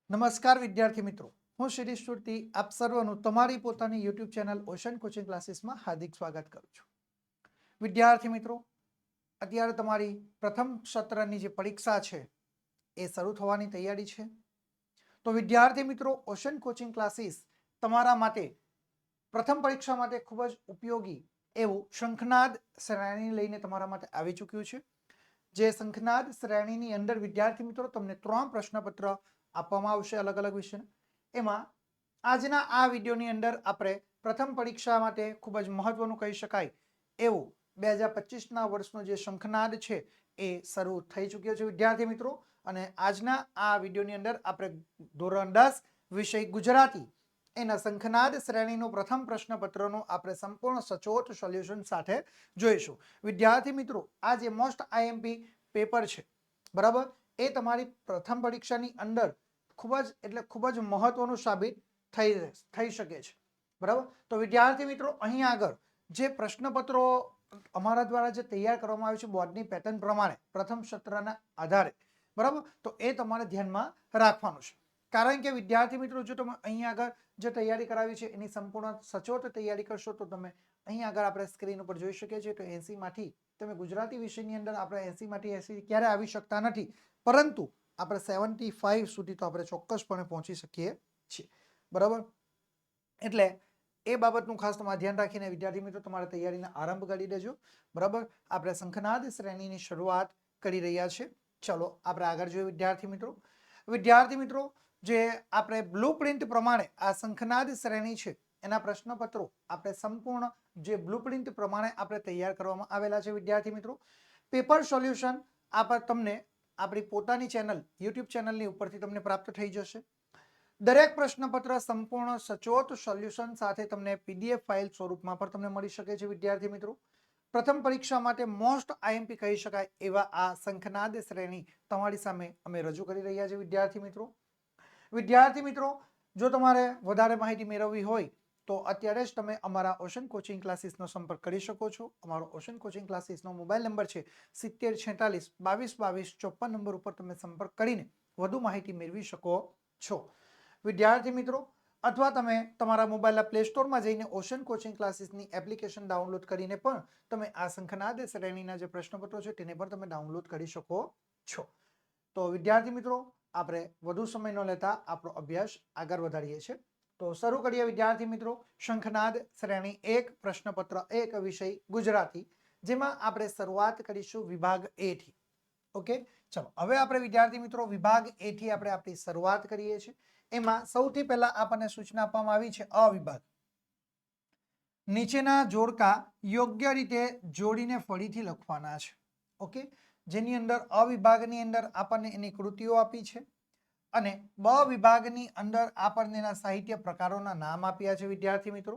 નમસ્કાર વિદ્યાર્થી મિત્રો, હું શિરીષ સુરતી આપ સર્વનું તમારી પોતાની યુટ્યુબ ચેનલ ઓશન કોચિંગ ક્લાસીસમાં હાર્દિક સ્વાગત કરું છું. વિદ્યાર્થી મિત્રો, અત્યારે તમારી પ્રથમ સત્રની જે પરીક્ષા છે એ શરૂ થવાની તૈયારી છે. તો વિદ્યાર્થી મિત્રો, ઓશન કોચિંગ ક્લાસીસ તમારા માટે પ્રથમ પરીક્ષા માટે ખૂબ જ ઉપયોગી એવું શંખનાદ શ્રેણી લઈને તમારા માટે આવી ચૂક્યું છે. જે શંખનાદ શ્રેણીની અંદર વિદ્યાર્થી મિત્રો તમને 3 પ્રશ્નપત્ર આપવામાં આવશે અલગ અલગ વિષય. એમાં આજના આ વિડીયોની અંદર આપણે પ્રથમ પરીક્ષા માટે ખૂબ જ મહત્વનું કહી શકાય એવું 2025ના વર્ષનો જે શંખનાદ છે એ શરૂ થઈ ચૂક્યો છે વિદ્યાર્થી મિત્રો. અને આજના આ વિડીયોની અંદર આપણે ધોરણ 10 વિષય ગુજરાતી એના શંખનાદ શ્રેણીનું પ્રથમ પ્રશ્નપત્રનું આપણે સંપૂર્ણ સચોટ સોલ્યુશન સાથે જોઈશું. વિદ્યાર્થી મિત્રો, આ જે મોસ્ટ આઈએમપી પેપર છે બરાબર, એ તમારી પ્રથમ પરીક્ષાની અંદર ખૂબ જ મહત્વનું સાબિત થઈ શકે છે બરાબર. તો વિદ્યાર્થી મિત્રો, અહીં આગળ જે પ્રશ્નપત્રો અમારા દ્વારા જે તૈયાર કરવામાં આવ્યું છે બોર્ડની પેટર્ન પ્રમાણે પ્રથમ સત્રના આધારે બરાબર, તો એ તમારે ધ્યાનમાં રાખવાનું છે. કારણ કે વિદ્યાર્થી મિત્રો, જો તમે અહીં આગળ જે તૈયારી કરાવી છે એની સંપૂર્ણ સચોટ તૈયારી કરશો તો તમે અહીં આગળ આપણે સ્ક્રીન ઉપર જોઈ શકીએ છીએ તો 80માંથી તમે ગુજરાતી વિષયની અંદર આપણે 80માંથી 80 ક્યારે આવી શકતા નથી, પરંતુ આપણે 75 સુધી તો આપણે ચોક્કસપણે પહોંચી શકીએ છીએ બરાબર. એટલે એ બાબતનું ખાસ તમારે ધ્યાન રાખીને વિદ્યાર્થી મિત્રો તમારે તૈયારીને આરંભ કરી દેજો બરાબર. આપણે શંખનાદ શ્રેણીની શરૂઆત કરી રહ્યા છે. ચલો આપણે આગળ જોઈએ વિદ્યાર્થી મિત્રો, જે આપણે બ્લુપ્રિન્ટ પ્રમાણે આ શંખનાદ શ્રેણી છે એના પ્રશ્નપત્રો આપણે સંપૂર્ણ જે બ્લુપ્રિન્ટ પ્રમાણે આપણે તૈયાર કરવામાં આવેલા છે વિદ્યાર્થી મિત્રો. પેપર સોલ્યુશન તમને આપણી પોતાની ચેનલ યુટ્યુબ ચેનલની ઉપરથી તમને પ્રાપ્ત થઈ જશે. દરેક પ્રશ્નપત્ર સંપૂર્ણ સચોટ સોલ્યુશન સાથે તમને પીડીએફ ફાઇલ સ્વરૂપમાં પણ તમને મળી શકે છે વિદ્યાર્થી મિત્રો. પ્રથમ પરીક્ષા માટે મોસ્ટ આઈએમપી કહી શકાય એવા આ શંખનાદ શ્રેણી તમારી સામે અમે રજૂ કરી રહ્યા છીએ વિદ્યાર્થી મિત્રો, જો તમારે વધારે માહિતી મેળવવી હોય તો અત્યારે જ તમે અમારા ઓશન કોચિંગ ક્લાસીસનો સંપર્ક કરી શકો છો. અમારો ઓશન કોચિંગ ક્લાસીસનો મોબાઈલ નંબર છે 7046 22 22 54 નંબર ઉપર તમે સંપર્ક કરીને વધુ માહિતી મેળવી શકો છો વિદ્યાર્થી મિત્રો. અથવા તમે તમારા મોબાઈલના પ્લે સ્ટોરમાં જઈને ઓશન કોચિંગ ક્લાસીસની એપ્લિકેશન ડાઉનલોડ કરીને પણ તમે આ શંખનાદ શ્રેણીના જે પ્રશ્નપત્રો છે તેને પણ તમે ડાઉનલોડ કરી શકો છો. તો વિદ્યાર્થી મિત્રો, આપણે વધુ સમય ન લેતા આપણો અભ્યાસ આગળ વધારીએ છીએ. તો શરૂ કરીએ વિદ્યાર્થી મિત્રો. શંખનાદ શ્રેણી 1 પ્રશ્નપત્ર 1 વિષય ગુજરાતી, જેમાં આપણે શરૂઆત કરીશું વિભાગ એ થી. ઓકે, ચલો હવે આપણે વિદ્યાર્થી મિત્રો વિભાગ એ થી આપણે આપણી શરૂઆત કરીએ છીએ. એમાં સૌથી પહેલા આપણને સૂચના આપવામાં આવી છે અ વિભાગ. નીચેના જોડકા યોગ્ય રીતે જોડીને ફરીથી લખવાના છે. ઓકે, જેની અંદર અ વિભાગની અંદર આપણને એની કૃતિઓ આપી છે અને બ વિભાગની અંદર આપણને એના સાહિત્ય પ્રકારોના નામ આપ્યા છે વિદ્યાર્થી મિત્રો.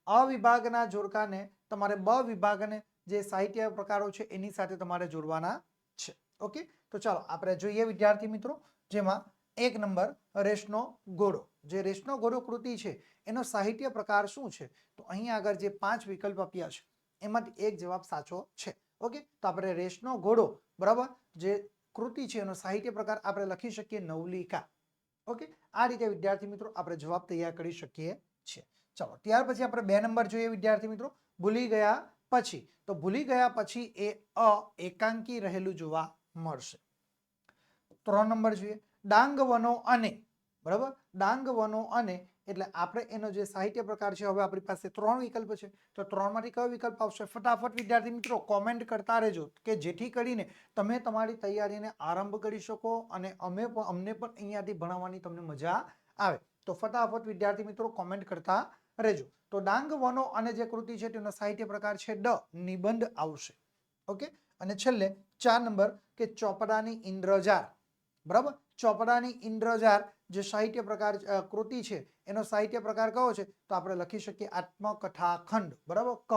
અ વિભાગના જોડકાને તમારે બ વિભાગને જે સાહિત્ય પ્રકારો છે એની સાથે તમારે જોડવાના છે. ઓકે, તો ચાલો આપણે જોઈએ વિદ્યાર્થી મિત્રો. જેમાં 1 નંબર રેશનો ઘોડો. જે રેશનો ઘોડો કૃતિ છે એનો સાહિત્ય પ્રકાર શું છે? તો અહીં આગળ જે 5 વિકલ્પ આપ્યા છે એમાંથી એક જવાબ સાચો છે. ઓકે, તો આપણે રેશનો ઘોડો બરાબર જે કૃતિ છે એનો સાહિત્ય પ્રકાર આપણે લખી શકીએ નવલિકા. ઓકે, આ રીતે વિદ્યાર્થી મિત્રો આપણે જવાબ તૈયાર કરી શકીએ છીએ. ચલો ત્યાર પછી આપણે 2 નંબર જોઈએ વિદ્યાર્થી મિત્રો. ભૂલી ગયા પછી. તો ભૂલી ગયા પછી એ એકાંકી રહેલું જોવા મળશે. 3 નંબર જોઈએ ડાંગ વનો અને. બરાબર, ડાંગ વનો અને એટલે આપણે એનો જે સાહિત્ય પ્રકાર છે, હવે આપણી પાસે 3 વિકલ્પ છે તો 3 માંથી કયો વિકલ્પ આવશે? ફટાફટ વિદ્યાર્થી મિત્રો કોમેન્ટ કરતા રહેજો કે જેથી કરીને તમે તમારી તૈયારીને આરંભ કરી શકો અને અમને પણ અહીંયાથી ભણાવવાની તમને મજા આવે. તો ફટાફટ વિદ્યાર્થી મિત્રો કોમેન્ટ કરતા રહેજો. તો ડાંગ વનો અને જે કૃતિ છે તેનો સાહિત્ય પ્રકાર છે ડ નિબંધ આવશે. ઓકે, અને છેલ્લે 4 નંબર કે ચોપડાની ઇન્દ્રજાળ. બરાબર, ચોપડાની ઇન્દ્રજાળ જે સાહિત્ય પ્રકાર કૃતિ છે એનો સાહિત્ય પ્રકાર કયો છે? તો આપણે લખી શકીએ આત્મકથાખંડ. બરાબર, ક.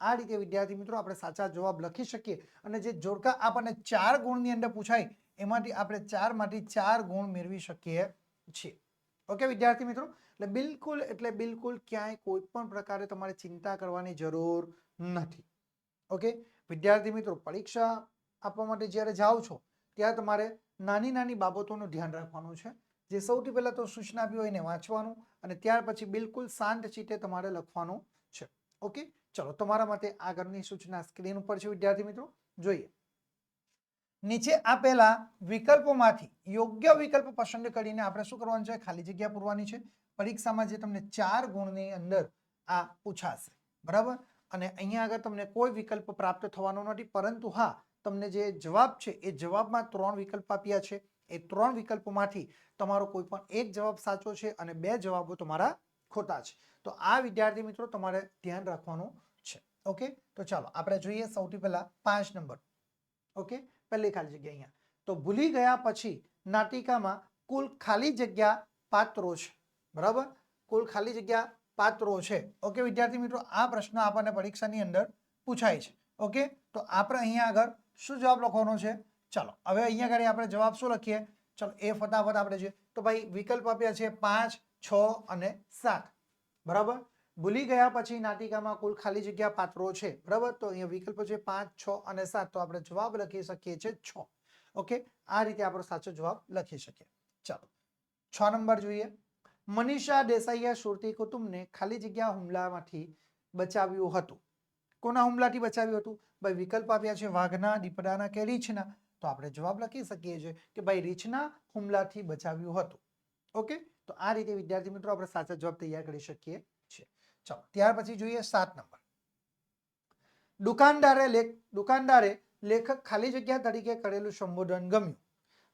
આ રીતે વિદ્યાર્થી મિત્રો આપણે સાચા જવાબ લખી શકીએ અને જે જોડકા આપણને 4 ગુણની અંદર પૂછાય એમાંથી આપણે 4 માંથી 4 ગુણ મેળવી શકીએ છીએ. ઓકે વિદ્યાર્થી મિત્રો, એટલે બિલકુલ ક્યાંય કોઈ પણ પ્રકારે તમારે ચિંતા કરવાની જરૂર નથી. ઓકે વિદ્યાર્થી મિત્રો, પરીક્ષા આપવા માટે જ્યારે જાઓ છો ત્યારે તમારે નાની નાની બાબતોનું ધ્યાન રાખવાનું છે. જે સૌથી પહેલા તો સૂચના આપી હોય એને વાંચવાનું અને ત્યાર પછી બિલકુલ શાંત ચિત્તે તમારે લખવાનું છે. ઓકે, ચલો તમારા માટે આગળની સૂચના સ્ક્રીન ઉપર છે વિદ્યાર્થી મિત્રો. જોઈએ, નીચે આપેલા વિકલ્પોમાંથી યોગ્ય વિકલ્પ પસંદ કરીને આપણે શું કરવાનું છે? ખાલી જગ્યા પૂરવાની છે. પરીક્ષામાં જે તમને 4 ગુણની અંદર આ પૂછાશે, બરાબર. અને અહીંયા આગળ તમને કોઈ વિકલ્પ પ્રાપ્ત થવાનો નથી, પરંતુ હા, તમને જે જવાબ છે એ જવાબમાં 3 વિકલ્પ આપ્યા છે. એ 3 વિકલ્પોમાંથી તમારો કોઈ પણ એક જવાબ સાચો છે અને 2 જવાબો તમારા ખોટા છે. તો આ વિદ્યાર્થી મિત્રો તમારે ધ્યાન રાખવાનું છે. ઓકે, તો ચાલો આપણે જોઈએ સૌથી પહેલા 5 નંબર. ઓકે, પહેલી ખાલી જગ્યા અહીંયા. તો ભૂલી ગયા પછી નાટિકામાં કુલ ખાલી જગ્યા પાત્રો છે, બરાબર. કુલ ખાલી જગ્યા પાત્રો છે. ઓકે વિદ્યાર્થી મિત્રો, આ પ્રશ્ન આપણને પરીક્ષાની અંદર પૂછાય છે. ઓકે, તો આપણે અહીંયા આગળ શું જવાબ લખવાનો છે? ચાલો હવે અહીંયા આગળ આપણે જવાબ શું લખીએ? ચલો એ ફટાફટ આપણે જોઈએ. તો ભાઈ વિકલ્પ આપ્યા છે 5, 6 અને 7, બરાબર. ભૂલી ગયા પછી નાટિકામાં કુલ ખાલી જગ્યા પાત્રો છે, બરાબર. તો અહીંયા વિકલ્પો છે 5, 6 અને 7. તો આપણે જવાબ લખી શકીએ છીએ 6. ઓકે, આ રીતે આપણો સાચો જવાબ લખી શકીએ. ચાલો 6 નંબર જોઈએ. મનીષા દેસાઈએ સુરતી કુટુંબને ખાલી જગ્યા હુમલામાંથી બચાવ્યું હતું. કોના હુમલાથી બચાવ્યું હતું? ભાઈ વિકલ્પ આપ્યા છે વાઘના, દીપડાના કે રીંછના. તો આપણે જવાબ લખી શકીએ છીએ કે ભાઈ રીંછના હુમલાથી બચાવ્યું હતું. ઓકે, તો આ રીતે વિદ્યાર્થી મિત્રો આપણે સાચો જવાબ તૈયાર કરી શકીએ છીએ. ચાલો ત્યાર પછી જોઈએ 7 નંબર. દુકાનદારે લેખક ખાલી જગ્યા તરીકે કરેલું સંબોધન ગમ્યું,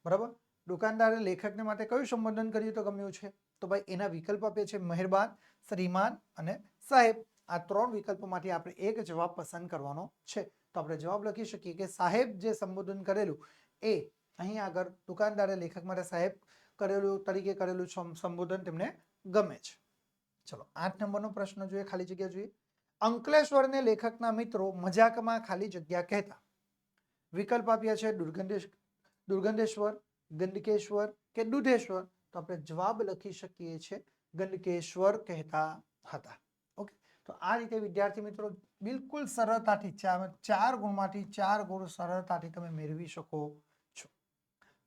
બરાબર. દુકાનદારે લેખકને માટે કયું સંબોધન કર્યું તો ગમ્યું છે? તો ભાઈ એના વિકલ્પ આપે છે મહેરબાન, શ્રીમાન અને સાહેબ. આ 3 વિકલ્પોમાંથી આપણે એક જવાબ પસંદ કરવાનો છે. તો આપણે જવાબ લખી શકીએ કે સાહેબ જે સંબોધન કરેલું એ અહીં આગળ દુકાનદારે લેખક માટે સાહેબ તરીકે કરેલું સંબોધન તેમને ગમે છે. ચલો 8 નંબરનો પ્રશ્ન જોઈએ, ખાલી જગ્યા જોઈએ. અંકલેશ્વરને લેખકના મિત્રો મજાકમાં ખાલી જગ્યા કહેતા. વિકલ્પ આપ્યા છે દુર્ગંધેશ્વર, ગંડકેશ્વર કે દુધેશ્વર. તો આપણે જવાબ લખી શકીએ છીએ ગંડકેશ્વર કહેતા હતા. ઓકે, તો આ રીતે વિદ્યાર્થી મિત્રો બિલકુલ સરળતાથી 4 ગુણમાંથી 4 ગુણ સરળતાથી તમે મેળવી શકો છો.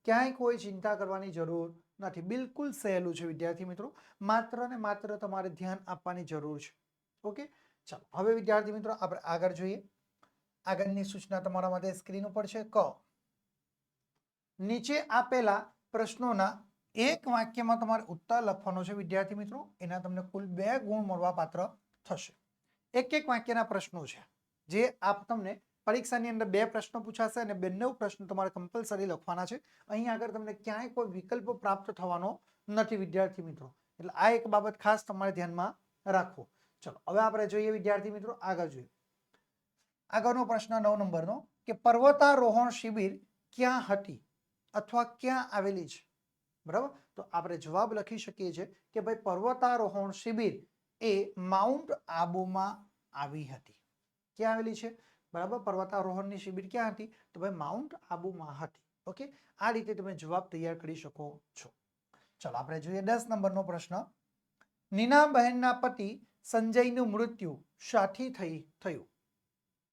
ક્યાંય કોઈ ચિંતા કરવાની જરૂર નથી, બિલકુલ સહેલું છે વિદ્યાર્થી મિત્રો. માત્ર ને માત્ર તમારે ધ્યાન આપવાની જરૂર છે. ઓકે, ચાલો હવે વિદ્યાર્થી મિત્રો આપણે આગળ જોઈએ. આગળની સૂચના તમારા માટે સ્ક્રીન ઉપર છે. નીચે આપેલા પ્રશ્નોના એક વાક્યમાં તમારે ઉત્તર લખવાનો છે વિદ્યાર્થી મિત્રો. એના તમને કુલ 2 ગુણ મળવા પાત્ર થશે. એક વાક્યના પ્રશ્નો છે જે આપ તમને પરીક્ષાની અંદર 2 પ્રશ્નો પૂછાશે અને બંને પ્રશ્નો તમારે કમ્પલસરી લખવાના છે. અહીં આગળ તમને ક્યાંય કોઈ વિકલ્પ પ્રાપ્ત થવાનો નથી વિદ્યાર્થી મિત્રો. એટલે આ એક બાબત ખાસ તમારે ધ્યાનમાં રાખવો. ચલો હવે આપણે જોઈએ વિદ્યાર્થી મિત્રો આગળ જોઈએ. આગળનો પ્રશ્ન 9 નંબરનો કે પર્વતારોહણ શિબિર ક્યાં હતી અથવા ક્યાં આવેલી છે, બરાબર. તો આપણે જવાબ લખી શકીએ છીએ કે ભાઈ પર્વતારોહણ શિબિર એ માઉન્ટ આબુમાં આવી હતી. ક્યાં આવેલી છે? બરાબર, પર્વતારોહણની શિબિર ક્યાં હતી? તો ભાઈ માઉન્ટ આબુમાં હતી. ઓકે, આ રીતે તમે જવાબ તૈયાર કરી શકો છો. ચલો આપણે જોઈએ 10 નંબરનો પ્રશ્ન. નીનાબહેનના પતિ સંજયનું મૃત્યુ શાથી થયું?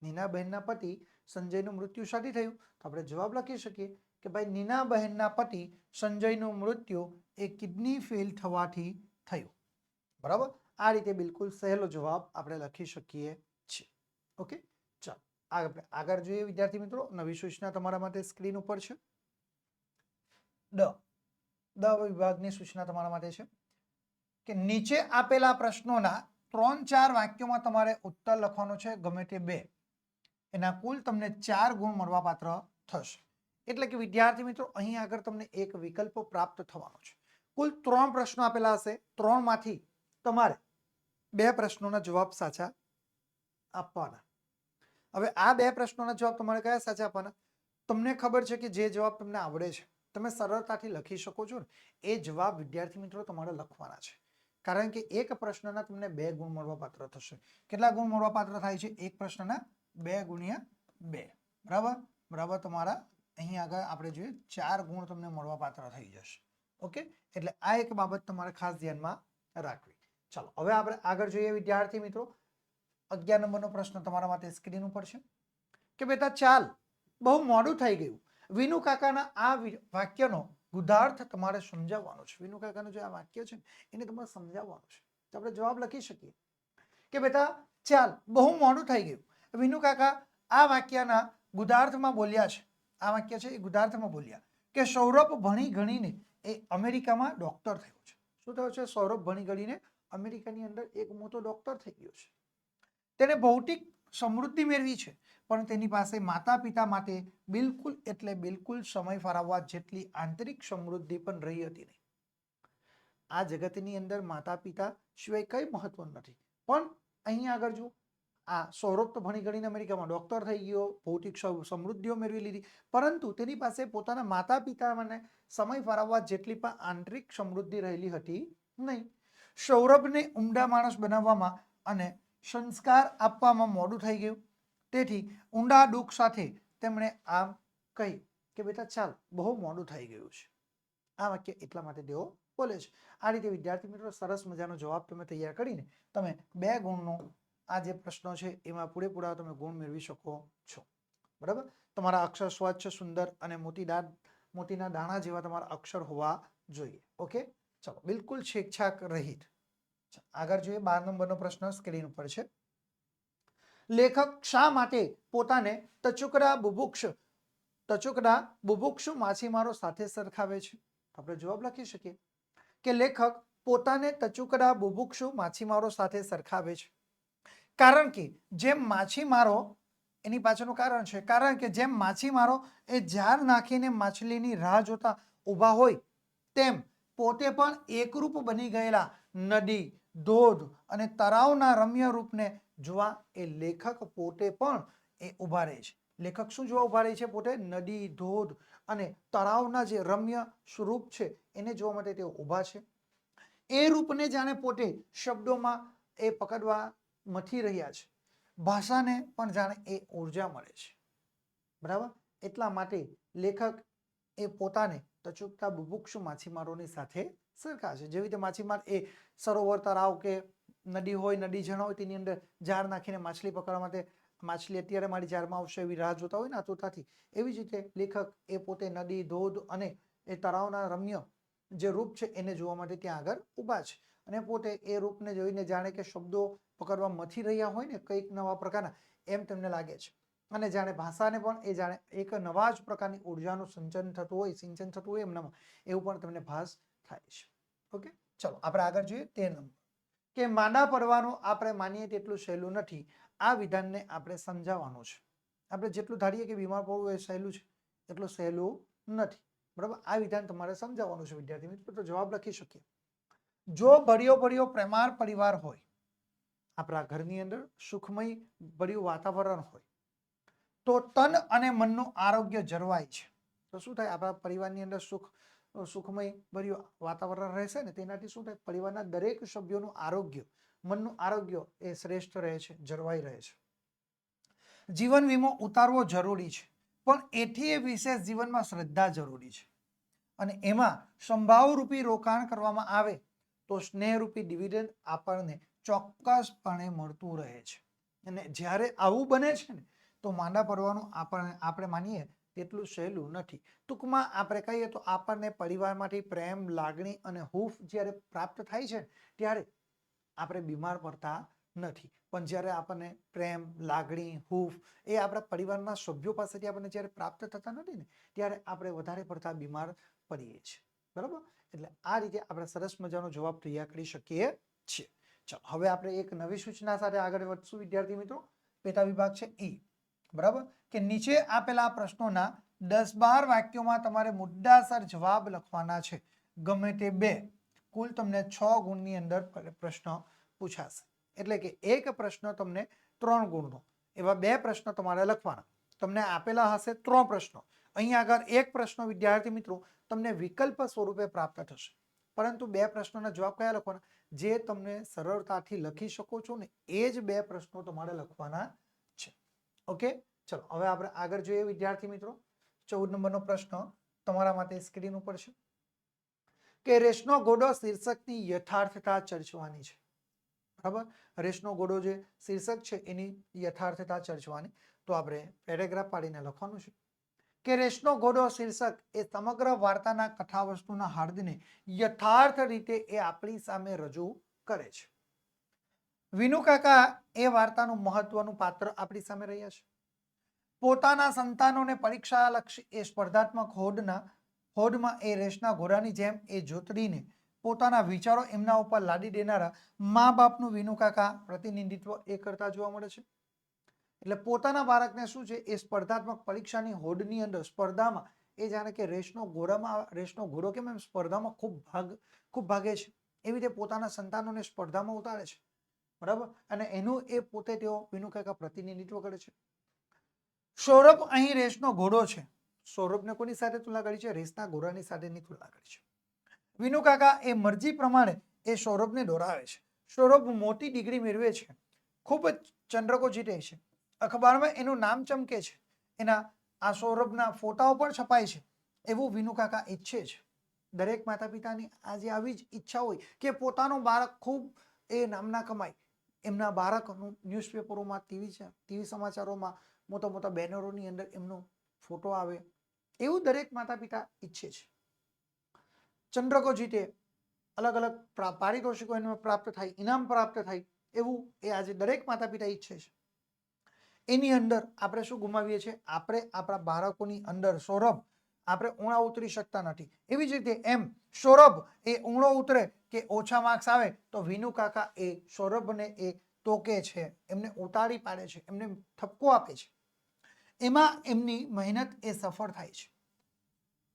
નીનાબહેનના પતિ સંજયનું મૃત્યુ શાથી થયું? તો આપણે જવાબ લખી શકીએ કે ભાઈ નીનાબહેનના પતિ સંજયનું મૃત્યુ એ કિડની ફેલ થવાથી થયું, બરાબર. આ રીતે બિલકુલ સહેલો જવાબ આપણે લખી શકીએ છીએ. ઓકે, ચાલો આગળ જોઈએ વિદ્યાર્થી મિત્રો. નવી સૂચના તમારા માટે સ્ક્રીન ઉપર છે. દ વિભાગની સૂચના તમારા માટે છે કે નીચે આપેલા પ્રશ્નોના 3-4 વાક્યોમાં તમારે ઉત્તર લખવાનો છે, ગમે તે 2. એના કુલ તમને 4 ગુણ મળવા પાત્ર થશે. એટલે કે વિદ્યાર્થી મિત્રો અહીં આગળ તમને એક વિકલ્પ પ્રાપ્ત થવાનો છે. કુલ 3 પ્રશ્નો આપેલા હશે. 3 માંથી તમારે 2 પ્રશ્નોના જવાબ સાચા આપવાના. હવે આ 2 પ્રશ્નોના જવાબ તમારે કયા સાચા આપવાના? તમને ખબર છે કે જે જવાબ તમને આવડે છે, તમે સરળતાથી લખી શકો છો ને, એ જવાબ વિદ્યાર્થી મિત્રો તમારે લખવાના છે. કારણ કે એક પ્રશ્નના તમને 2 ગુણ મળવા પાત્ર થશે. કેટલા ગુણ મળવા પાત્ર થાય છે? એક પ્રશ્નના 2 ગુણ્યા 2, બરાબર. તમારા અહીં આગળ આપણે જોઈએ 4 ગુણ તમને મળવા પાત્ર થઈ જશે. ઓકે, એટલે આ એક બાબત તમારે ખાસ ધ્યાનમાં રાખવી. ચાલો હવે આપણે આગળ જોઈએ વિદ્યાર્થી મિત્રો. 11 નંબરનો પ્રશ્ન તમારા માટે સ્ક્રીન ઉપર છે કે બેટા ચાલ બહુ મોડું થઈ ગયું. વિનુ કાકાના આ વાક્યનો ગુદાર્થ તમારે સમજાવવાનો છે. વિનુ કાકાનું જે આ વાક્ય છે એને તમારે સમજાવવાનું છે. તો આપણે જવાબ લખી શકીએ કે બેટા ચાલ બહુ મોડું થઈ ગયું. વિનુ કાકા આ વાક્યના ગુદાર્થમાં બોલ્યા છે. આ વાક્ય છે એ ગુદાર્થમાં બોલ્યા કે સૌરભ ભણી ગણીને એ અમેરિકામાં ડોક્ટર થયો છે. શું થયો છે? સૌરભ ભણી ગણીને અમેરિકાની અંદર એક મોટો ડોક્ટર થઈ ગયો છે. તેને ભૌતિક સમૃદ્ધિ મેળવી છે, પણ તેની પાસે માતા પિતા માટે બિલકુલ એટલે બિલકુલ સમય ફાળવવા જેટલી આંતરિક સમૃદ્ધિ પણ રહી હતી નહીં. આ જગતની અંદર માતા પિતા સિવાય કઈ મહત્વનું નથી. પણ અહીંયા આગળ જો આ સૌરભ તો ભણી ગણીને અમેરિકામાં ડોક્ટર થઈ ગયો, ભૌતિક સમૃદ્ધિઓ મેળવી લીધી, પરંતુ તેની પાસે પોતાના માતા પિતાને સમય ફાળવવા જેટલી પણ આંતરિક સમૃદ્ધિ રહેલી હતી નહીં. સૌરભને ઉમદા માણસ બનાવવામાં અને સંસ્કાર આપવામાં મોડું થઈ ગયું. તેથી ઊંડા દુઃખ સાથે તેમણે આમ કહી કે બેટા ચાલ બહુ મોડું થઈ ગયું છે. આ વાક્ય એટલા માટે તેઓ બોલે છે. આ રીતે વિદ્યાર્થી મિત્રો સરસ મજાનો જવાબ તમે તૈયાર કરીને તમે 2 ગુણનો આ જે પ્રશ્નો છે એમાં પૂરેપૂરા તમે ગુણ મેળવી શકો છો. બરાબર? તમારા અક્ષર સ્વચ્છ, સુંદર અને મોતીના દાણા જેવા તમારા અક્ષર હોવા જોઈએ. ઓકે, ચલો બિલકુલ છેકછાક રહિત. આગળ જોઈએ 12 નંબરનો પ્રશ્ન સ્ક્રીન ઉપર છે. લેખક શા માટે પોતાને તચુકડા બુભુક્ષુ માછીમારો સાથે સરખાવે છે? આપણે જવાબ લખી શકીએ કે લેખક પોતાને તચુકડા બુભુક્ષુ માછીમારો સાથે સરખાવે છે કારણ કે જેમ માછીમારો એની પાછળનું કારણ છે, કારણ કે જેમ માછીમારો એ જાળ નાખીને માછલીની રાહ જોતા ઊભા હોય તેમ પોતે પણ એકરૂપ બની ગયેલા નદી, ધોધ અને તળાવના રમ્ય રૂપને જોવા એ લેખક પોતે પણ એ ઊભા રહે છે. લેખક શું જોવા ઊભા રહે છે? પોતે નદી, ધોધ અને તળાવના જે રમ્ય સ્વરૂપ છે એને જોવા માટે તેઓ ઊભા છે. એ રૂપને જાણે પોતે શબ્દોમાં એ પકડવા મથી રહ્યા છે. ભાષાને પણ જાણે એ ઉર્જા મળે છે. બરાબર? એટલા માટે લેખક એ પોતાને તચુકતા બુભુક્ષુ માછીમારોની સાથે સરખા છે. જેવી રીતે માછીમાર એ સરોવર, તળાવ કે નદી હોય, નદી ઝરણા હોય તેની અંદર જાળ નાખીને માછલી પકડવા માટે માછલી અત્યારે મારી જાળમાં આવશે એવી રાહ જોતા હોય ને આતુરતાથી, એવી જ રીતે લેખક એ પોતે નદી, ધોધ અને એ તળાવના રમ્ય જે રૂપ છે એને જોવા માટે ત્યાં આગળ ઊભા છે. અને પોતે એ રૂપને જોઈને જાણે કે શબ્દો પકડવા મથી રહ્યા હોય ને કંઈક નવા પ્રકારના, એમ તેમને લાગે છે. અને જાણે ભાષાને પણ એ જાણે એક નવા જ પ્રકારની ઉર્જાનું સિંચન થતું હોય એમનામાં, એવું પણ તમને ભાસ થાય છે. ઓકે, ચલો આપણે આગળ જોઈએ 13 નંબર કે માંદા પડવાનું આપણે માનીએ તેટલું સહેલું નથી. આ વિધાનને આપણે સમજાવવાનું છે. આપણે જેટલું ધારીએ કે બીમાર પડવું એ સહેલું છે એટલું સહેલું નથી. બરાબર? આ વિધાન તમારે સમજાવવાનું છે વિદ્યાર્થી મિત્રો. તો જવાબ લખી શકીએ. જો ભર્યો પ્રેમાળ પરિવાર હોય, આપણા ઘરની અંદર સુખમય ભર્યું વાતાવરણ હોય તો તન અને મનનું આરોગ્ય જળવાય છે. તો શું થાય? આપણા પરિવારની અંદર સુખમય ભર્યું વાતાવરણ રહેશે ને તેનાથી શું થાય? પરિવારના દરેક સભ્યોનું આરોગ્ય, મનનું આરોગ્ય એ શ્રેષ્ઠ રહે છે, જળવાઈ રહે છે. જીવન વીમો ઉતારવો જરૂરી છે, પણ એથી એ વિશેષ જીવનમાં શ્રદ્ધા જરૂરી છે. અને એમાં સંભાવરૂપી રોકાણ કરવામાં આવે તો સ્નેહરૂપી ડિવિડન્ડ આપણને ચોક્કસપણે મળતું રહે છે. અને જ્યારે આવું બને છે ને તો માંદા પડવાનું આપણે માનીએ તેટલું સહેલું નથી. ટૂંકમાં આપણે કહીએ તો આપણને પરિવારમાંથી પ્રેમ, લાગણી અને હૂંફ જ્યારે પ્રાપ્ત થાય છે ત્યારે આપણે બીમાર પડતા નથી. પણ જ્યારે આપણને પ્રેમ, લાગણી, હૂંફ એ આપણા પરિવારના સભ્યો પાસેથી આપણને જ્યારે પ્રાપ્ત થતા નથી ને ત્યારે આપણે વધારે પડતા બીમાર પડીએ છીએ. બરાબર? એટલે આ રીતે આપણે સરસ મજાનો જવાબ તૈયાર કરી શકીએ છીએ. ચાલો હવે આપણે એક નવી સૂચના સાથે આગળ વધશું વિદ્યાર્થી મિત્રો. પેટા વિભાગ છે ઈ. બરાબર? કે નીચે આપેલા પ્રશ્નોના 10-12 વાક્યોમાં તમારે મુદ્દાસર જવાબ લખવાના છે. ગમે તે 2. કુલ તમને 6 ગુણની અંદર પ્રશ્ન પૂછાશે. એટલે કે એક પ્રશ્ન તમને 3 ગુણનો, એવા 2 પ્રશ્નો તમારે લખવાના. તમને આપેલા હશે 3 પ્રશ્નો. અહીંયા આગળ એક પ્રશ્ન વિદ્યાર્થી મિત્રો તમને વિકલ્પ સ્વરૂપે પ્રાપ્ત થશે, પરંતુ 2 પ્રશ્નોના જવાબ કયા લખવાના? જે તમને સરળતાથી લખી શકો છો ને એ જ 2 પ્રશ્નો તમારે લખવાના છે. ઓકે, ચલો હવે આપણે આગળ જોઈએ વિદ્યાર્થી મિત્રો. 14 નંબરનો પ્રશ્ન તમારા માટે સ્ક્રીન ઉપર છે કે રેસનો ઘોડો શીર્ષકની યથાર્થતા ચર્ચવાની છે. બરાબર? રેસનો ઘોડો જે શીર્ષક છે એની યથાર્થતા ચર્ચવાની. તો આપણે પેરેગ્રાફ પાડીને લખવાનું છે કે રેસનો ઘોડો શીર્ષક એ સમગ્ર વાર્તાના કથાવસ્તુના હાર્દને યથાર્થ રીતે એ આપણી સામે રજૂ કરે છે. વિનુ કાકા એ વાર્તાનું મહત્વનું પાત્ર આપણી સામે રહ્યા છે. પોતાના સંતાનોને પરીક્ષાલક્ષી એ સ્પર્ધાત્મક હોડમાં એ રેસના ઘોડાની જેમ એ જોતડીને પોતાના વિચારો એમના ઉપર લાદી દેનારા મા બાપનું વિનુ કાકા પ્રતિનિધિત્વ એ કરતા જોવા મળે છે. એટલે પોતાના બાળકને શું છે એ સ્પર્ધાત્મક પરીક્ષાની હોડની અંદર સ્પર્ધામાં એ જાણે કે રેસનો ઘોડો કેમ એમ સ્પર્ધામાં ખૂબ ભાગે છે એવી રીતે પોતાના સંતાનોને સ્પર્ધામાં ઉતારે છે. બરાબર. અને એનું એ પોતે તેઓ વિનુ કાકા પ્રતિનિધિત્વ કરે છે. સૌરભ અહીં રેસનો ઘોડો છે. સૌરભને કોની સાથે તુલના કરી છે? રેસના ઘોડાની સાથેની તુલના કરી છે. વિનુ કાકા એ મરજી પ્રમાણે એ સૌરભને દોરાવે છે. સૌરભ મોટી ડિગ્રી મેળવે છે, ખૂબ જ ચંદ્રકો જીતે છે, અખબારમાં એનું નામ ચમકે છે, એના આ સૌરભના ફોટાઓ પણ છપાય છે. એવું વિનુ કાકા ઈચ્છે છે. દરેક માતા પિતાની આજે આવી જ ઈચ્છા હોય કે પોતાનું બાળક ખૂબ એ નામના કમાય, એમના બાળકનું ન્યૂઝપેપરોમાં, ટીવી સમાચારોમાં, મોટા મોટા બેનરોની અંદર એમનો ફોટો આવે, એવું દરેક માતા પિતા ઈચ્છે છે. ચંદ્રકો જીતે, અલગ અલગ પારિતોષિકો એને પ્રાપ્ત થાય, ઇનામ પ્રાપ્ત થાય, એવું એ આજે દરેક માતા પિતા ઈચ્છે છે. એની અંદર આપણે શું ગુમાવીએ છીએ? આપણે આપણા બાળકોની અંદર સૌરભ આપણે ઊણા ઉતરી શકતા નથી. એવી જ રીતે એમ સૌરભ એ ઊણો ઉતરે કે ઓછા માર્ક્સ આવે તો વિનુ કાકા એ સૌરભને એ ટોકે છે, એમને ઉતારી પાડે છે, એમને ઠપકો આપે છે. એમાં એમની મહેનત એ સફળ થાય છે.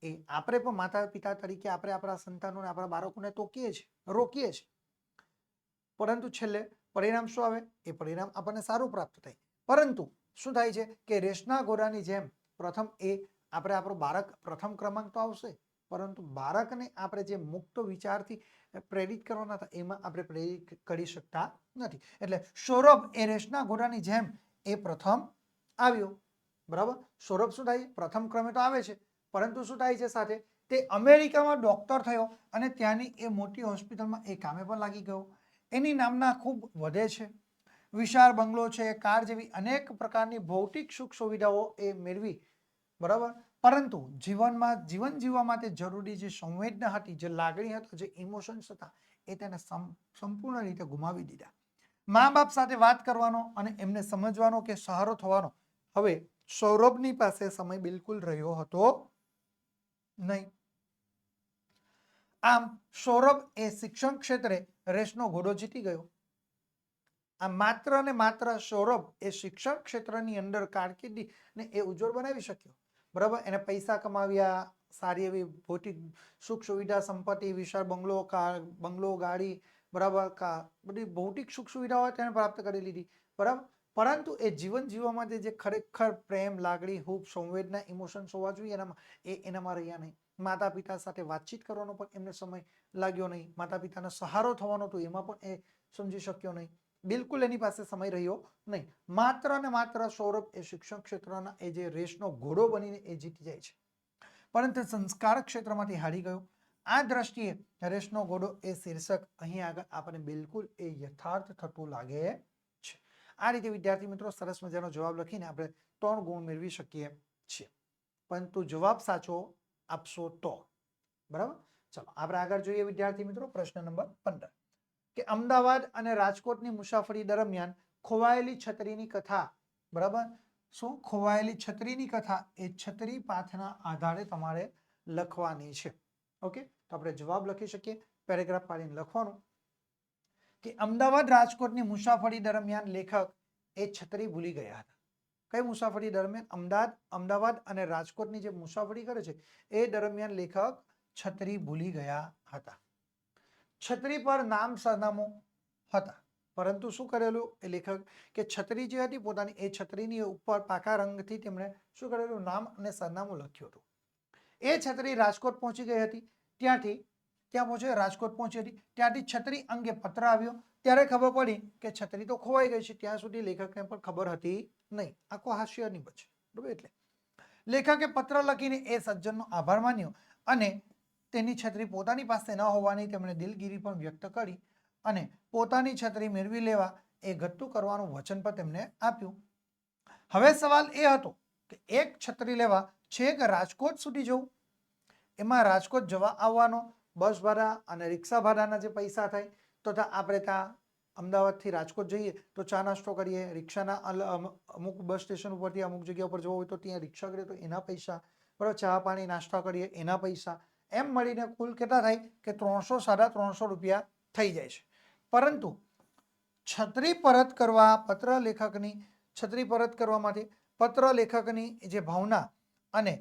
એ આપણે પણ માતા પિતા તરીકે આપણે આપણા સંતાનોને, આપણા બાળકોને ટોકીએ છીએ, રોકીએ છીએ, પરંતુ છેલ્લે પરિણામ શું આવે? એ પરિણામ આપણને સારું પ્રાપ્ત થાય. પરંતુ શું થાય છે કે રેસના ઘોડાની જેમ પ્રથમ એ આપણે આપણું બાળક પ્રથમ ક્રમાંક તો આવશે, પરંતુ બાળકને આપણે જે મુક્ત વિચારથી પ્રેરિત કરવાના હતા એમાં આપણે પ્રેરિત કરી શકતા નથી. એટલે સૌરભ એ રેસના ઘોડાની જેમ એ પ્રથમ આવ્યો. બરાબર. સૌરભ શું થાય? પ્રથમ ક્રમે તો આવે છે, પરંતુ શું થાય છે સાથે? તે અમેરિકામાં ડોક્ટર થયો અને ત્યાંની એ મોટી હોસ્પિટલમાં એ કામે પણ લાગી ગયો. એની નામના ખૂબ વધે છે. વિશાળ બંગલો છે, કાર જેવી અનેક પ્રકારની ભૌતિક સુખ સુવિધાઓ એ મેળવી. બરાબર. પરંતુ જીવન જીવવા માટે જરૂરી જે સંવેદના હતી, જે લાગણી હતી, જે ઇમોશન્સ હતા, એ તેને સંપૂર્ણ રીતે ગુમાવી દીધા. મા બાપ સાથે વાત કરવાનો અને એમને સમજવાનો કે સહારો થવાનો હવે સૌરભની પાસે સમય બિલકુલ રહ્યો હતો નહીં. આમ સૌરભ એ શિક્ષણ ક્ષેત્રે રેસનો ઘોડો જીતી ગયો. આ માત્ર ને માત્ર સૌરભ એ શિક્ષણ ક્ષેત્રની અંદર કારકિર્દીને એ ઉજ્જવળ બનાવી શક્યો. બરાબર. એને પૈસા કમાવ્યા, સારી એવી ભૌતિક સુખ સુવિધા, સંપત્તિ, વિશાળ બંગલો, ગાડી, બરાબર, બધી ભૌતિક સુખ સુવિધાઓ તેને પ્રાપ્ત કરી લીધી. બરાબર. પરંતુ એ જીવન જીવવા માટે જે ખરેખર પ્રેમ, લાગણી, હૂબ, સંવેદના, ઇમોશન્સ હોવા જોઈએ એનામાં રહ્યા નહીં. માતા પિતા સાથે વાતચીત કરવાનો પણ એમને સમય લાગ્યો નહીં. માતા પિતાનો સહારો થવાનો હતો એમાં પણ એ સમજી શક્યો નહીં. બિલકુલ એની પાસે સમય રહ્યો નહીં. માત્ર ને માત્ર સૌરભ એ શિક્ષણ ક્ષેત્રના એ જે રેસનો ઘોડો બનીને એ જીતી જાય છે, પરંતુ સંસ્કાર ક્ષેત્રમાંથી હારી ગયો. આ દ્રષ્ટિએ રેસનો ઘોડો એ શીર્ષક અહીં આગળ આપણને બિલકુલ એ યથાર્થ થતું લાગે છે. આ રીતે વિદ્યાર્થી મિત્રો સરસ મજાનો જવાબ લખીને આપણે 3 ગુણ મેળવી શકીએ છીએ, પરંતુ જવાબ સાચો આપશો તો. બરાબર. ચલો આપણે આગળ જોઈએ વિદ્યાર્થી મિત્રો. પ્રશ્ન નંબર 15 કે અમદાવાદ અને રાજકોટની મુસાફરી દરમિયાન ખોવાયેલી છત્રીની કથા. બરાબર. શું? ખોવાયેલી છત્રીની કથા એ છત્રી પાઠના આધારે તમારે લખવાની છે. ઓકે. તો આપણે જવાબ લખી શકીએ. પેરેગ્રાફ પાડીને લખવાનું કે અમદાવાદ રાજકોટની મુસાફરી દરમિયાન લેખક એ છત્રી ભૂલી ગયા હતા. કઈ મુસાફરી દરમિયાન? અમદાવાદ અને રાજકોટની જે મુસાફરી કરે છે એ દરમિયાન લેખક છત્રી ભૂલી ગયા હતા. છત્રી પર નામ સરનામું હતા, પરંતુ શું કરેલું એ લેખક કે છત્રી જે હતી પોતાની, એ છત્રીની ઉપર પાકા રંગથી તેમણે શું કરેલું? નામ અને સરનામું લખ્યું હતું. એ છત્રી રાજકોટ પહોંચી ગઈ હતી. રાજકોટ પહોંચી હતી. ત્યાંથી છત્રી અંગે પત્ર આવ્યો. ત્યારે ખબર પડી કે છત્રી તો ખોવાઈ ગઈ છે. ત્યાં સુધી લેખકને પણ ખબર હતી નહીં. આખો હાસ્ય નિબંધ છે. બરાબર. એટલે લેખકે પત્ર લખીને એ સજ્જનનો આભાર માન્યો અને તેની છત્રી પોતાની પાસે ન હોવાની તેમણે દિલગીરી પણ વ્યક્ત કરી અને પોતાની છત્રી મેળવી લેવા એ ઘટતું કરવાનું વચન પણ તેમને આપ્યું. હવે સવાલ એ હતો કે એક છત્રી લેવા છેક રાજકોટ સુધી જવું, એમાં રાજકોટ જવા આવવાનો બસ ભાડા અને રિક્ષા ભાડાના જે પૈસા થાય, તો આપણે ત્યાં અમદાવાદથી રાજકોટ જઈએ તો ચા નાસ્તો કરીએ, રિક્ષાના અમુક બસ સ્ટેશન ઉપરથી અમુક જગ્યા ઉપર જવું હોય તો ત્યાં રિક્ષા કરીએ તો એના પૈસા, બરાબર, ચા પાણી નાસ્તા કરીએ એના પૈસા, એમ મળીને કુલ કેટલા થાય કે 300-350 રૂપિયા થઈ જાય છે. પરંતુ છત્રી પરત કરવા પત્ર લેખકની છત્રી પરત કરવા માટે પત્ર લેખકની જે ભાવના અને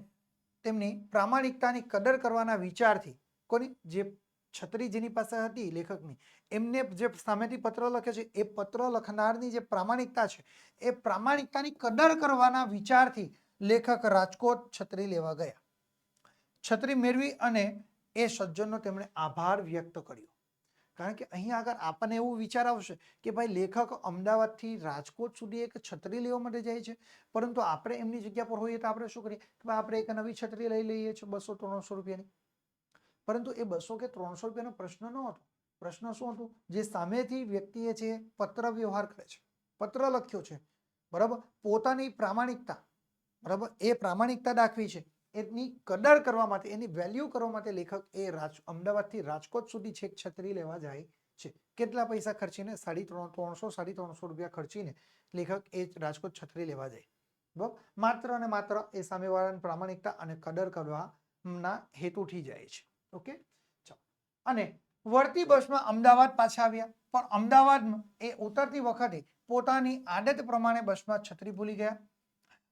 તેમની પ્રામાણિકતાની કદર કરવાના વિચારથી, કોની, જે છત્રી જેની પાસે હતી લેખકની, એમને જે સામેથી પત્ર લખે છે એ પત્ર લખનારની જે પ્રામાણિકતા છે એ પ્રામાણિકતાની કદર કરવાના વિચારથી લેખક રાજકોટ છત્રી લેવા ગયા. છત્રી મેળવી અને એ સજ્જનનો તેમણે આભાર વ્યક્ત કર્યો. કારણ કે અહીં આગળ આપણને એવું વિચાર આવશે કે ભાઈ લેખક અમદાવાદથી રાજકોટ સુધી એક છત્રી લેવા માટે જાય છે, પરંતુ આપણે એમની જગ્યા પર હોઈએ તો આપણે શું કરીએ કે આપણે એક નવી છત્રી લઈ લઈએ છીએ 200-300 રૂપિયાની. પરંતુ એ 200 કે 300 રૂપિયાનો પ્રશ્ન ન હતો. પ્રશ્ન શું હતું? જે સામેથી વ્યક્તિએ છે પત્ર વ્યવહાર કરે છે, પત્ર લખ્યો છે, બરાબર, પોતાની પ્રામાણિકતા, બરાબર, એ પ્રામાણિકતા દાખવી છે, એની કદર કરવા માટે, એની વેલ્યુ કરવા માટે લેખક એ અમદાવાદથી રાજકોટ સુધી છેક છત્રી લેવા જાય છે. કેટલા પૈસા ખર્ચીને? 350-350 રૂપિયા ખર્ચીને લેખક એ રાજકોટ છત્રી લેવા જાય, બરાબર, માત્ર અને માત્ર એ સામેવાળાની પ્રામાણિકતા અને કદર કરવાના હેતુથી જાય છે. ઓકે, ચાલો. અને વળતી બસમાં અમદાવાદ પાછા આવ્યા, પણ અમદાવાદમાં એ ઉતરતી વખતે પોતાની આદત પ્રમાણે બસમાં છત્રી ભૂલી ગયા.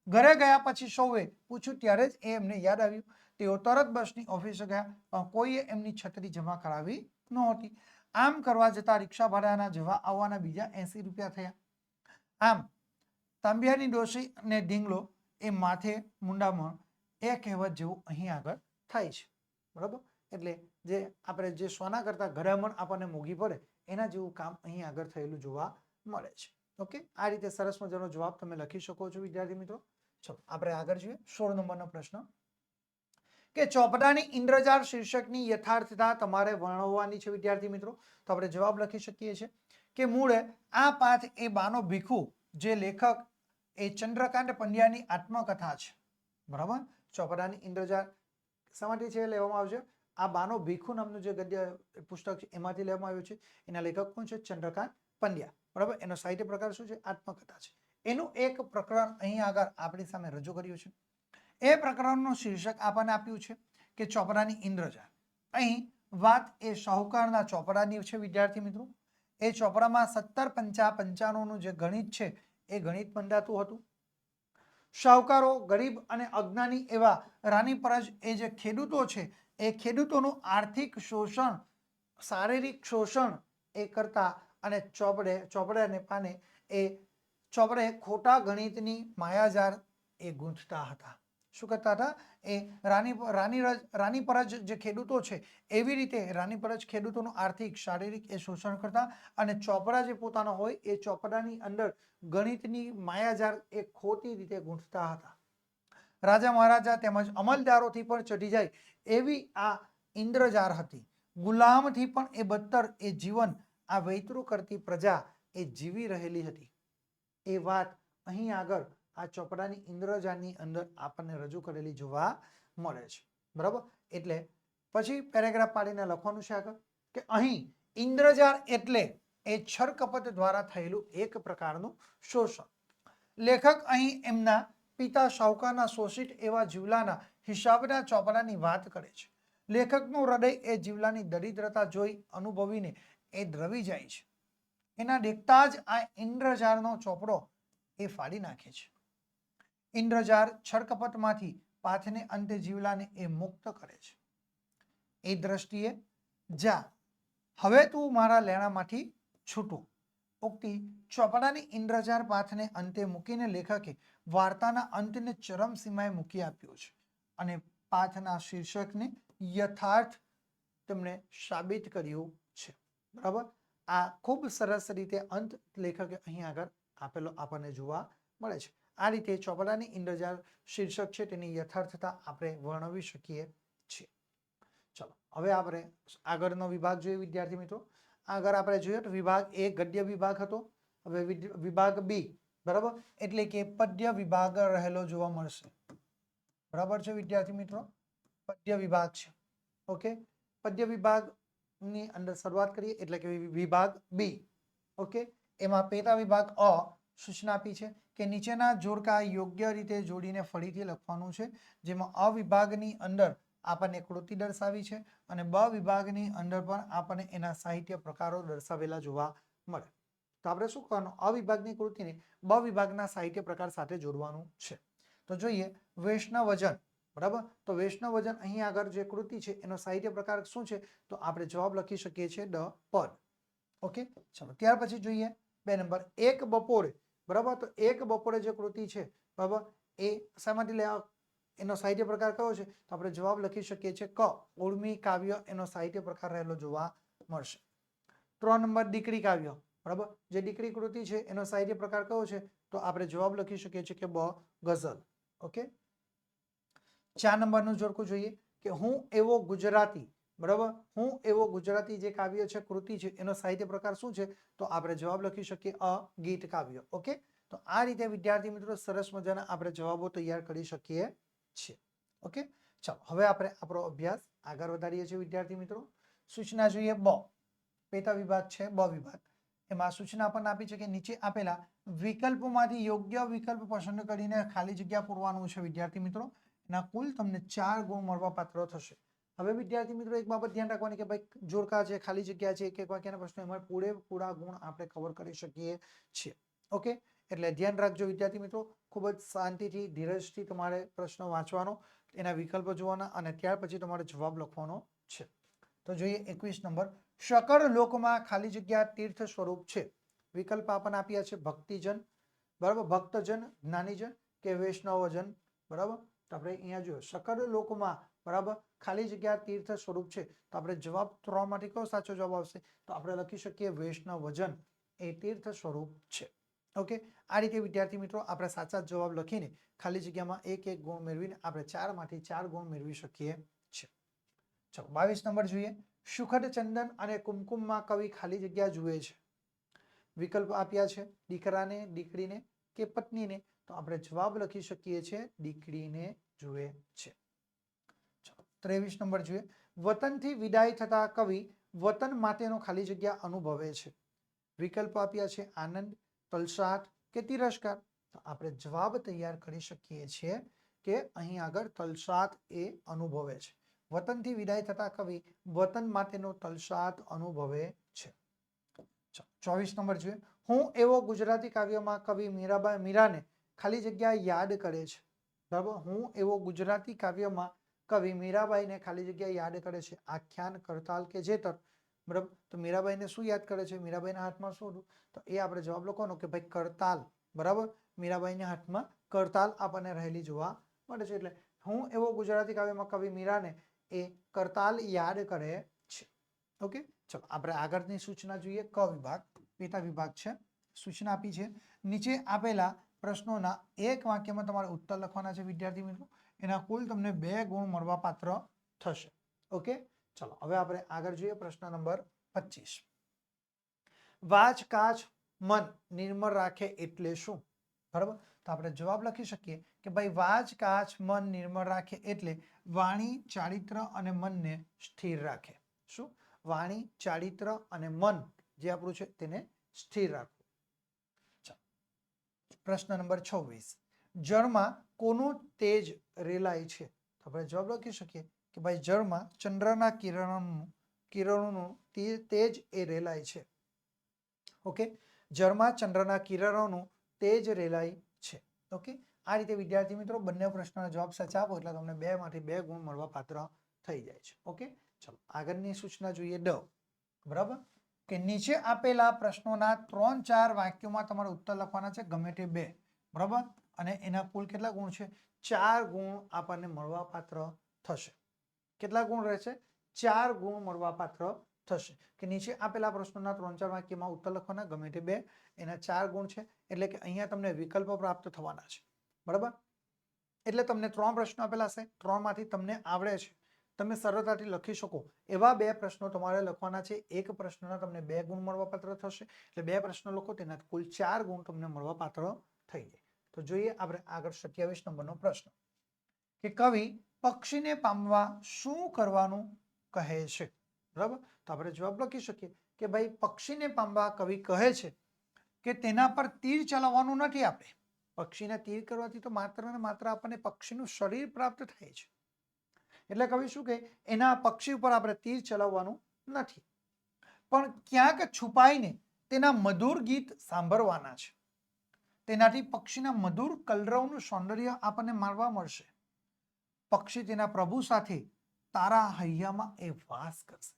ઘરે ગયા પછી સૌએ પૂછ્યું ત્યારે જ એમને યાદ આવ્યું. તેઓ તરત બસની ઓફિસે ગયા, પણ કોઈએ એમની છત્રી જમા કરાવી નહોતી. આમ કરવા જતા રિક્ષા ભાડાના જવા આવવાના બીજા 80 રૂપિયા થયા. આમ તાંબિયાની ડોશી અને ઢીંગલો એ માથે મુંડામણ, એ કહેવત જેવું અહીં આગળ થાય છે, બરાબર. એટલે જે આપણે જે સોના કરતા ઘરામણ આપણને મોંઘી પડે એના જેવું કામ અહીં આગળ થયેલું જોવા મળે છે. ઓકે, આ રીતે સરસ મજાનો જવાબ તમે લખી શકો છો વિદ્યાર્થી મિત્રો. ચલો આપણે આગળ જોઈએ 16 નંબરનો પ્રશ્ન કે ચોપડાની ઇન્દ્રજાળ શીર્ષકની યથાર્થતા તમારે વર્ણવવાની છે વિદ્યાર્થી મિત્રો. તો આપણે જવાબ લખી શકીએ છીએ કે મૂળે આ પાઠ એ બાનો ભીખુ, જે લેખક એ ચંદ્રકાંત પંડ્યાની આત્મકથા છે, બરાબર. ચોપડાની ઇન્દ્રજાળ શામાંથી છે લેવામાં આવશે? આ બાનો ભીખુ નામનું જે ગદ્ય પુસ્તક છે એમાંથી લેવામાં આવ્યું છે. એના લેખક કોણ છે? ચંદ્રકાંત પંડ્યા, બરાબર. એનો સાહિત્ય પ્રકાર શું છે? આત્મકથા છે. એનું એક પ્રકરણ અહીં આગળ આપણી સામે રજૂ કર્યું છે. એ પ્રકરણનું શીર્ષક આપણને આપ્યું છે કે ચોપડાની ઇન્દ્રજાળ. અહીં વાત એ શાહુકારના ચોપડાની છે વિદ્યાર્થી મિત્રો. એ ચોપડામાં 17-55-95નું જે ગણિત છે એ ગણિત બંધાતું હતું. શાહુકારો ગરીબ અને અજ્ઞાની એવા રાની પરજ એ જે ખેડૂતો છે એ ખેડૂતોનું આર્થિક શોષણ, શારીરિક શોષણ એ કરતા અને ચોપડાને પાને એ ચોપડે ખોટા ગણિતની માયાજાળ એ ગૂંથતા હતા. શું કરતા હતા? એ રાની પરજ જે ખેડૂતો છે એવી રીતે રાની પરજ ખેડૂતોનું આર્થિક શારીરિક એ શોષણ કરતા અને ચોપડા જે પોતાનો હોય એ ચોપડાની અંદર ગણિતની માયાજાળ એ ખોટી રીતે ગૂંથતા હતા. રાજા મહારાજા તેમજ અમલદારોથી પણ ચઢી જાય એવી આ ઇન્દ્રજાળ હતી. ગુલામથી પણ એ બદતર એ જીવન આ વૈતરું કરતી પ્રજા એ જીવી રહેલી હતી. એ વાત અહીં આગળ આ ચોપડાની ઇન્દ્રજાળની અંદર આપણને રજૂ કરેલી જોવા મળે છે, બરાબર. એટલે પછી પેરેગ્રાફ પાડીને લખવાનું છે આગળ કે અહીં ઇન્દ્રજાળ એટલે એ છળકપટ દ્વારા થયેલું એક પ્રકારનું શોષણ. લેખક અહીં એમના પિતા શાહુકારના શોષિત એવા જીવલાના હિસાબના ચોપડાની વાત કરે છે. લેખકનું હૃદય એ જીવલાની દરિદ્રતા જોઈ અનુભવીને એ દ્રવી જાય છે. એના દેખતા જ આ ઇન્દ્રજાળનો ચોપડો એ ફાડી નાખે છે. ઇન્દ્રજાળ છળકપટમાંથી પાથને અંતે જીવલાને એ મુક્ત કરે છે. એ દ્રષ્ટિએ જા, હવે તું મારા લેણામાંથી છૂટું. ઉક્તિ ચોપડાની ઇન્દ્રજાળ પાથને અંતે મૂકીને લેખકે વાર્તાના અંતને ચરમ સીમાએ મૂકી આપ્યો છે અને પાઠના શીર્ષકને યથાર્થ તેમણે સાબિત કર્યું છે, બરાબર. આ ખૂબ સરસ રીતે અંત લેખકે અહીં આગળ આપેલો આપણને જોવા મળે છે. આ રીતે ચોપડાની ઇન્દ્રજાળ શીર્ષક છે તેની યથાર્થતા આપણે વર્ણવી શકીએ છીએ. ચલો હવે આપણે આગળનો વિભાગ જોઈએ વિદ્યાર્થી મિત્રો. આગળ આપણે જોઈએ તો વિભાગ એ ગદ્ય વિભાગ હતો. હવે વિભાગ બી, બરાબર, એટલે કે પદ્ય વિભાગ રહેલો જોવા મળશે, બરાબર છે વિદ્યાર્થી મિત્રો, પદ્ય વિભાગ છે. ઓકે, પદ્ય વિભાગની અંદર શરૂઆત કરીએ એટલે કે વિભાગ બી. ઓકે, એમાં પેટા વિભાગ અ સૂચના આપી છે કે નીચેના જોડકા યોગ્ય રીતે જોડીને ફરીથી લખવાનું છે, જેમાં અ વિભાગની અંદર આપણને કૃતિ દર્શાવી છે અને બ વિભાગની અંદર પણ આપણને એના સાહિત્ય પ્રકારો દર્શાવેલા જોવા મળે. તો આપણે શું કરવાનું, અ વિભાગની કૃતિને બ વિભાગના સાહિત્ય પ્રકાર સાથે જોડવાનું છે. તો જોઈએ વૈષ્ણવજન. બરાબર, તો વૈષ્ણવજન અહીં આગળ જે કૃતિ છે એનો સાહિત્ય પ્રકાર શું છે, તો આપણે જવાબ લખી શકીએ છીએ ડ પદ. ઓકે, ચલો ત્યાર પછી જોઈએ 2 નંબર, એક બપોરે. બરાબર, તો એક બપોરે જે કૃતિ છે, બરાબર, એ શામાંથી લેવા, એનો સાહિત્ય પ્રકાર કયો છે, તો આપણે જવાબ લખી શકીએ છીએ ક ઉર્મી કાવ્ય એનો સાહિત્ય પ્રકાર રહેલો જોવા મળશે. 3 નંબર દીકરી કાવ્ય. બરાબર, જે દીકરી કૃતિ છે એનો સાહિત્ય પ્રકાર કયો છે, તો આપણે જવાબ લખી શકીએ છીએ કે બ ગઝલ. ઓકે, 4 નંબરનું જોડકું જોઈએ કે હું એવો ગુજરાતી. બરાબર, હું એવો ગુજરાતી જે કાવ્ય છે, કૃતિ છે, એનો સાહિત્ય પ્રકાર શું છે, તો આપણે જવાબ લખી શકીએ અ ગીત કાવ્ય. ઓકે, તો આ રીતે વિદ્યાર્થી મિત્રો સરસ મજાના આપણે જવાબો તૈયાર કરી શકીએ છીએ. ઓકે, ચાલો હવે આપણે આપણો અભ્યાસ આગળ વધારીએ છીએ વિદ્યાર્થી મિત્રો. સૂચના જોઈએ બ, પેટા વિભાગ છે બ વિભાગ. એમાં સૂચના પણ આપી છે કે નીચે આપેલા વિકલ્પોમાંથી યોગ્ય વિકલ્પ પસંદ કરીને ખાલી જગ્યા પૂરવાનું છે વિદ્યાર્થી મિત્રો. એના કુલ તમને 4 ગુણ મળવા પાત્ર થશે. હવે વિદ્યાર્થી મિત્રો એક બાબત ધ્યાન રાખવાની કે ભાઈ જોડકા છે, ખાલી જગ્યા છે, એક વાક્યના પ્રશ્નો, એમાં પૂરેપૂરા ગુણ આપણે કવર કરી શકીએ છીએ. ઓકે, એટલે ધ્યાન રાખજો વિદ્યાર્થી મિત્રો, ખૂબ જ શાંતિથી ધીરજથી તમારે પ્રશ્નો વાંચવાનો, એના વિકલ્પો જોવાના અને ત્યાર પછી તમારે જવાબ લખવાનો છે. તો જોઈએ 21 નંબર, શકળ લોકમાં ખાલી જગ્યા તીર્થ સ્વરૂપ છે. વિકલ્પ આપણને આપ્યા છે ભક્તિજન, બરાબર, ભક્તજન, જ્ઞાનીજન કે વૈષ્ણવજન. બરાબર, તો આપણે અહીંયા જોઈએ શકળ લોકમાં, બરાબર, ખાલી જગ્યા તીર્થ સ્વરૂપ છે, તો આપણે જવાબ 3 માંથી કયો સાચો જવાબ આવશે, તો આપણે લખી શકીએ વૈષ્ણવજન એ તીર્થ સ્વરૂપ છે. ઓકે, આ રીતે વિદ્યાર્થી મિત્રો આપણે સાચા જવાબ લખીને ખાલી જગ્યામાં એક ગુણ મેળવીને આપણે 4 માંથી 4 ગુણ મેળવી શકીએ છીએ. ચલો 22 નંબર જોઈએ, સુખદ ચંદન અને કુમકુમમાં કવિ ખાલી જગ્યા જુએ છે. વિકલ્પ આપ્યા છે દીકરાને, દીકરીને કે પત્નીને, તો આપણે જવાબ લખી શકીએ છીએ દીકરીને જુએ છે. 23 નંબર જોઈએ, વતનથી વિદાય થતા કવિ વતન માટેનો ખાલી જગ્યા અનુભવે છે. વિકલ્પ આપ્યા છે આનંદ, તલસાટ કે તિરસ્કાર, તો આપણે જવાબ તૈયાર કરી શકીએ છીએ કે અહીં આગળ તલસાટ એ અનુભવે છે. વતનથી વિદાય થતા કવિ વતન માટેનો તલસાટ અનુભવે છે. 24 નંબર જોઈએ, હું એવો ગુજરાતી કાવ્યમાં કવિ મીરાને ખાલી જગ્યા યાદ કરે છે. બરાબર, હું એવો ગુજરાતી કાવ્યમાં કવિ મીરાબાઈને ખાલી જગ્યા યાદ કરે છે. આખ્યાન, કરતાલ કે જેતર. બરાબર, તો મીરાબાઈને શું યાદ કરે છે, મીરાબાઈના હાથમાં શું હતું, તો એ આપણે જવાબ લખવાનો કે ભાઈ કરતાલ. બરાબર, મીરાબાઈના હાથમાં કરતાલ આપણને રહેલી જોવા મળે છે. એટલે હું એવો ગુજરાતી કાવ્યમાં કવિ મીરાને એ કરતાલ યાદ કરે છે. ઓકે, ચલો આપણે આગળની સૂચના જોઈએ ક વિભાગ, પેટા વિભાગ છે. સૂચના આપી છે નીચે આપેલા પ્રશ્નોના એક વાક્યમાં તમારે ઉત્તર લખવાના છે વિદ્યાર્થી મિત્રો. એના કુલ તમને 2 ગુણ મળવા પાત્ર થશે. ઓકે, ચલો હવે આપણે આગળ જોઈએ પ્રશ્ન નંબર 25. વાચ કાચ મન નિર્મળ રાખે એટલે શું? બરાબર, તો આપણે જવાબ લખી શકીએ કે ભાઈ વાચ કાચ મન નિર્મળ રાખે એટલે વાણી, ચારિત્ર અને મનને સ્થિર રાખે. શું? વાણી, ચારિત્ર અને મન જે આપણું છે તેને સ્થિર રાખવું. પ્રશ્ન નંબર 26, જળમાં કોનું તેજ રેલાય છે? તો આપણે જવાબ લખી શકીએ કે ભાઈ જળમાં ચંદ્રના કિરણોનું તેજ એ રેલાય છે. ઓકે, જળમાં ચંદ્રના કિરણોનું તેજ રેલાય છે. ઓકે, આ રીતે વિદ્યાર્થી મિત્રો બંને પ્રશ્નોના જવાબ સાચા આપો એટલે તમને 2 માંથી 2 ગુણ મળવા પાત્ર થઈ જાય છે. ઓકે, ચલો આગળની સૂચના જોઈએ ડ. બરાબર, કે નીચે આપેલા પ્રશ્નોના 3-4 વાક્યોમાં તમારે ઉત્તર લખવાના છે ગમે તે 2. બરાબર, અને એના કુલ કેટલા ગુણ છે? 4 ગુણ આપણને મળવા પાત્ર થશે. કેટલા ગુણ રહેશે? 4 ગુણ મળવા પાત્ર થશે. કે નીચે આપેલા પ્રશ્નોના 3-4 વાક્યમાં ઉત્તર લખવાના ગમે તે 2, એના 4 ગુણ છે. એટલે કે અહીંયા તમને વિકલ્પો પ્રાપ્ત થવાના છે. બરાબર, એટલે તમને 3 પ્રશ્નો આપેલા હશે, 3 માંથી તમને આવડે છે, તમે સરળતાથી લખી શકો એવા 2 પ્રશ્નો તમારે લખવાના છે. એક પ્રશ્નના તમને 2 ગુણ મળવા પાત્ર થશે. એટલે 2 પ્રશ્નો લખો તેના કુલ 4 ગુણ તમને મળવા પાત્ર થઈ જાય. તો જોઈએ આપણે આગળ 27 નંબરનો પ્રશ્ન. કે કવિ પક્ષીને પામવા શું કરવાનું કહે છે? બરાબર, તો આપણે જવાબ લખી શકીએ કે ભાઈ પક્ષીને પામવા કવિ કહે છે કે તેના પર તીર ચલાવવાનું નથી. આપણે પક્ષીને તીર કરવાથી તો માત્ર ને માત્ર આપણને પક્ષીનું શરીર પ્રાપ્ત થાય છે. એટલે કવિ શું કહે, એના પક્ષી ઉપર આપણે તીર ચલાવવાનું નથી, પણ ક્યાંક છુપાઈને તેના મધુર ગીત સાંભળવાના છે. તેનાથી પક્ષીના મધુર કલરવનું સૌંદર્ય આપણને માણવા મળશે. પક્ષી તેના પ્રભુ સાથે તારા હૈયામાં એ વાસ કરશે.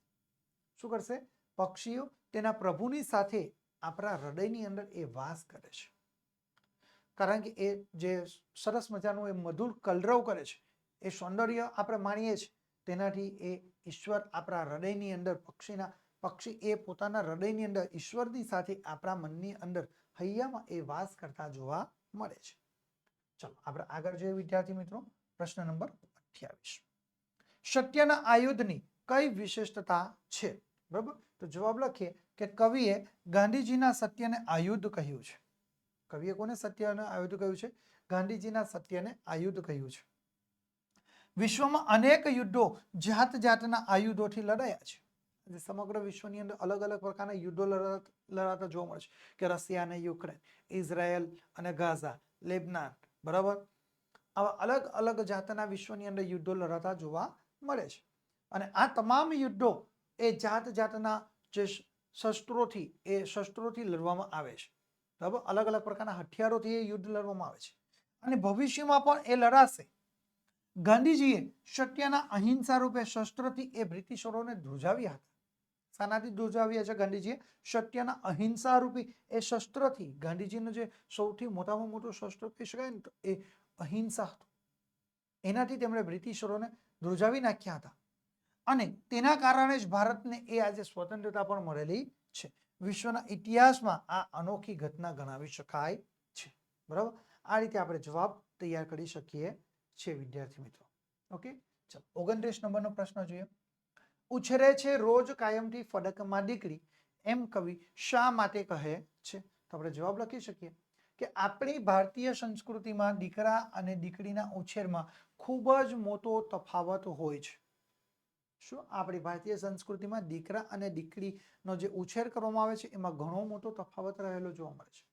શું કરશે? પક્ષીઓ તેના પ્રભુની સાથે આપણા હૃદયની અંદર એ વાસ કરે છે. કારણ કે એ જે સરસ મજાનું એ મધુર કલરવ કરે છે, એ સૌંદર્ય આપણે માણીએ છીએ, તેનાથી એ ઈશ્વર આપણા હૃદયની અંદર પક્ષી એ પોતાના હૃદયની અંદર ઈશ્વરની સાથે આપણા મનની અંદર હૈયામાં એ વાસ કરતા જોવા મળે છે. ચલો આપણે આગળ જોઈએ વિદ્યાર્થી મિત્રો, પ્રશ્ન નંબર 28. સત્યના આયુધની કઈ વિશેષતા છે? બરાબર, તો જવાબ લખીએ કે કવિએ ગાંધીજીના સત્યને આયુધ કહ્યું છે. કવિએ કોને સત્યને આયુધ કહ્યું છે? ગાંધીજીના સત્યને આયુધ કહ્યું છે. વિશ્વમાં અનેક યુદ્ધો જાત જાતના આયુધોથી લડાયા છે. સમગ્ર વિશ્વની અંદર અલગ અલગ પ્રકારના યુદ્ધો લડાતા જોવા મળે છે, કે રશિયા અને યુક્રેન, ઇઝરાયલ અને ગાઝા, લેબનાન, બરાબર, આવા અલગ અલગ જાતના વિશ્વની અંદર યુદ્ધો લડાતા જોવા મળે છે. અને આ તમામ યુદ્ધો એ જાત જાતના જે શસ્ત્રોથી લડવામાં આવે છે. બરાબર, અલગ અલગ પ્રકારના હથિયારોથી એ યુદ્ધ લડવામાં આવે છે, અને ભવિષ્યમાં પણ એ લડાશે. ગાંધીજીએ સત્યના અહિંસા રૂપે શસ્ત્રથી એ બ્રિટિશરોને ધ્રુજાવ્યા હતા. શાનાથી ધ્રુજાવ્યા છે ગાંધીજીએ? સત્યના અહિંસા રૂપી એ શસ્ત્રથી. ગાંધીજીનું જે સૌથી મોટામાં મોટું શસ્ત્ર કહી શકાય ને, તો એ અહિંસા હતું. એનાથી તેમણે બ્રિટિશરોને ધ્રુજાવી નાખ્યા હતા, અને તેના કારણે જ ભારતને એ આજે સ્વતંત્રતા પણ મળેલી છે. વિશ્વના ઇતિહાસમાં આ અનોખી ઘટના ગણાવી શકાય છે. બરાબર, આ રીતે આપણે જવાબ તૈયાર કરી શકીએ છીએ વિદ્યાર્થી મિત્રો. ઓકે, ચાલો 29 નંબરનો પ્રશ્ન જોઈએ. ઉછરે છે રોજ કાયમથી ફડકમાં દીકરી, એમ કવિ શા માટે કહે છે? તો આપણે જવાબ લખી શકીએ કે આપણી ભારતીય સંસ્કૃતિમાં દીકરા અને દીકરીના ઉછેરમાં ખૂબ જ મોટો તફાવત હોય છે. શું? આપણી ભારતીય સંસ્કૃતિમાં દીકરા અને દીકરીનો જે ઉછેર કરવામાં આવે છે, એમાં ઘણો મોટો તફાવત રહેલો જોવા મળે છે.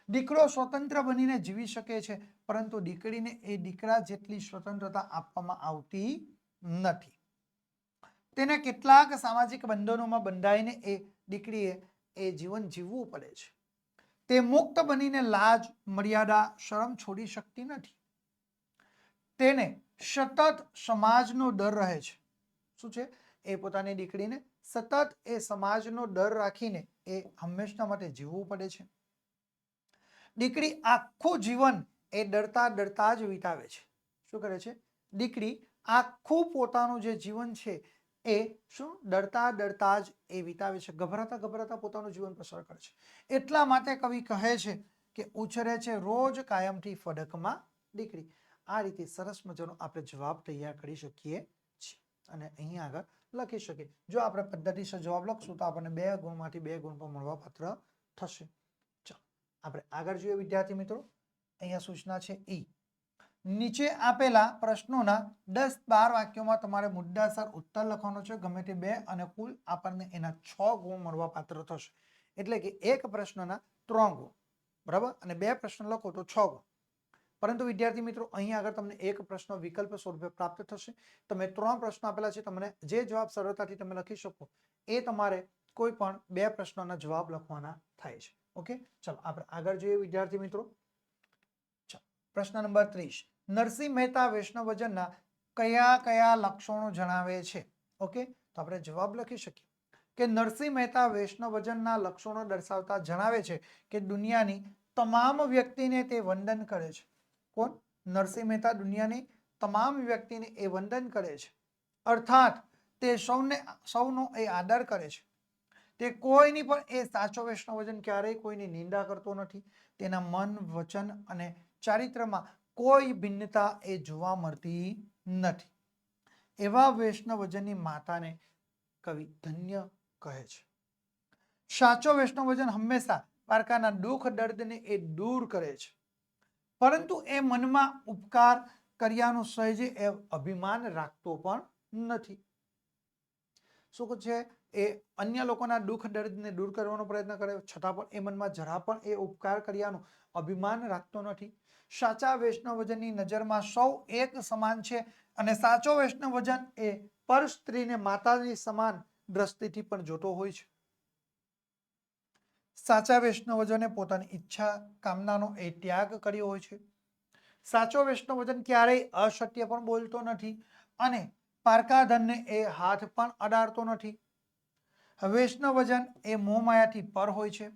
દીકરો સ્વતંત્ર બનીને જીવી શકે છે, પરંતુ દીકરીને એ દીકરા જેટલી સ્વતંત્રતા આપવામાં આવતી નથી. તેને કેટલાક સામાજિક બંધનોમાં બંધાઈને એ દીકરીએ એ જીવન જીવવું પડે છે. તે મુક્ત બનીને લાજ, મર્યાદા, શરમ છોડી શકતી નથી. તેને સતત સમાજનો ડર રહે છે. શું છે? એ પોતાની દીકરીને સતત એ સમાજનો ડર રાખીને એ હંમેશા માટે જીવવું પડે છે. દીકરી આખું જીવન એ ડરતા ડરતા જ વિતાવે છે. શું કરે છે? દીકરી આખું પોતાનું જે જીવન છે એ શું ડરતા ડરતા જ એ વિતાવે છે, ગભરાતા ગભરાતા પોતાનું જીવન પસાર કરે છે. એટલા માટે કવિ કહે છે કે ઉછરે છે રોજ કાયમથી ફડકમાં દીકરી. આ રીતે સરસ મજાનો આપણે જવાબ તૈયાર કરી શકીએ છીએ, અને અહીં આગળ લખી શકીએ. જો આપણે પદ્ધતિસર જવાબ લખશું તો આપણને 2 ગુણમાંથી 2 ગુણ પણ મળવા પાત્ર થશે. ચાલો આપણે આગળ જોઈએ વિદ્યાર્થી મિત્રો. અહીંયા સૂચના છે ઈ. નીચે આપેલા પ્રશ્નોના 10-12 વાક્યોમાં તમારે મુદ્દાસર ઉત્તર લખવાનો છે, ગમે તે 2, અને કુલ આપણને એના 6 ગુણ મળવા પાત્ર થશે. એટલે કે એક પ્રશ્નના 3 ગુણ, બરાબર, અને 2 પ્રશ્ન લખો તો 6 ગુણ. પરંતુ વિદ્યાર્થી મિત્રો અહીં આગળ તમને એક પ્રશ્ન વિકલ્પ સ્વરૂપે પ્રાપ્ત થશે. તમે 3 પ્રશ્નો આપેલા છે, તમને જે જવાબ સરળતાથી તમે લખી શકો એ તમારે કોઈ પણ 2 પ્રશ્નોના જવાબ લખવાના થાય છે. ઓકે, ચાલો આપણે આગળ જોઈએ વિદ્યાર્થી મિત્રો. પ્રશ્ન નંબર 30. નરસિંહ મહેતા વૈષ્ણવજનના કયા કયા લક્ષણો જણાવે છે? ઓકે, તો આપણે જવાબ લખી શકીએ કે નરસિંહ મહેતા વૈષ્ણવજનના લક્ષણો દર્શાવતા જણાવે છે કે દુનિયાની તમામ વ્યક્તિને તે વંદન કરે છે. કોણ? નરસિંહ મહેતા દુનિયાની તમામ વ્યક્તિને એ વંદન કરે છે, અર્થાત તે સૌનો એ આદર કરે છે. તે કોઈની પણ એ સાચો વૈષ્ણવજન ક્યારેય કોઈની નિંદા કરતો નથી. તેના મન, વચન અને ચારિત્રમાં કોઈ ભિન્નતા એ જોવા મળતી નથી. એવા વૈષ્ણવજનની માતાને કવિ ધન્ય કહે છે. સાચો વૈષ્ણવજન હંમેશા પારકાના દુઃખ દર્દને એ દૂર કરે છે, પરંતુ એ મનમાં ઉપકાર કર્યાનું સહેજે એ અભિમાન રાખતો પણ નથી. શું છે એ અન્ય લોકોના દુઃખ દર્દને દૂર કરવાનો પ્રયત્ન કરે છતાં પણ એ મનમાં જરા પણ એ ઉપકાર કર્યાનું અભિમાન રાખતો નથી. સાચા વૈષ્ણવજનની નજરમાં સૌ એક સમાન છે અને સાચો વૈષ્ણવજન એ પર સ્ત્રીને માતાની સમાન દ્રષ્ટિથી પણ જોતો હોય છે. સાચા વૈષ્ણવજને પોતાની ઈચ્છા કામનાનો એ ત્યાગ કર્યો હોય છે. સાચો વૈષ્ણવજન ક્યારેય અસત્ય પણ બોલતો નથી અને પારકા ધનને એ હાથ પણ અડાડતો નથી. વૈષ્ણવજન એ મોહમાયાથી પર હોય છે.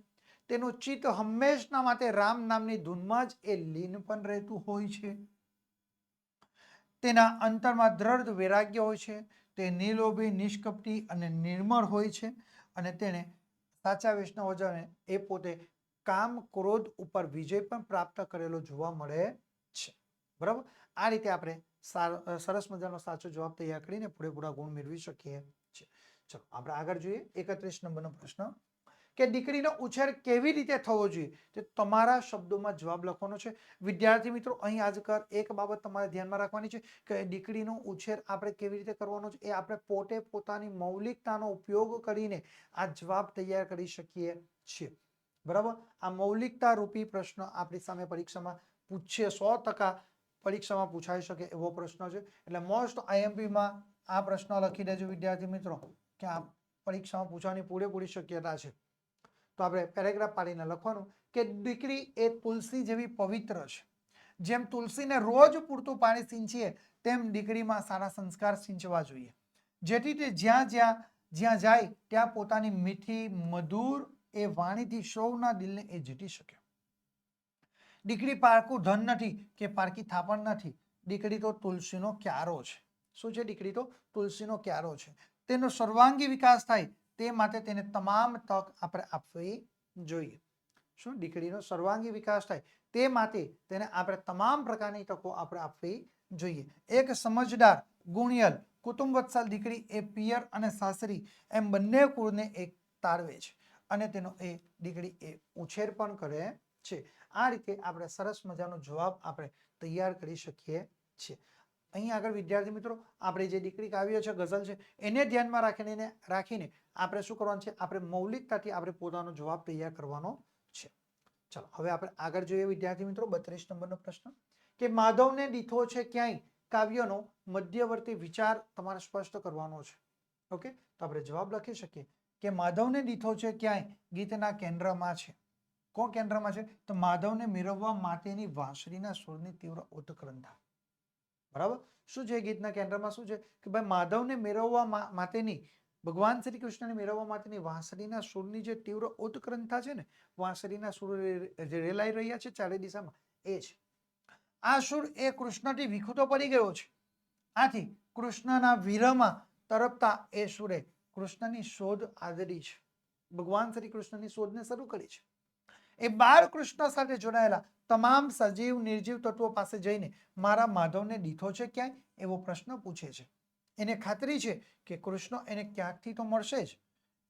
તેનું ચિત્ત હંમેશના માટે રામ નામની ધૂનમાં જ એ લીન પણ રહેતું હોય છે. તેના અંતરમાં દ્રઢ વૈરાગ્ય હોય છે. તે નિર્લોભી, નિષ્કપટી અને નિર્મળ હોય છે અને તેને સાચા વૈષ્ણવજને એ પોતે કામ ક્રોધ ઉપર વિજય પણ પ્રાપ્ત કરેલો જોવા મળે છે. બરાબર, આ રીતે આપણે સરસ મજાનો સાચો જવાબ તૈયાર કરીને પૂરેપૂરા ગુણ મેળવી શકીએ છીએ. ચલો આપણે આગળ જોઈએ 31 નંબરનો પ્રશ્ન કે દીકરીનો ઉછેર કેવી રીતે થવો જોઈએ તે તમારા શબ્દોમાં જવાબ લખવાનો છે. વિદ્યાર્થી મિત્રો અહીં આજકાલ એક બાબત તમારે ધ્યાનમાં રાખવાની છે કે દીકરીનો ઉછેર આપણે કેવી રીતે કરવાનો છે એ આપણે પોતે પોતાની મૌલિકતાનો ઉપયોગ કરીને આ જવાબ તૈયાર કરી શકીએ છીએ. બરાબર, આ મૌલિકતા રૂપી પ્રશ્ન આપણી સામે પરીક્ષામાં પૂછે 100% પરીક્ષામાં પૂછાઈ શકે એવો પ્રશ્ન છે. એટલે મોસ્ટ આઈએમપીમાં આ પ્રશ્ન લખી દેજો વિદ્યાર્થી મિત્રો કે આ પરીક્ષામાં પૂછવાની પૂરેપૂરી શક્યતા છે. તો આપણે પેરેગ્રાફ પાડીને લખવાનું કે દીકરી એ તુલસી જેવી પવિત્ર છે. જેમ તુલસીને રોજ પૂરતું પાણી સિંચીએ તેમ દીકરીમાં સારા સંસ્કાર સિંચવા જોઈએ, જેથી તે જ્યાં જાય ત્યાં પોતાની મીઠી મધુર એ વાણીથી સૌના દિલને એ જીતી શકે. દીકરી પારકું ધન નથી કે પારકી થાપણ નથી. દીકરી તો તુલસીનો ક્યારો છે. શું છે? દીકરી તો તુલસીનો ક્યારો છે. તેનો સર્વાંગી વિકાસ થાય તે માટે તેને તમામ તક આપણે આપવી જોઈએ. શું? દીકરીનો સર્વાંગી વિકાસ થાય તે માટે તેને આપણે તમામ પ્રકારની તકો આપણે આપવી જોઈએ. એક સમજદાર, ગુણિયલ, કુટુંબવત્સલ દીકરી એ પિયર અને સાસરી એમ બંને કુળને એક તારવે છે અને તેનો એ દીકરી એ ઉછેર પણ કરે છે. આ રીતે આપણે સરસ મજાનો જવાબ આપણે તૈયાર કરી શકીએ છીએ. અહીં આગળ વિદ્યાર્થી મિત્રો આપણે જે દીકરી કાવ્ય છે, ગઝલ છે, એને ધ્યાનમાં રાખીને આપણે શું કરવાનું છે? આપણે મૌલિકતાથી આપણે પોતાનો જવાબ તૈયાર કરવાનો છે. ચલો હવે આપણે આગળ જોઈએ વિદ્યાર્થી મિત્રો 32 નંબરનો પ્રશ્ન કે માધવને દીઠો છે ક્યાંય કાવ્યનો મધ્યવર્તી વિચાર તમારે સ્પષ્ટ કરવાનો છે. ઓકે, તો આપણે જવાબ લખી શકીએ કે માધવને દીઠો છે ક્યાંય ગીતના કેન્દ્રમાં છે. કોણ કેન્દ્રમાં છે? તો માધવને મેળવવા માટેની વાંસળીના સુરની તીવ્ર ઉત્કંઠા. બરાબર, શું છે ગીતના કેન્દ્રમાં? શું છે કે ભાઈ માધવને મેળવવા માટેની, ભગવાન શ્રી કૃષ્ણને મેળવવા માટેની વાંસળીના સુરની જે તીવ્ર ઉત્કંઠા છે ને, વાંસળીના સુર જે રેલાઈ રહ્યા છે ચારે દિશામાં, એ છે. આ સુર એ કૃષ્ણથી વિખૂટો પડી ગયો છે. આથી કૃષ્ણના વિરહમાં તરપતા એ સુરે કૃષ્ણની શોધ આદરી છે. ભગવાન શ્રી કૃષ્ણની શોધને શરૂ કરી છે. એ બાળ કૃષ્ણ સાથે જોડાયેલા તમામ સજીવ નિર્જીવ તત્વો પાસે જઈને મારા માધવને દીઠો છે ક્યાંય એવો પ્રશ્ન પૂછે છે. એને ખાતરી છે કે કૃષ્ણ એને ક્યાંકથી તો મળશે જ.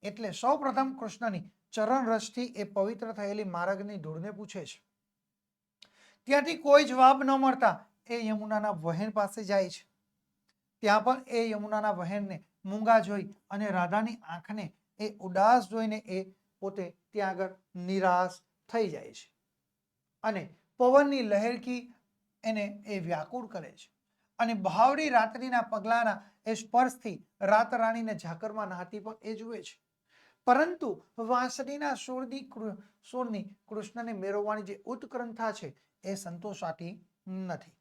એટલે સૌપ્રથમ કૃષ્ણની ચરણ રસથી એ પવિત્ર થયેલી માર્ગની ધૂળને પૂછે છે. ત્યાંથી કોઈ જવાબ ન મળતા એ યમુનાના વહેણ પાસે જાય છે. ત્યાં પણ એ યમુનાના વહેણને મૂંગા જોઈ અને રાધાની આંખને એ ઉદાસ જોઈને એ પોતે ત્યાં આગળ નિરાશ થઈ જાય છે અને પવનની લહેરથી એને એ વ્યાકુળ કરે છે અને બહાવડી રાત્રિના પગલાના એ સ્પર્શથી રાત રાણીને ઝાકરમાં નહાતી પણ એ જુએ છે. પરંતુ વાંસળીના સુરની કૃષ્ણને મેળવવાની જે ઉત્કંઠા છે એ સંતોષાતી નથી.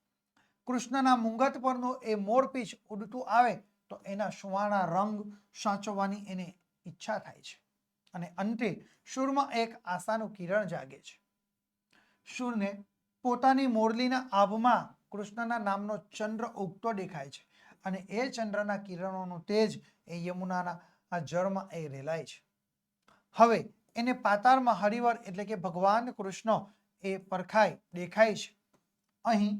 કૃષ્ણના મુંગટ પરનો એ મોરપીંછ ઉડતું આવે તો એના સુવાળા રંગ સાચવવાની એને ઈચ્છા થાય છે અને અંતે સુરમાં એક આશાનું કિરણ જાગે છે. સુરને પોતાની મોરલીના આભમાં કૃષ્ણના નામનો ચંદ્ર ઉગતો દેખાય છે અને એ ચંદ્રના કિરણોનું તેજ એ યમુનાના આ જળમાં એ રેલાય છે. હવે એને પાતાળમાં હરિવર એટલે કે ભગવાન કૃષ્ણ એ દેખાય છે. અહીં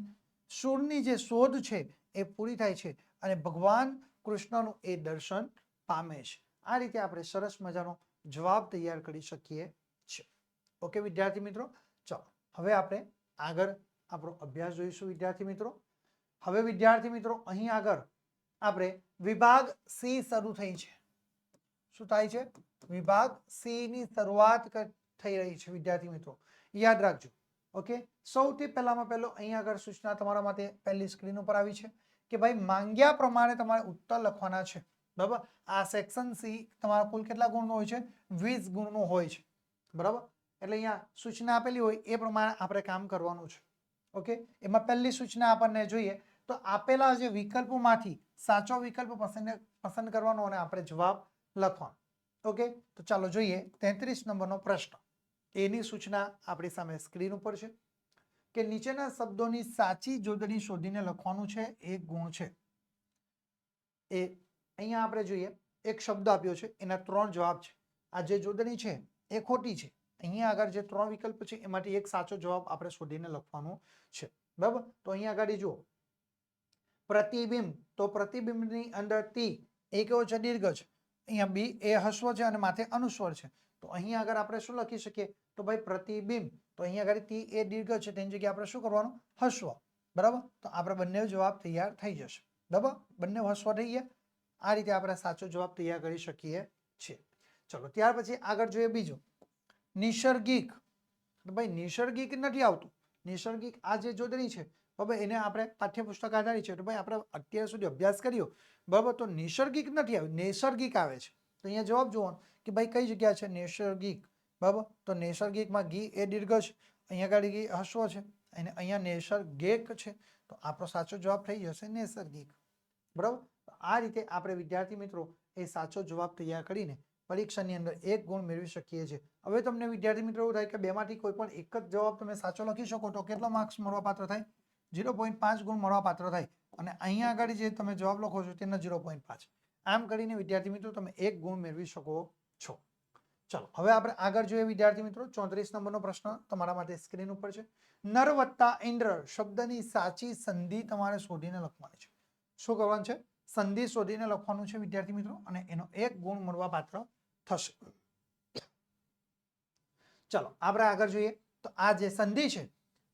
સુરની જે શોધ છે એ પૂરી થાય છે અને ભગવાન કૃષ્ણનું એ દર્શન પામે છે. આ રીતે આપણે સરસ મજાનો જવાબ તૈયાર કરી શકીએ છીએ. ઓકે વિદ્યાર્થી મિત્રો, ચાલો હવે આપણે આગળ આપણો અભ્યાસ જોઈશું વિદ્યાર્થી મિત્રો. હવે વિદ્યાર્થી મિત્રો અહીં આગળ આપણે વિભાગ સી શરૂ થઈ છે. શું થાય છે? વિભાગ સી ની શરૂઆત થઈ રહી છે વિદ્યાર્થી મિત્રો, યાદ રાખજો. ઓકે, સૌથી પહેલામાં પહેલો અહીં આગળ સૂચના તમારા માટે પહેલી સ્ક્રીન ઉપર આવી છે કે ભાઈ માંગ્યા પ્રમાણે તમારે ઉત્તર લખવાના છે. બરાબર, આ સેક્શન સી તમારા કુલ કેટલા ગુણનો હોય છે? 20 ગુણનો હોય છે. બરાબર, એટલે અહીંયા સૂચના આપેલી હોય એ પ્રમાણે આપણે કામ કરવાનું છે. ઓકે, એમાં પહેલી સૂચના આપણને જોઈએ તો આપેલા જે વિકલ્પોમાંથી સાચો વિકલ્પ પસંદ કરવાનો અને આપણે જવાબ લખવાનો. ઓકે, તો ચાલો જોઈએ 33 નંબરનો પ્રશ્ન. એની સૂચના આપણી સામે સ્ક્રીન ઉપર છે કે નીચેના શબ્દોની સાચી જોડણી શોધીને લખવાનું છે. એક ગુણ છે. એ અહીંયા આપણે જોઈએ એક શબ્દ આપ્યો છે, એના 3 જવાબ છે. આ જે જોડણી છે એ ખોટી છે. અહીંયા આગળ જે 3 વિકલ્પ છે એમાંથી એક સાચો જવાબ આપણે શોધીને લખવાનો છે. બરાબર, તો અહીંયા આગળ જુઓ પ્રતિબિંબ, તો પ્રતિબિંબની અંદર તી એ કેવો છે? દીર્ઘ છે. અહીંયા બી એ હસ્વ છે અને માથે અનુસ્વાર છે. તો અહીંયા આગળ આપણે શું લખી શકીએ? તો ભાઈ પ્રતિબિંબ, તો અહીંયા આગળ તી એ દીર્ઘ છે તેની જગ્યાએ આપણે શું કરવાનું? હસ્વ. બરાબર, તો આપણે બંને જવાબ તૈયાર થઈ જશે. બરાબર, બંને હસ્વ થઈ ગયા. આ રીતે આપણે સાચો જવાબ તૈયાર કરી શકીએ છીએ. ચલો ત્યાર પછી આગળ જોઈએ બીજું નિસર્ગિક. ભાઈ નિસર્ગિક નથી આવતું. નિસર્ગિક આ જે જોડણી છે બરાબર, એને આપણે પાઠ્યપુસ્તક આધારિત છે, તો ભાઈ આપણે અત્યાર સુધી અભ્યાસ કર્યો બરાબર, તો નિસર્ગિક નથી આવ્યું, નૈસર્ગિક આવે છે. તો અહીંયા જવાબ જોવાનો કે ભાઈ કઈ જગ્યા છે? નૈસર્ગિક. બરાબર, તો નૈસર્ગિકમાં ગી એ દીર્ઘ છે, અહીંયા આગળ ગી હસ્વ છે અને અહીંયા નૈસર્ગિક છે. તો આપણો સાચો જવાબ થઈ જશે નૈસર્ગિક. બરાબર, આ રીતે આપણે વિદ્યાર્થી મિત્રો એ સાચો જવાબ તૈયાર કરીને પરીક્ષાની અંદર 1 ગુણ મેળવી શકીએ છીએ. હવે તમને વિદ્યાર્થી મિત્રો એવું થાય કે બેમાંથી કોઈ પણ એક જ જવાબ તમે સાચો લખી શકો તો કેટલા માર્ક્સ મળવાપાત્ર થાય? 0.5 ગુણ મળવાપાત્ર થાય. અને અહીંયા આગળ જે તમે જવાબ લખો છો તેના 0.5. આમ કરીને વિદ્યાર્થી મિત્રો તમે 1 ગુણ મેળવી શકો છો. ચલો હવે આપણે આગળ જોઈએ વિદ્યાર્થી મિત્રો 34 નંબરનો પ્રશ્ન તમારા માટે સ્ક્રીન ઉપર છે. નર વત્તા ઇન્દ્ર શબ્દની સાચી સંધિ તમારે શોધીને લખવાની છે. શું કરવાનું છે? સંધિ શોધીને લખવાનું છે વિદ્યાર્થી મિત્રો, અને એનો 1 ગુણ મળવાપાત્ર થશે. ચલો આપણે આગળ જોઈએ તો આ જે સંધિ છે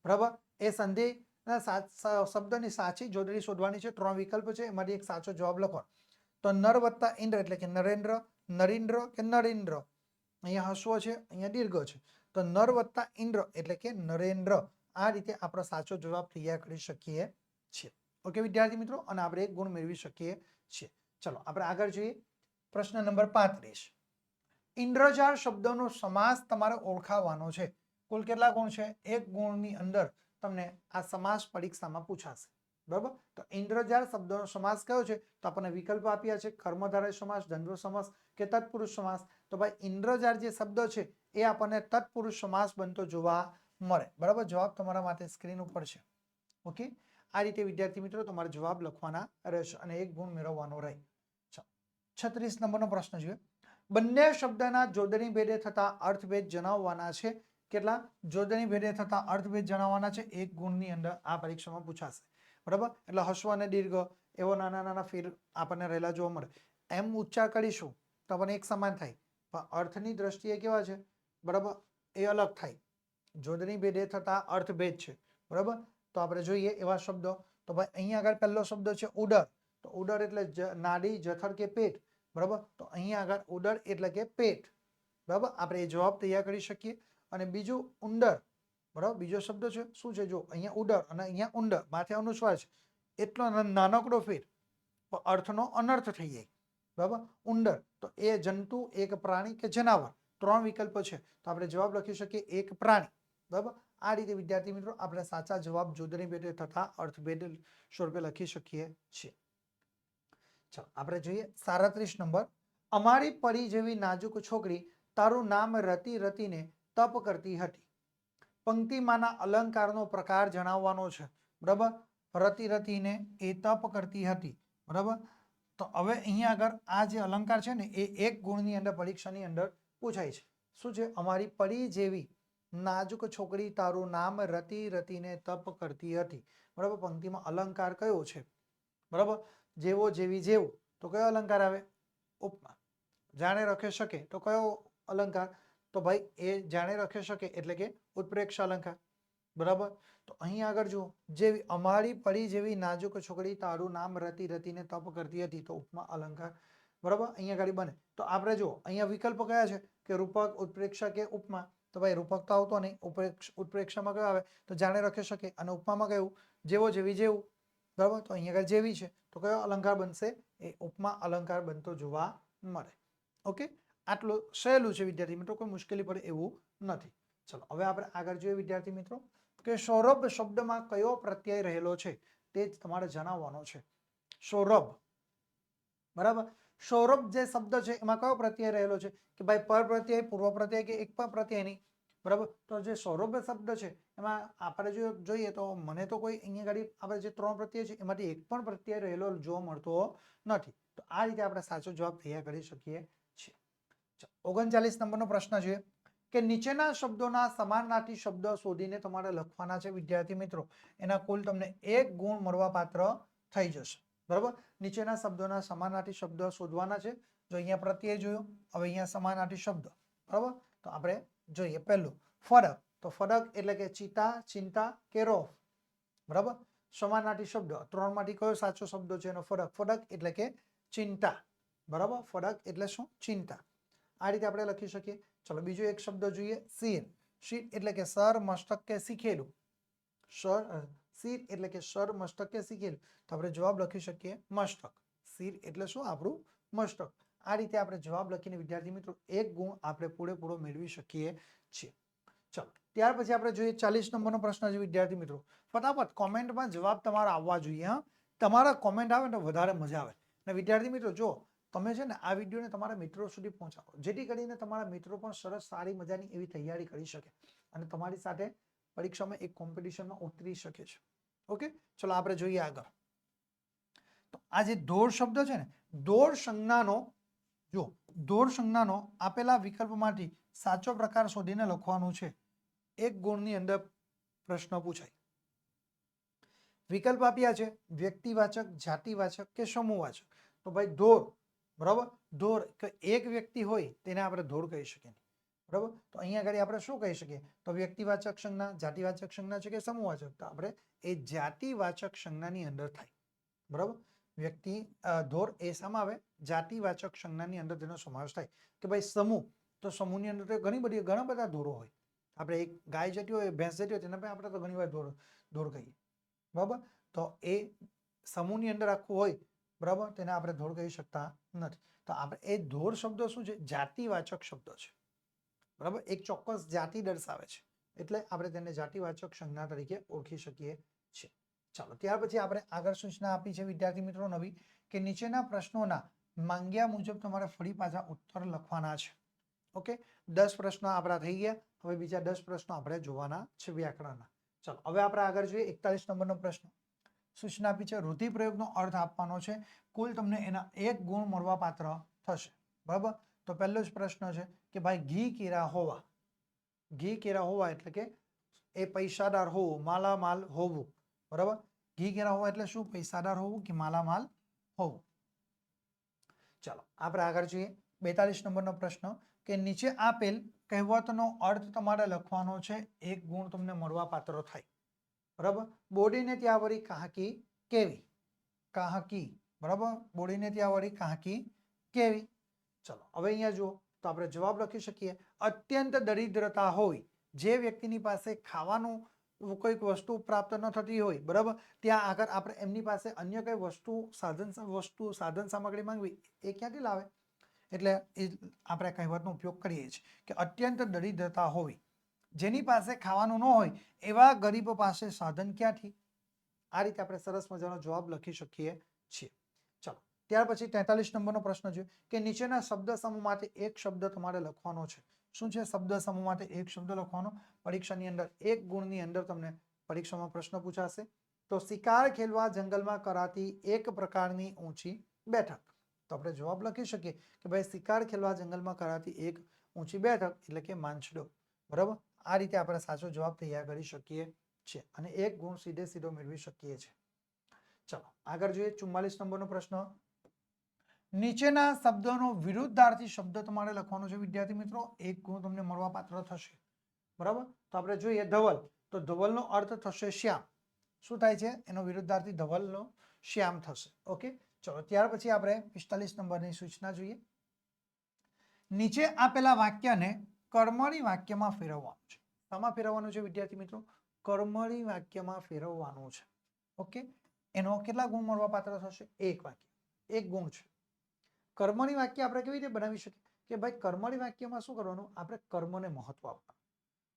બરાબર, એ સંધિ શબ્દની સાચી જોડણી શોધવાની છે. 3 વિકલ્પ છે, એમાંથી એક સાચો જવાબ લખવાનો. તો નર વત્તા ઇન્દ્ર એટલે કે નરેન્દ્ર, નરીન્દ્ર કે નરેન્દ્ર. અહીંયા હસ્વ છે, અહીંયા દીર્ઘ છે. તો નર વત્તા ઇન્દ્ર એટલે કે નરેન્દ્ર. આ રીતે આપણે સાચો જવાબ તૈયાર કરી શકીએ છીએ. ઓકે વિદ્યાર્થી મિત્રો, અને આપણે 1 ગુણ મેળવી શકીએ છીએ. ચલો આપણે આગળ જોઈએ પ્રશ્ન નંબર 35. ઇન્દ્રજાળ શબ્દનો સમાસ તમારે ઓળખાવવાનો છે. કુલ કેટલા ગુણ છે? 1 ગુણની અંદર તમને આ સમાસ પરીક્ષામાં પૂછાશે. બરાબર, તો ઇન્દ્રજાળ શબ્દનો સમાસ કયો છે? તો આપણને વિકલ્પ આપ્યા છે કર્મધારય સમાસ, દ્વંદ્વ સમાસ કે તત્પુરુષ સમાસ. તો ભાઈ ઇન્દ્રજાળ જે શબ્દ છે એ આપણને તત્પુરુષ સમાસ બનતો જોવા મળે. બરાબર, જવાબ તમારા માટે સ્ક્રીન ઉપર છે. ઓકે, આ રીતે વિદ્યાર્થી મિત્રો તમારે જવાબ લખવાના રહેશે અને 1 ગુણ મેળવવાનો રહે. 36 નંબરનો પ્રશ્ન છે. બંને શબ્દના જોડણી ભેદે થતા અર્થભેદ જણાવવાના છે. કેટલા? જોડણી ભેદે થતા અર્થભેદ જણાવવાના છે. 1 ગુણની અંદર આ પરીક્ષામાં પૂછાશે. બરાબર, એટલે હસ્વ અને દીર્ઘ એવો નાના નાના ફેર આપણને રહેલા જોવા મળે. એમ ઉચ્ચાર કરીશું તો આપણને એક સમાન થાય, પણ અર્થની દ્રષ્ટિએ કેવા છે બરાબર એ અલગ થાય. જોડણી ભેદે થતા અર્થભેદ છે. બરાબર, તો આપણે જોઈએ એવા શબ્દો. તો ભાઈ અહીંયા આગળ પહેલો શબ્દ છે ઉદર. તો ઉદર એટલે નાડી, જઠર કે પેટ. બરાબર, તો અહીંયા આગળ ઉદર એટલે કે પેટ. બરાબર, આપણે એ જવાબ તૈયાર કરી શકીએ. અને બીજું ઉંદર. બરાબર, બીજો શબ્દ છે શું છે? જો અહીંયા ઉદર અને અહીંયા ઉંદર, માથે અનુસ્વાર છે. એટલો નાનકડો ફેર અર્થનો અનર્થ થઈ જાય. બરાબર, ઉંદર તો એ જંતુ, એક પ્રાણી કે જનાવર. 3 વિકલ્પ છે, તો આપણે જવાબ લખી શકીએ એક પ્રાણી. બરાબર, આ રીતે વિદ્યાર્થી મિત્રો આપણે સાચા જવાબ જોડણી ભેદે થતા અર્થભેદ સ્વરૂપે લખી શકીએ છીએ. ચાલો આપણે જોઈએ 37 નંબર. અમારી પરી જેવી નાજુક છોકરી તારું નામ રતી રતીને તપ કરતી હતી. પંક્તિમાંના અલંકારનો પ્રકાર જણાવવાનો છે. બરાબર, રતી રતીને એ તપ કરતી હતી. બરાબર, તો હવે અહીંયા આગળ આ જે અલંકાર છે ને એ 1 ગુણની અંદર પરીક્ષાની અંદર પૂછાય છે. શું છે? અમારી પરી જેવી નાજુક છોકરી તારું નામ રતી રતીને તપ કરતી હતી. બરાબર, પંક્તિમાં અલંકાર કયો છે? બરાબર, જેવો, જેવી, જેવું. તો કયો અલંકાર આવે? ઉપમા. જાણે રખી શકે તો કયો અલંકાર? તો ભાઈ એ જાણે રખી શકે એટલે કે ઉત્પ્રેક્ષ અલંકાર. બરાબર. તો અહીં આગળ જો જેવી અમારી પરી જેવી નાજુક છોકરી તારું નામ રતી રતીને તપ કરતી હતી, તો ઉપમા અલંકાર. બરાબર, અહીંયા આગળ બને. તો આપણે જો અહીંયા વિકલ્પો કયા છે કે રૂપક, ઉત્પ્રેક્ષા કે ઉપમા. તો ભાઈ રૂપક તો આવતો નહીં, ઉત્પ્રેક્ષામાં કયો આવે તો જાણે લખી શકે, અને ઉપમામાં કયું જેવો જેવી જેવું. બરાબર, તો અહીંયા આગળ જેવી છે તો કયો અલંકાર બનશે, એ ઉપમા અલંકાર બનતો જોવા મળે. ઓકે, આટલું સહેલું છે વિદ્યાર્થી મિત્રો, કોઈ મુશ્કેલી પડે એવું નથી. ચલો હવે આપણે આગળ જોઈએ વિદ્યાર્થી મિત્રો કે સૌરભ શબ્દમાં કયો પ્રત્યય રહેલો છે તે જ તમારે જણાવવાનો છે. સૌરભ, બરાબર. સૌરભ જે શબ્દ છે એમાં કયો પ્રત્યય રહેલો છે કે ભાઈ પર પ્રત્યય, પૂર્વ પ્રત્યય કે એક પણ પ્રત્યય નહીં. બરાબર, તો જે સૌરભ શબ્દ છે એમાં આપણે જો જોઈએ તો મને તો કોઈ અહીંયા આગળ આપણે જે 3 પ્રત્યય છે એમાંથી એક પણ પ્રત્યય રહેલો જોવા મળતો નથી. તો આ રીતે આપણે સાચો જવાબ તૈયાર કરી શકીએ છીએ. 39 નંબરનો પ્રશ્ન છે કે નીચેના શબ્દોના સમાનાર્થી શબ્દ શોધીને તમારે લખવાના છે વિદ્યાર્થી મિત્રો. એના કુલ તમને 1 ગુણ મળવા પાત્ર થઈ જશે. બરાબર, નીચેના શબ્દોના સમાનાર્થી શબ્દ શોધવાના છે. જો અહીંયા પ્રત્યય જોયો, હવે અહીંયા સમાનાર્થી શબ્દ. બરાબર, તો આપણે જોઈએ પહેલું ફરક. તો ફરક એટલે કે ચિતા, ચિંતા કે રોફ. બરાબર, સમાનાર્થી શબ્દ 3 માંથી કયો સાચો શબ્દ છે એનો ફરક. ફરક એટલે કે ચિંતા. બરાબર, ફરક એટલે શું, ચિંતા. આ રીતે આપણે લખી શકીએ. ચલો બીજો એક શબ્દ જોઈએ, શીર. શીર એટલે કે સર, મસ્તક કે શીખેલું. શીર એટલે કે સર, મસ્તક કે શીખેલું. તો આપણે જવાબ લખી શકીએ મસ્તક. શીર એટલે શું, આપણું મસ્તક. આ રીતે આપણે જવાબ લખીને વિદ્યાર્થી મિત્રો 1 ગુણ આપણે પૂરેપૂરો મેળવી શકીએ છીએ. ચલો ત્યાર પછી આપણે જોઈએ 40 નંબરનો પ્રશ્ન છે વિદ્યાર્થી મિત્રો. ફટાફટ કોમેન્ટમાં જવાબ તમારા આવવા જોઈએ. હા, તમારા કોમેન્ટ આવે તો વધારે મજા આવે. અને વિદ્યાર્થી મિત્રો જો તમે છે ને આ વિડીયોને તમારા મિત્રો સુધી પહોંચાડો, જેથી કરીને તમારા મિત્રો પણ સરસ સારી મજાની એવી તૈયારી કરી શકે અને તમારી સાથે પરીક્ષામાં એક કોમ્પિટિશનમાં ઉતરી શકે છે. ઓકે, ચલો આપણે જોઈએ આગળ. તો આ જે દોડ શબ્દ છે ને, દોડ સંજ્ઞાનો, જો દોડ સંજ્ઞાનો આપેલા વિકલ્પમાંથી સાચો પ્રકાર શોધીને લખવાનું છે. 1 ગુણની અંદર પ્રશ્ન પૂછાય. વિકલ્પ આપ્યા છે વ્યક્તિવાચક, જાતિવાચક કે સમૂહવાચક. તો ભાઈ ધોર, બરાબર, ધોર એક વ્યક્તિ હોય તેને આપણે ધોર કહી શકીએ. બરાબર, તો અહીંયા આગળ આપણે શું કહી શકીએ તો વ્યક્તિવાચક સંજ્ઞા, જાતિવાચક સંજ્ઞા છે કે સમૂહવાચક. તો આપણે એ જાતિવાચક સંજ્ઞાની અંદર થાય. બરાબર, વ્યક્તિ ધોર એ શામાં આવે, જાતિવાચક સંજ્ઞાની અંદર તેનો સમાવેશ થાય. કે ભાઈ સમૂહ, તો સમૂહની અંદર તો ઘણા બધા ધોરો હોય. આપણે એક ગાય જતી હોય, ભેંસ જતી હોય, તેના પર આપણે તો ઘણી વાર ધોર કહીએ. બરાબર, તો એ સમૂહની અંદર આખું હોય, બરાબર, તેને આપણે ધોર કહી શકતા નથી. તો આપણે એ ધોર શબ્દ શું છે, જાતિવાચક શબ્દ છે. બરાબર, એક ચોક્કસ જાતિ દર્શાવે છે, એટલે આપણે તેને જાતિવાચક સંજ્ઞા તરીકે ઓળખી શકીએ છીએ. ચાલો ત્યાર પછી આપણે આગળ સૂચના આપી છે વિદ્યાર્થી મિત્રો નવી, કે નીચેના પ્રશ્નોના માંગ્યા મુજબ તમારે ફરી પાછા ઉત્તર લખવાના છે. ઓકે, 10 પ્રશ્નો આપણા થઈ ગયા. હવે બીજા 10 પ્રશ્નો આપણે જોવાના છે વ્યાકરણના. ચાલો હવે આપણે આગળ જોઈએ 41 નંબરનો પ્રશ્ન. સૂચના આપી છે રૂઢિપ્રયોગનો અર્થ આપવાનો છે. કુલ તમને એના 1 ગુણ મળવા પાત્ર થશે. બરાબર, તો પહેલો જ પ્રશ્ન છે કે ભાઈ ઘી કેરા હોવા. ઘી કેરા હોવા એટલે કે એ પૈસાદાર હોવું, માલામાલ હોવું. બરાબર, ઘી કેરા હોવા એટલે શું, પૈસાદાર હોવું કે માલામાલ હોવું. ચાલો આપણે આગળ જોઈએ 42 નંબરનો પ્રશ્ન કે નીચે આપેલ કહેવતનો અર્થ તમારે લખવાનો છે. 1 ગુણ તમને મળવા પાત્ર થાય. બરાબર, બોડીને ત્યાં વળી કાહકી કેવી. કાહકી, બરાબર, બોડીને ત્યાં વળી કાહકી કેવી. ચલો હવે અહીંયા જુઓ તો આપણે જવાબ લખી શકીએ અત્યંત દરિદ્રતા હોય, જે વ્યક્તિની પાસે ખાવાનું કોઈક વસ્તુ પ્રાપ્ત ન થતી હોય, બરાબર, ત્યાં આગળ આપણે એમની પાસે અન્ય કઈ સાધન સામગ્રી માંગવી, એ ક્યાંથી લાવે. એટલે એ આપણે કહેવતનો ઉપયોગ કરીએ છીએ કે અત્યંત દરિદ્રતા હોય, જેની પાસે ખાવાનું ન હોય એવા ગરીબો પાસે સાધન ક્યાંથી. આ રીતે આપણે સરસ મજાનો જવાબ લખી શકીએ છીએ. ચાલો ત્યાર પછી 43 નંબરનો પ્રશ્ન છે કે નીચેના શબ્દ સમૂહ માટે એક શબ્દ તમારે લખવાનો છે. શું છે, શબ્દ સમૂહ માટે એક શબ્દ લખવાનો. પરીક્ષાની અંદર 1 ગુણની અંદર તમને પરીક્ષામાં પ્રશ્ન પૂછાશે. તો શિકાર ખેલવા જંગલમાં કરાતી એક પ્રકારની ઊંચી બેઠક. તો આપણે જવાબ લખી શકીએ કે ભાઈ શિકાર ખેલવા જંગલમાં કરાતી એક ઊંચી બેઠક એટલે કે માંછડો. બરાબર, આ રીતે આપણે સાચો જવાબ તૈયાર કરી શકીએ છીએ અને 1 ગુણ સીધો મેળવી શકીએ છીએ. ચાલો આગળ જોઈએ 44 નંબરનો પ્રશ્ન. નીચેના શબ્દોનો વિરુદ્ધાર્થી શબ્દ તમારે લખવાનો છે વિદ્યાર્થી મિત્રો. 1 ગુણ તમને મળવા પાત્ર થશે. બરાબર, તો આપણે જોઈએ ધવલ. તો ધવલનો અર્થ થશે શ્યામ. શું થાય છે? એનો વિરુદ્ધાર્થી ધવલનો શ્યામ થશે. ઓકે, ચલો ત્યાર પછી આપણે 45 નંબરની સૂચના જોઈએ. નીચે આપેલા વાક્યને કર્મણી વાક્યમાં ફેરવવાનું છે. શામાં ફેરવવાનું છે વિદ્યાર્થી મિત્રો? કર્મણી વાક્યમાં ફેરવવાનું છે. ઓકે, એનો કેટલા ગુણ મળવા પાત્ર થશે? એક વાક્ય, એક ગુણ છે. કર્મણી વાક્ય આપણે કેવી રીતે બનાવી શકીએ કે ભાઈ કર્મણી વાક્યમાં શું કરવાનું? આપણે કર્મને મહત્વ આપવાનું.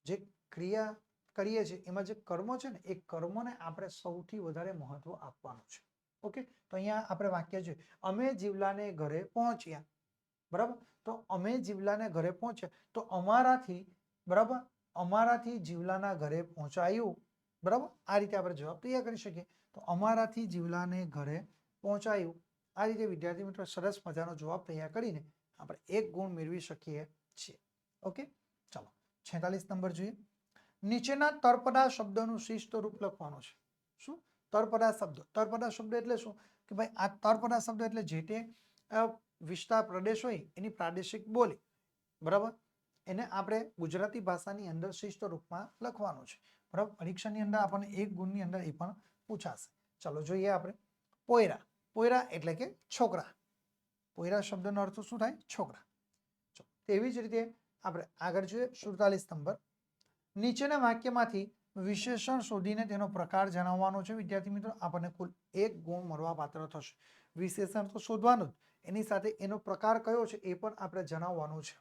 જે ક્રિયા કરીએ છીએ એમાં જે કર્મ છે ને એ કર્મને આપણે સૌથી વધારે મહત્વ આપવાનું છે. ઓકે, તો અહીંયા આપણે વાક્ય જોઈએ, અમે જીવલાને ઘરે પહોંચ્યા. બરાબર, તો અમે જીવલાને ઘરે પહોંચ્યા તો અમારાથી, બરાબર, અમારાથી જીવલાના ઘરે પહોંચાયું. બરાબર, આ રીતે આપણે જવાબ તૈયાર કરી શકીએ. તો અમારાથી જીવલાને ઘરે પહોંચાયું. આ રીતે વિદ્યાર્થી મિત્રો સરસ મજાનો જવાબ તૈયાર કરીને આપણે એક ગુણ મેળવી શકીએ છીએ. ઓકે, ચાલો 46 નંબર જોઈએ. નીચેના તળપદા શબ્દોનું શિસ્ત રૂપ લખવાનું છે. શું? તળપદા શબ્દ. તળપદા શબ્દ એટલે શું કે ભાઈ આ તળપદા શબ્દ એટલે જે તે વિસ્તાર પ્રદેશ હોય એની પ્રાદેશિક બોલી. બરાબર, એને આપણે ગુજરાતી ભાષાની અંદર શિસ્ત રૂપમાં લખવાનું છે. બરાબર, પરીક્ષાની અંદર આપણને એક ગુણની અંદર એ પણ પૂછાશે. ચાલો જોઈએ આપણે. પોયરા. પોયરા એટલે કે છોકરા. પોયરા શબ્દનો અર્થ શું થાય? છોકરા. તેવી જ રીતે આપણે આગળ જોઈએ 47 નંબર. નીચેના વાક્યમાંથી વિશેષણ શોધીને તેનો પ્રકાર જણાવવાનો છે. વિદ્યાર્થી મિત્રો આપણને કુલ એક ગુણ મળવા પાત્ર થશે. વિશેષણ તો શોધવાનું જ, એની સાથે એનો પ્રકાર કયો છે એ પણ આપણે જણાવવાનું છે.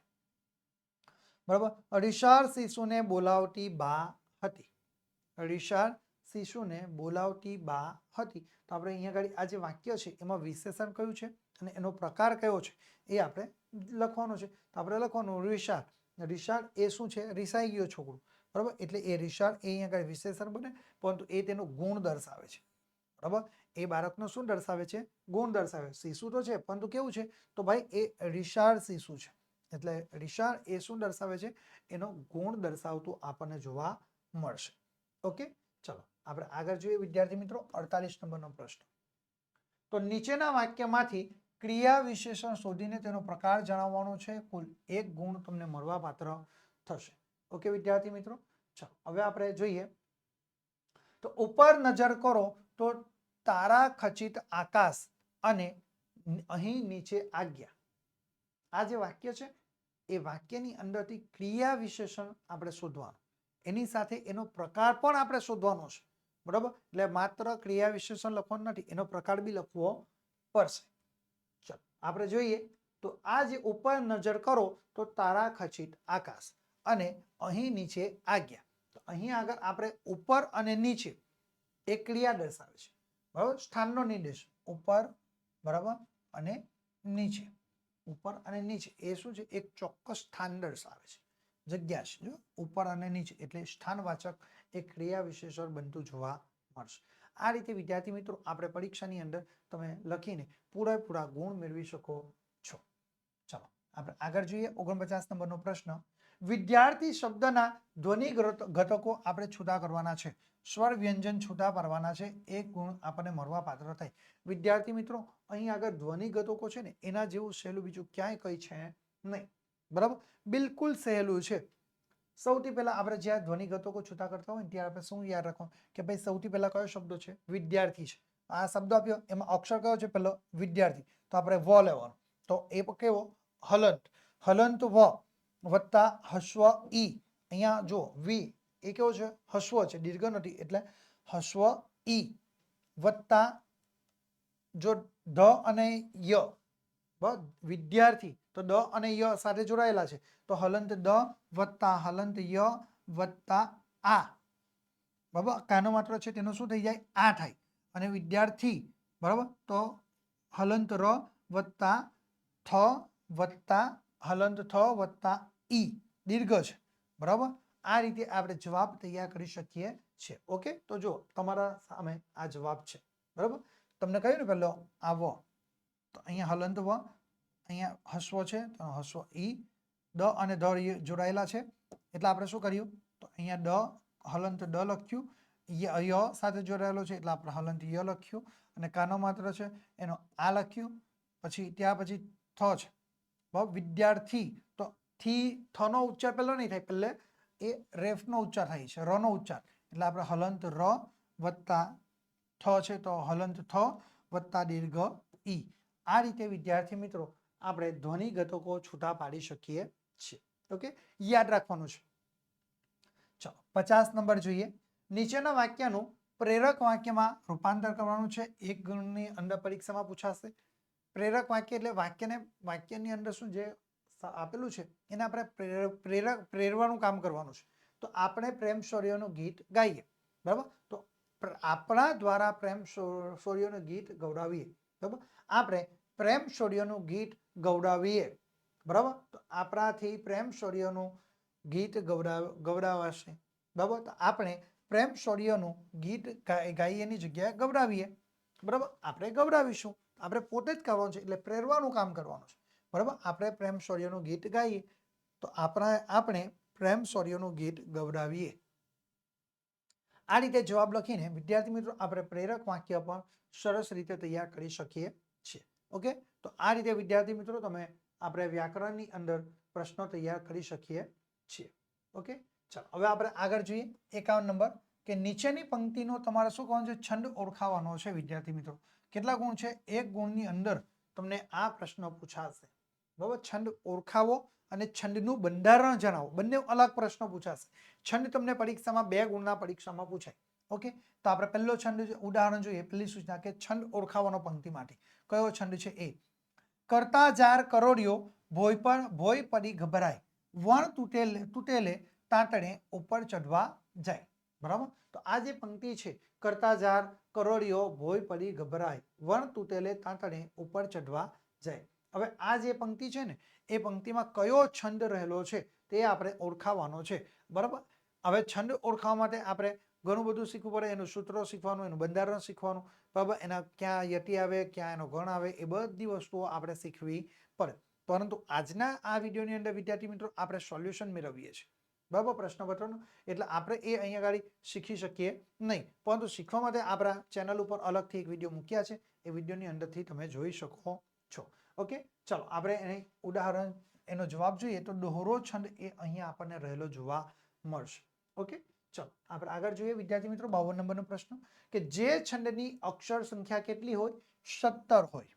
બરાબર, અરીસાળ શિશુને બોલાવતી બા હતી. અરીસાળ શિશુને બોલાવતી બા હતી. તો આપણે અહીંયા આગળ આ જે વાક્ય છે એમાં વિશેષણ કયું છે અને એનો પ્રકાર કયો છે એ આપણે લખવાનું છે. તો આપણે લખવાનું રીશાળ. રીશાળ એ શું છે? રીસાઈ ગયો છોકરો. બરાબર, એટલે એ રીશાળ એ અહીંયા આગળ વિશેષણ બને, પરંતુ એ તેનો ગુણ દર્શાવે છે. બરાબર, એ બાળકનો શું દર્શાવે છે? ગુણ દર્શાવે. શિશુ તો છે પરંતુ કેવું છે? તો ભાઈ એ રીશાળ શિશુ છે. એટલે રીશાળ એ શું દર્શાવે છે? એનો ગુણ દર્શાવતું આપણને જોવા મળશે. ઓકે, ચલો આપણે આગળ જોઈએ વિદ્યાર્થી મિત્રો 48 નંબરનો પ્રશ્ન. તો નીચેના વાક્યમાંથી ક્રિયા વિશેષણ શોધીને તેનો પ્રકાર જણાવવાનો છે. કુલ એક ગુણ તમને મળવા પાત્ર થશે. ઓકે વિદ્યાર્થી મિત્રો, ચાલો હવે આપણે જોઈએ. તો ઉપર નજર કરો તો તારા ખચિત આકાશ અને અહીં નીચે આજ્ઞા. આ જે વાક્ય છે એ વાક્યની અંદરથી ક્રિયા વિશેષણ આપણે શોધવાનું, એની સાથે એનો પ્રકાર પણ આપણે શોધવાનો છે. બરાબર, એટલે માત્ર ક્રિયા વિશેષણ લખવાનું નથી, એનો પ્રકાર બી લખવો પડશે. ચલો આપણે જોઈએ. તો આ જે ઉપર નજર કરો તો તારા ખચિત આકાશ અને અહીં નીચે આજ્ઞા. તો અહીં આગળ આપણે ઉપર અને નીચે એ ક્રિયા દર્શાવે છે. બરાબર, સ્થાનનો નિર્દેશ ઉપર, બરાબર, અને નીચે. ઉપર અને નીચે એ શું છે? એક ચોક્કસ સ્થાન દર્શાવે છે, જગ્યા છે. જો ઉપર અને નીચે એટલે સ્થાનવાચક એક ક્રિયા વિશેષણ બનતું જોવા મળશે. આ રીતે વિદ્યાર્થી મિત્રો આપણે પરીક્ષાની અંદર તમે લખીને પૂરેપૂરા ગુણ મેળવી શકો છો. ચાલો આપણે આગળ જોઈએ 49 નંબરનો પ્રશ્ન. વિદ્યાર્થી શબ્દના ધ્વનિ ઘટકો આપણે છૂટા કરવાના છે. સ્વર વ્યંજન છૂટા પાડવાના છે. એક ગુણ આપણને મળવા પાત્ર થાય. વિદ્યાર્થી મિત્રો અહીં આગળ ધ્વનિ ઘટકો છે ને એના જેવું સહેલું બીજું ક્યાંય કઈ છે નહીં. બરાબર, બિલકુલ સહેલું છે. સૌથી પહેલા આપણે જ્યારે ધ્વનિ ઘટકો છૂટા કરતા હોય ને ત્યારે આપણે શું યાદ રાખવાનું કે ભાઈ સૌથી પહેલા કયો શબ્દ છે? વિદ્યાર્થી છે. આ શબ્દ આપ્યો એમાં અક્ષર કયો છે? પહેલો વિદ્યાર્થી. તો આપણે વ લેવાનો. તો એ કેવો? હલંત. હલંત વ વત્તા હસ્વ ઈ. અહીંયા જો વી એ કેવો છે? હસ્વ છે, દીર્ઘ નથી, એટલે હસ્વ ઈ વત્તા જો ધ અને ય. વિદ્યાર્થી તો દ અને ય સાથે જોડાયેલા છે. તો હલંત દ વત્તા હલંત ય વત્તા આ. બરાબર, કાનો માત્ર છે તેનો શું થઈ જાય? આ થાય. અને વિદ્યાર્થી, બરાબર, તો હલંત ર વત્તા થ વત્તા હલંત થ વત્તા ઈ, દીર્ઘ છે. બરાબર, આ રીતે આપણે જવાબ તૈયાર કરી શકીએ છીએ. ઓકે, તો જો તમારા સામે આ જવાબ છે. બરાબર, તમને કહ્યું ને પહેલો આ વ, તો અહીંયા હલંત વ, અહીંયા હસ્વ છે તો હસ્વ ઈ, દ અને ધ જોડાયેલા છે એટલે આપણે શું કર્યું? તો અહીંયા દ હલંત ડ લખ્યું, ય સાથે જોડાયેલો છે એટલે આપણે હલંત ય લખ્યું, અને કાનો માત્ર છે એનો આ લખ્યું. પછી ત્યાર પછી થ છે. બરાબર, વિદ્યાર્થી તો થી થનો ઉચ્ચાર પહેલો નહીં થાય, પહેલે એ રેફનો ઉચ્ચાર થાય છે, રનો ઉચ્ચાર. એટલે આપણે હલંત ર વત્તા થ છે તો હલંત થ વત્તા દીર્ઘ ઈ. આ રીતે વિદ્યાર્થી મિત્રો આપણે ધ્વનિ ઘટકો છૂટા પાડી શકીએ છીએ. ઓકે, યાદ રાખવાનું છે. ચાલો 50 નંબર જોઈએ. નીચેના વાક્યનું પ્રેરક વાક્યમાં રૂપાંતર કરવાનું છે. 1 ગુણની અંદર પરીક્ષામાં પૂછાશે. પ્રેરક વાક્ય એટલે વાક્યની અંદર શું જે આપેલું છે એને આપણે પ્રેરવાનું કામ કરવાનું છે. તો આપણે પ્રેમ શૌર્યનું ગીત ગાઈએ, બરાબર. તો આપણા દ્વારા પ્રેમ શૌર્યનું ગીત ગૌડાવીએ, બરાબર. આપણે પ્રેમ શૌર્યનું ગીત ગૌડાવીએ, બરાબર. તો આપણાથી પ્રેમ શૌર્યનું ગીત ગૌડાવાશે, બરાબર. તો આપણે પ્રેમ શૌર્યનું ગીત ગાઈએની જગ્યાએ ગૌડાવીએ, બરાબર. આપણે ગૌડાવીશું, આપણે પોતે જ કરવાનું છે એટલે પ્રેરવાનું કામ કરવાનું છે, બરાબર. આપણે પ્રેમ શૌર્યનું ગીત ગાઈએ તો આપણે પ્રેમ શૌર્યનું ગીત ગૌડાવીએ. આ રીતે જવાબ લખીને વિદ્યાર્થી મિત્રો આપણે પ્રેરક વાક્ય પણ સરસ રીતે તૈયાર કરી શકીએ છીએ. ઓકે, તો આ રીતે વિદ્યાર્થી મિત્રો તમે આપણે વ્યાકરણની અંદર પ્રશ્નો તૈયાર કરી શકીએ છીએ. ઓકે, ચાલો હવે આપણે આગળ જોઈએ. 51 નંબર કે નીચેની પંક્તિનો તમારે શું કહેવાનું છે? છંદ ઓળખાવાનો છે વિદ્યાર્થી મિત્રો. કેટલા ગુણ છે? 1 ગુણની અંદર તમને આ પ્રશ્ન પૂછાશે, બરાબર. છંદ ઓળખાવો અને છંદનું બંધારણ જણાવો, બંને અલગ પ્રશ્નો પૂછાશે. છંદ તમને પરીક્ષામાં 2 ગુણના પરીક્ષામાં પૂછાય. ઓકે, તો આપણે પહેલો છંદ ઉદાહરણ જોઈએ. પહેલી સૂચના કે છંદ ઓળખાવાનો પંક્તિમાંથી કયો છંદ છે? એ કરતા જાર કરોડિયો ભોય પડી ગભરાય વણ તૂટેલે તાંતણે ઉપર ચઢવા જાય, બરાબર. તો આ જે પંક્તિ છે કરતા જાર કરોડિયો ભોય પડી ગભરાય વણ તૂટેલે તાંતણે ઉપર ચઢવા જાય. હવે આ જે પંક્તિ છે ને એ પંક્તિમાં કયો છંદ રહેલો છે તે આપણે ઓળખાવાનો છે, બરાબર. હવે છંદ ઓળખાવા માટે આપણે ઘણું બધું શીખવું પડે. એનું સૂત્રો શીખવાનું, એનું બંધારણ શીખવાનું, બરાબર. એના ક્યાં યતિ આવે, ક્યાં એનો ગણ આવે, એ બધી વસ્તુઓ આપણે શીખવી પડે. પરંતુ આજના આ વિડીયોની અંદર વિદ્યાર્થી મિત્રો આપણે સોલ્યુશન મેળવીએ છીએ, બરાબર, પ્રશ્નપત્રનું. એટલે આપણે એ અહીંયા આગળ શીખી શકીએ નહીં, પરંતુ શીખવા માટે આપણા ચેનલ ઉપર અલગથી એક વિડીયો મૂક્યા છે. એ વિડીયોની અંદરથી તમે જોઈ શકો છો. ઓકે, ચાલો આપણે એને ઉદાહરણ એનો જવાબ જોઈએ તો દોહરો છંદ એ અહીંયા આપણને રહેલો જોવા મળશે. ઓકે, ચાલો આપણે આગળ જોઈએ વિદ્યાર્થી મિત્રો. 52 નંબરનો પ્રશ્ન કે જે છંદની અક્ષર સંખ્યા કેટલી હોય? 17 હોય.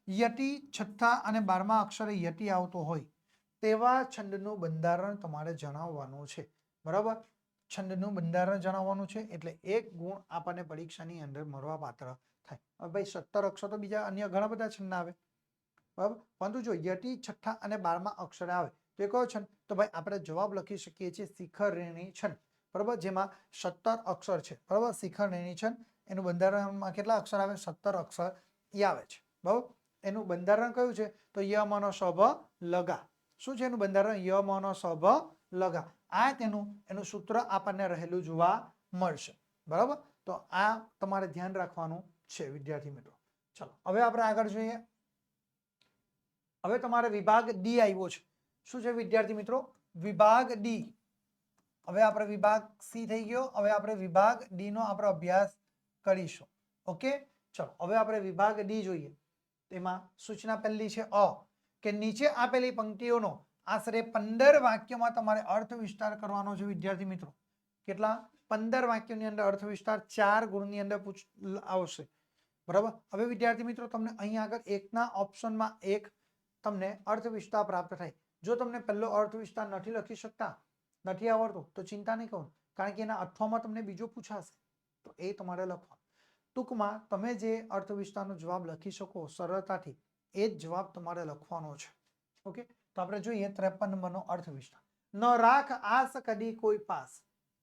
યતિ છઠ્ઠા અને 12મા અક્ષરે યતિ આવતો હોય તેવા છંદનું બંધારણ તમારે જણાવવાનું છે, બરાબર. છંદનું બંધારણ જણાવવાનું છે એટલે 1 ગુણ આપણને પરીક્ષાની અંદર મળવા પાત્ર થાય. હવે ભાઈ 17 અક્ષર તો બીજા અન્ય ઘણા બધા છંદ આવે, બરાબર. પરંતુ જો યતિ છઠ્ઠા અને 12મા અક્ષરે આવે તો એ કયો છંદ? તો ભાઈ આપણે જવાબ લખી શકીએ છીએ શિખરણી છંદ, બરાબર. જેમાં 17 અક્ષર છે, બરાબર. શિખરણી છંદ એનું બંધારણમાં કેટલા અક્ષર આવે? 17 અક્ષર આવે છે, બરાબર. એનું બંધારણ કયું છે? તો ય મનો સભ લગા. શું છે એનું બંધારણ? ય મનો સભ લગા. આ એનું સૂત્ર આપણને રહેલું જોવા મળશે, બરાબર. તો આ તમારે ધ્યાન રાખવાનું છે વિદ્યાર્થી મિત્રો. ચલો હવે આપણે આગળ જોઈએ. હવે તમારે વિભાગ ડી આવ્યો છે. શું છે વિદ્યાર્થી મિત્રો? વિભાગ ડી. હવે આપણે વિભાગ સી થઈ ગયો, હવે આપણે વિભાગ ડી નો આપણે અભ્યાસ કરીશું. ઓકે, ચલો હવે આપણે વિભાગ ડી જોઈએ. તેમાં સૂચના પહેલી છે અ કે નીચે આપેલી પંક્તિઓનો આશરે 15 વાક્યોમાં તમારે અર્થ વિસ્તાર કરવાનો છે વિદ્યાર્થી મિત્રો. કેટલા? 15 વાક્યોની અંદર અર્થ વિસ્તાર 4 ગુણની અંદર આવશે, બરાબર. હવે વિદ્યાર્થી મિત્રો તમને અહીં આગળ એકના ઓપ્શનમાં એક તમને અર્થ વિસ્તાર પ્રાપ્ત થાય. જો તમને પહેલો અર્થ વિસ્તાર નથી લખી શકતા, નથી આવડતું તો ચિંતા નહીં કરો, કારણ કે એના અથવામાં તમને બીજો પૂછાશે તો એ તમારે લખવાનું. ટૂંકમાં તમે જે અર્થ વિસ્તારનો જવાબ લખી શકો સરળતાથી એ જ જવાબ તમારે લખવાનો છે. ઓકે, તો આપણે જોઈએ 53 નંબરનો અર્થ વિસ્તાર. ન રાખ આસ કદી કોઈ પાસ.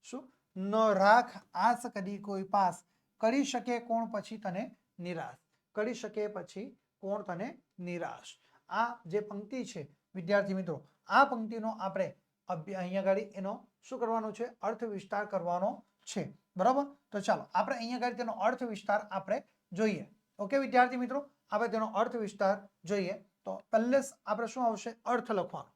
શું? ન રાખ આસ કદી કોઈ પાસ કરી શકે કોણ પછી તને નિરાશ. કરી શકે પછી કોણ તને નિરાશ. આ જે પંક્તિ છે વિદ્યાર્થી મિત્રો, આ પંક્તિનો આપણે અહીંયા આગળ એનો શું કરવાનું છે? અર્થ વિસ્તાર કરવાનો છે, બરાબર. તો ચાલો આપણે અહીંયા આગળ તેનો અર્થ વિસ્તાર આપણે જોઈએ. ઓકે વિદ્યાર્થી મિત્રો, આપણે તેનો અર્થ વિસ્તાર જોઈએ. તો પહેલે આપણે શું આવશે? અર્થ લખવાનો.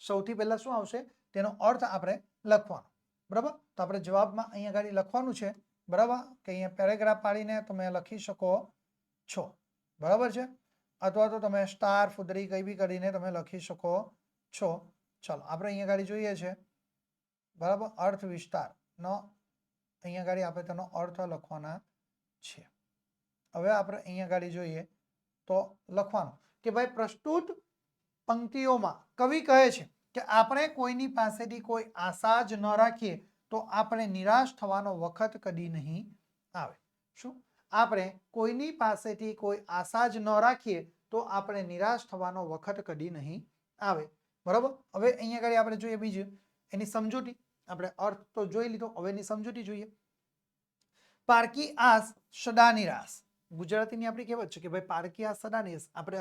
સૌથી પહેલા શું આવશે? તેનો અર્થ આપણે લખવાનો, બરાબર. તો આપણે જવાબમાં અહીંયા આગળ લખવાનું છે, બરાબર. કે અહીંયા પેરેગ્રાફ પાડીને તમે લખી શકો છો, બરાબર છે. અથવા તો તમે સ્ટાર ફુદરી કઈ બી કરીને તમે લખી શકો છો. ચાલો આપણે અહીંયા આગળ જોઈએ છે, બરાબર. અર્થ વિસ્તાર નો અહીંયા આગળ આપણે તેનો અર્થ લખવાના છે. હવે આપણે અહીંયા આગળ જોઈએ તો લખવાનું કે ભાઈ પ્રસ્તુત પંક્તિઓમાં કવિ કહે છે કે આપણે કોઈની પાસેથી કોઈ આશા જ ન રાખીએ તો આપણે નિરાશ થવાનો વખત કદી નહીં આવે. શું? આપણે કોઈની પાસેથી કોઈ આશા જ ન રાખીએ તો આપણે નિરાશ થવાનો વખત કદી નહીં આવે. બરાબર. હવે અહીંયા આગળ આપણે જોઈએ બીજું એની સમજૂતી. આપણે અર્થ તો જોઈ લીધો, હવે એની સમજૂતી જોઈએ. પારકી આસ સદા નિરાશ. ગુજરાતીની આપણી કહેવત છે કે ભાઈ પારકી આસ સદા નિરાશ. આપણે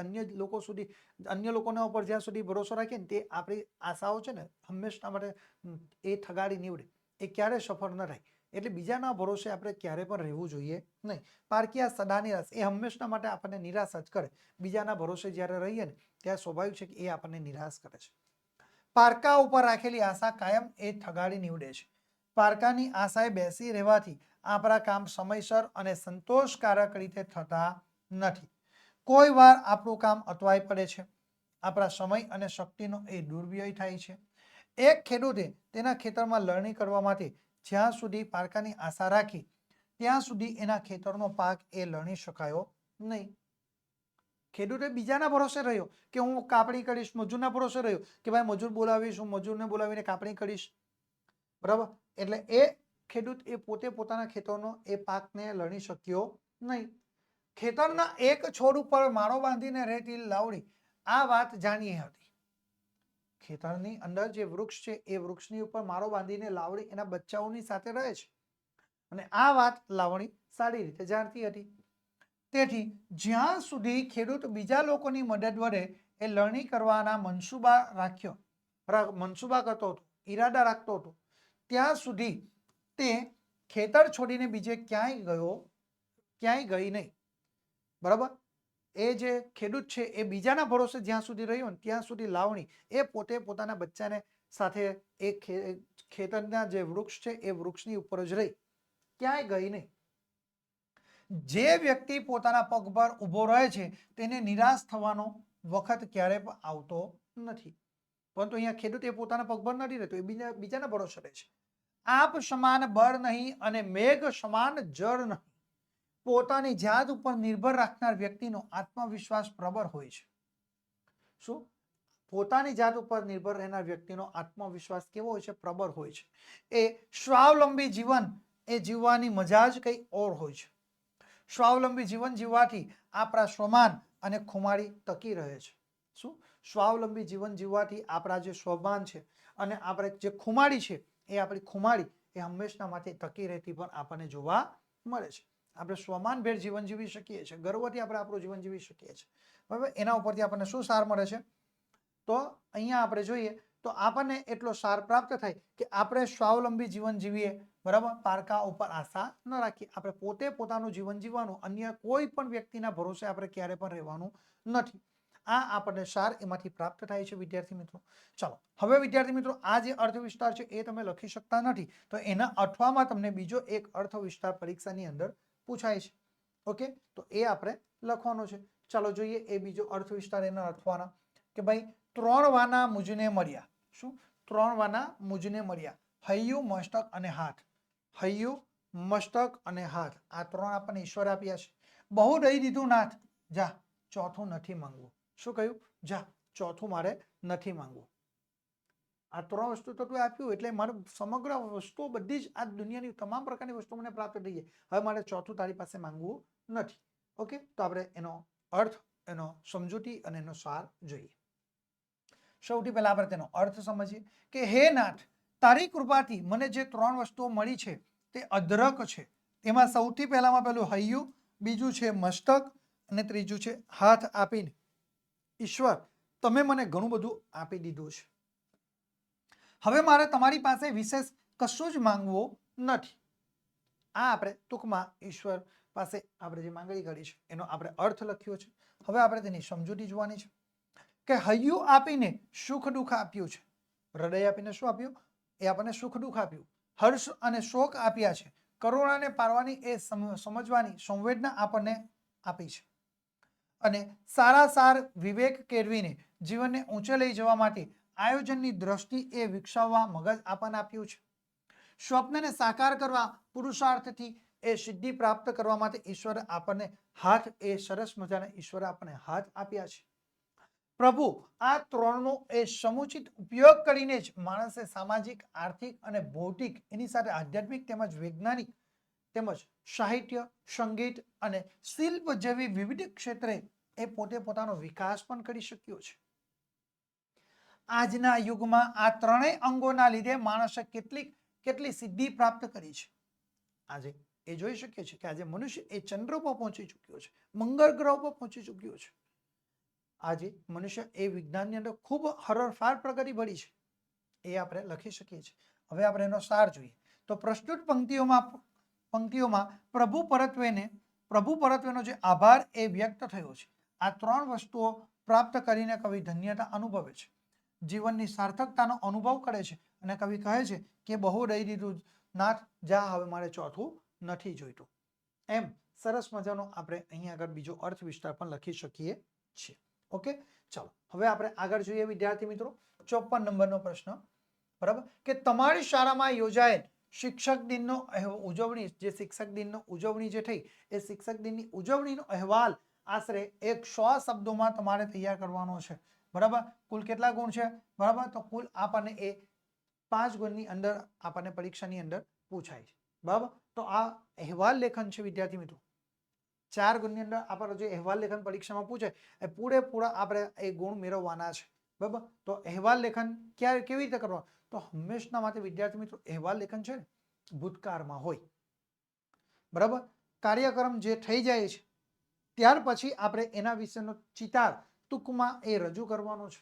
અન્ય લોકોના ઉપર જ્યાં સુધી ભરોસો રાખીએ ને તે આપણી આશાઓ છે ને હંમેશા માટે એ ઠગાડી નીવડે, એ ક્યારે સફળ ન થાય. એટલે બીજાના ભરોસે આપણે ક્યારે પણ રહેવું જોઈએ નહીં. પારકી આસ સદા નિરાશ એ હંમેશા માટે આપણને નિરાશ જ કરે. બીજાના ભરોસે જ્યારે રહીએ ને ત્યારે સ્વાભાવિક છે કે એ આપણને નિરાશ કરે છે. પારકા ઉપર રાખેલી આશા કાયમ એ ઠગાડી નીવડે છે. પારકાની આશાએ બેસી રહેવાથી આપણા કામ સમયસર અને સંતોષકારક રીતે થતા નથી. કોઈ વાર આપણું કામ અટવાઈ પડે છે. આપણા સમય અને શક્તિનો એ દુર્વ્યય થાય છે. એક ખેડૂતે તેના ખેતરમાં લણણી કરવા માટે જ્યાં સુધી પારકાની આશા રાખી ત્યાં સુધી એના ખેતરનો પાક એ લણી શકાયો નહીં. ખેડૂતે બીજાના ભરોસે રહ્યો કે હું કાપણી કરીશ, મજૂરના ભરોસે રહ્યો કે ભાઈ મજૂર બોલાવીશ, હું મજૂરને બોલાવીને કાપણી કરીશ. બરાબર. એટલે એ ખેડૂત એ પોતે પોતાના ખેતરનો એ પાકને લણી શક્યો નહીં. ખેતરના એક છોડ ઉપર માળો બાંધીને રહેતી લાવડી આ વાત જાણીએ હતી. ખેતરની અંદર જે વૃક્ષ છે એ વૃક્ષની ઉપર માળો બાંધીને લાવડી એના બચ્ચાઓની સાથે રહે છે અને આ વાત લાવણી સારી રીતે જાણતી હતી. તેથી જ્યાં સુધી ખેડૂત બીજા લોકોની મદદ વડે એ લણણી કરવાના મનસુબા કરતો હતો, ઈરાદા રાખતો હતો, ત્યાં સુધી તે ખેતર છોડીને બીજે ક્યાંય ગઈ નહીં. બરાબર. એ જે ખેડૂત છે એ બીજાના ભરોસે જ્યાં સુધી રહ્યો ને ત્યાં સુધી લાવણી એ પોતે પોતાના બચ્ચાને સાથે એ ખેતરના જે વૃક્ષ છે એ વૃક્ષની ઉપર જ રહી, ક્યાંય ગઈ નહીં. જે વ્યક્તિ પોતાના પગ પર ઊભો રહે છે તેને નિરાશ થવાનો વખત ક્યારે પણ આવતો નથી. પરંતુ અહીંયા ખેડૂત એ પોતાના પગ પર નથી રહેતો, એ બીજાના ભરોસે રહે છે. આપ સમાન બળ નહીં અને મેઘ સમાન જળ નહીં. પોતાની જાત ઉપર નિર્ભર રાખનાર વ્યક્તિનો આત્મવિશ્વાસ પ્રબળ હોય છે. શું? પોતાની જાત ઉપર નિર્ભર રહેનાર વ્યક્તિનો આત્મવિશ્વાસ કેવો હોય છે? પ્રબળ હોય છે. એ સ્વાવલંબી જીવન એ જીવવાની મજા જ કંઈ ઓર હોય છે. સ્વાવલંબી જીવન જીવવાથી આપણા સ્વમાન અને ખુમારી ટકી રહે છે. શું? સ્વાવલંબી જીવન જીવવાથી આપણા જે સ્વમાન છે અને આપણે જે ખુમારી છે એ આપણી ખુમારી એ હંમેશા માટે ટકી રહેતી પણ આપણને જોવા મળે છે. આપણે સ્વમાનભેર જીવન જીવી શકીએ છીએ, ગર્વથી આપણે આપણું જીવન જીવી શકીએ છીએ. બરાબર. એના ઉપરથી આપણને શું સાર મળે છે? તો અહીંયા આપણે જોઈએ તો આપણને એટલો સાર પ્રાપ્ત થાય કે આપણે સ્વાવલંબી જીવન જીવીએ. બરાબર. પારકા ઉપર આશા ન રાખીએ. આપણે પોતે પોતાનું જીવન જીવવાનું, અન્ય કોઈ પણ વ્યક્તિના ભરોસે આપણે ક્યારે પણ રહેવાનું નથી. આ આપણને સાર એમાંથી પ્રાપ્ત થાય છે વિદ્યાર્થી મિત્રો. ચાલો હવે વિદ્યાર્થી મિત્રો આ જે અર્થ વિસ્તાર છે એ તમે લખી શકતા નથી તો એના અઠવામાં તમને બીજો એક અર્થ વિસ્તાર પરીક્ષાની અંદર પૂછાય છે. ઓકે, તો એ આપણે લખવાનો છે. ચાલો જોઈએ એ બીજો અર્થ વિસ્તાર એના અર્થવાના કે ભાઈ 3 વાના મુજને મળ્યા. શું? 3 વાના મુજને મળ્યા. હૈયું, મસ્તક અને હાથ. હૈયું, મસ્તક અને હાથ આ 3 આપણને ઈશ્વર આપ્યા છે. બહુ દઈ દીધું નાથ, જા ચોથું નથી માંગવું. શું કહ્યું? જા ચોથું મારે નથી માંગવું. આ 3 વસ્તુ તો તું આપ્યું એટલે મારે સમગ્ર વસ્તુઓ બધી જ આ દુનિયાની તમામ પ્રકારની વસ્તુ મને પ્રાપ્ત થઈ ગઈ. હવે મારે ચોથું તારી પાસે માંગવું નથી. ઓકે, તો આપણે એનો અર્થ, એનો સમજૂતી અને એનો સાર જોઈએ. સૌથી પહેલા આપણે તેનો અર્થ સમજીએ કે હે નાથ, તારી કૃપાથી મને જે 3 વસ્તુઓ મળી છે તે અદ્રક છે. તેમાં સૌથી પહેલામાં પેલું હૈયું, બીજું છે મસ્તક અને ત્રીજું છે હાથ આપીને ઈશ્વર તમે મને ઘણું બધું આપી દીધું છે. હવે મારે તમારી પાસે વિશેષ કશું જ માંગવું નથી. આ આપણે ટૂંકમાં ઈશ્વર પાસે આપણે જે માંગણી કરી છે એનો આપણે અર્થ લખ્યો છે. હવે આપણે તેની સમજૂતી જોવાની છે કે હૈયું આપીને સુખ દુઃખ આપ્યું છે. હૃદય આપીને શું આપ્યું? એ આપણને સુખ દુઃખ આપ્યું. હર્ષ અને શોક આપ્યા છે. કરુણાને પારવાની એ સમજવાની સંવેદના આપણને આપી છે અને સારા સાર વિવેક કેળવીને જીવનને ઊંચે લઈ જવા માટે આયોજનની દ્રષ્ટિ એ વિકસાવવા મગજ આપણને આપ્યું છે. સ્વપ્નને સાકાર કરવા પુરુષાર્થથી એ સિદ્ધિ પ્રાપ્ત કરવા માટે ઈશ્વરે આપણને હાથ, એ સરસ મજાના ઈશ્વરે આપણને હાથ આપ્યા છે. પ્રભુ આ ત્રણનો એ સમુચિત ઉપયોગ કરીને જ માણસે સામાજિક, આર્થિક અને ભૌતિક, એની સાથે આધ્યાત્મિક તેમજ વૈજ્ઞાનિક તેમજ સાહિત્ય, સંગીત અને શિલ્પ જેવી વિવિધ ક્ષેત્રે એ પોતે પોતાનો વિકાસ પણ કરી શક્યો છે. આજના યુગમાં આ ત્રણેય અંગોના લીધે માણસે કેટલી સિદ્ધિ પ્રાપ્ત કરી છે. આજે એ જોઈ શકીએ છીએ કે આજે મનુષ્ય એ ચંદ્ર પર પહોંચી ચૂક્યો છે, મંગળ ગ્રહ પર પહોંચી ચૂક્યો છે. આજે મનુષ્ય એ વિજ્ઞાનની અંદર ખૂબ હરણફાળ પ્રગતિ ભરી છે, એ આપણે લખી શકીએ છીએ. હવે આપણે એનો સાર જોઈએ તો પ્રસ્તુત પંક્તિઓમાં પ્રભુ પરત્વેનો જે આભાર એ વ્યક્ત થયો છે. આ ત્રણ વસ્તુઓ પ્રાપ્ત કરીને કવિ ધન્યતા અનુભવે છે, જીવનની સાર્થકતાનો અનુભવ કરે છે અને કવિ કહે છે કે બહુ રહી દીધું નાથ, જા હવે મારે ચોથું નથી જોઈતું. એમ સરસ મજાનો આપણે અહીંયા આગળ બીજો અર્થ વિસ્તાર પણ લખી શકીએ છીએ. ઓકે, ચાલો હવે આપણે આગળ જોઈએ વિદ્યાર્થી મિત્રો 54 નંબરનો પ્રશ્ન. બરાબર, કે તમારી શાળામાં યોજાયેલ શિક્ષક દિનનો ઉજવણી, જે શિક્ષક દિનનો ઉજવણી જે થઈ, એ શિક્ષક દિનની ઉજવણીનો અહેવાલ આશરે 100 શબ્દોમાં તમારે તૈયાર કરવાનો છે. બરાબર, કુલ કેટલા ગુણ છે? બરાબર, તો કુલ આપણને એ 5 ગુણની અંદર આપણને પરીક્ષાની અંદર પૂછાય છે. બરાબર, તો આ અહેવાલ લેખન છે વિદ્યાર્થી મિત્રો. 4 ગુણની અંદર આપણો જે અહેવાલ લેખન પરીક્ષામાં પૂછાય એ પૂરેપૂરા આપણે એ ગુણ મેળવવાના છે. બરાબર, તો અહેવાલ લેખન કેવી રીતે કરવા? તો હંમેશના માટે વિદ્યાર્થી મિત્રો અહેવાલ લેખન છે ને ભૂતકાળમાં હોય. બરાબર, કાર્યક્રમ જે થઈ જાય છે ત્યાર પછી આપણે એના વિશેનો ચિતાર ટૂંકમાં એ રજૂ કરવાનો છે.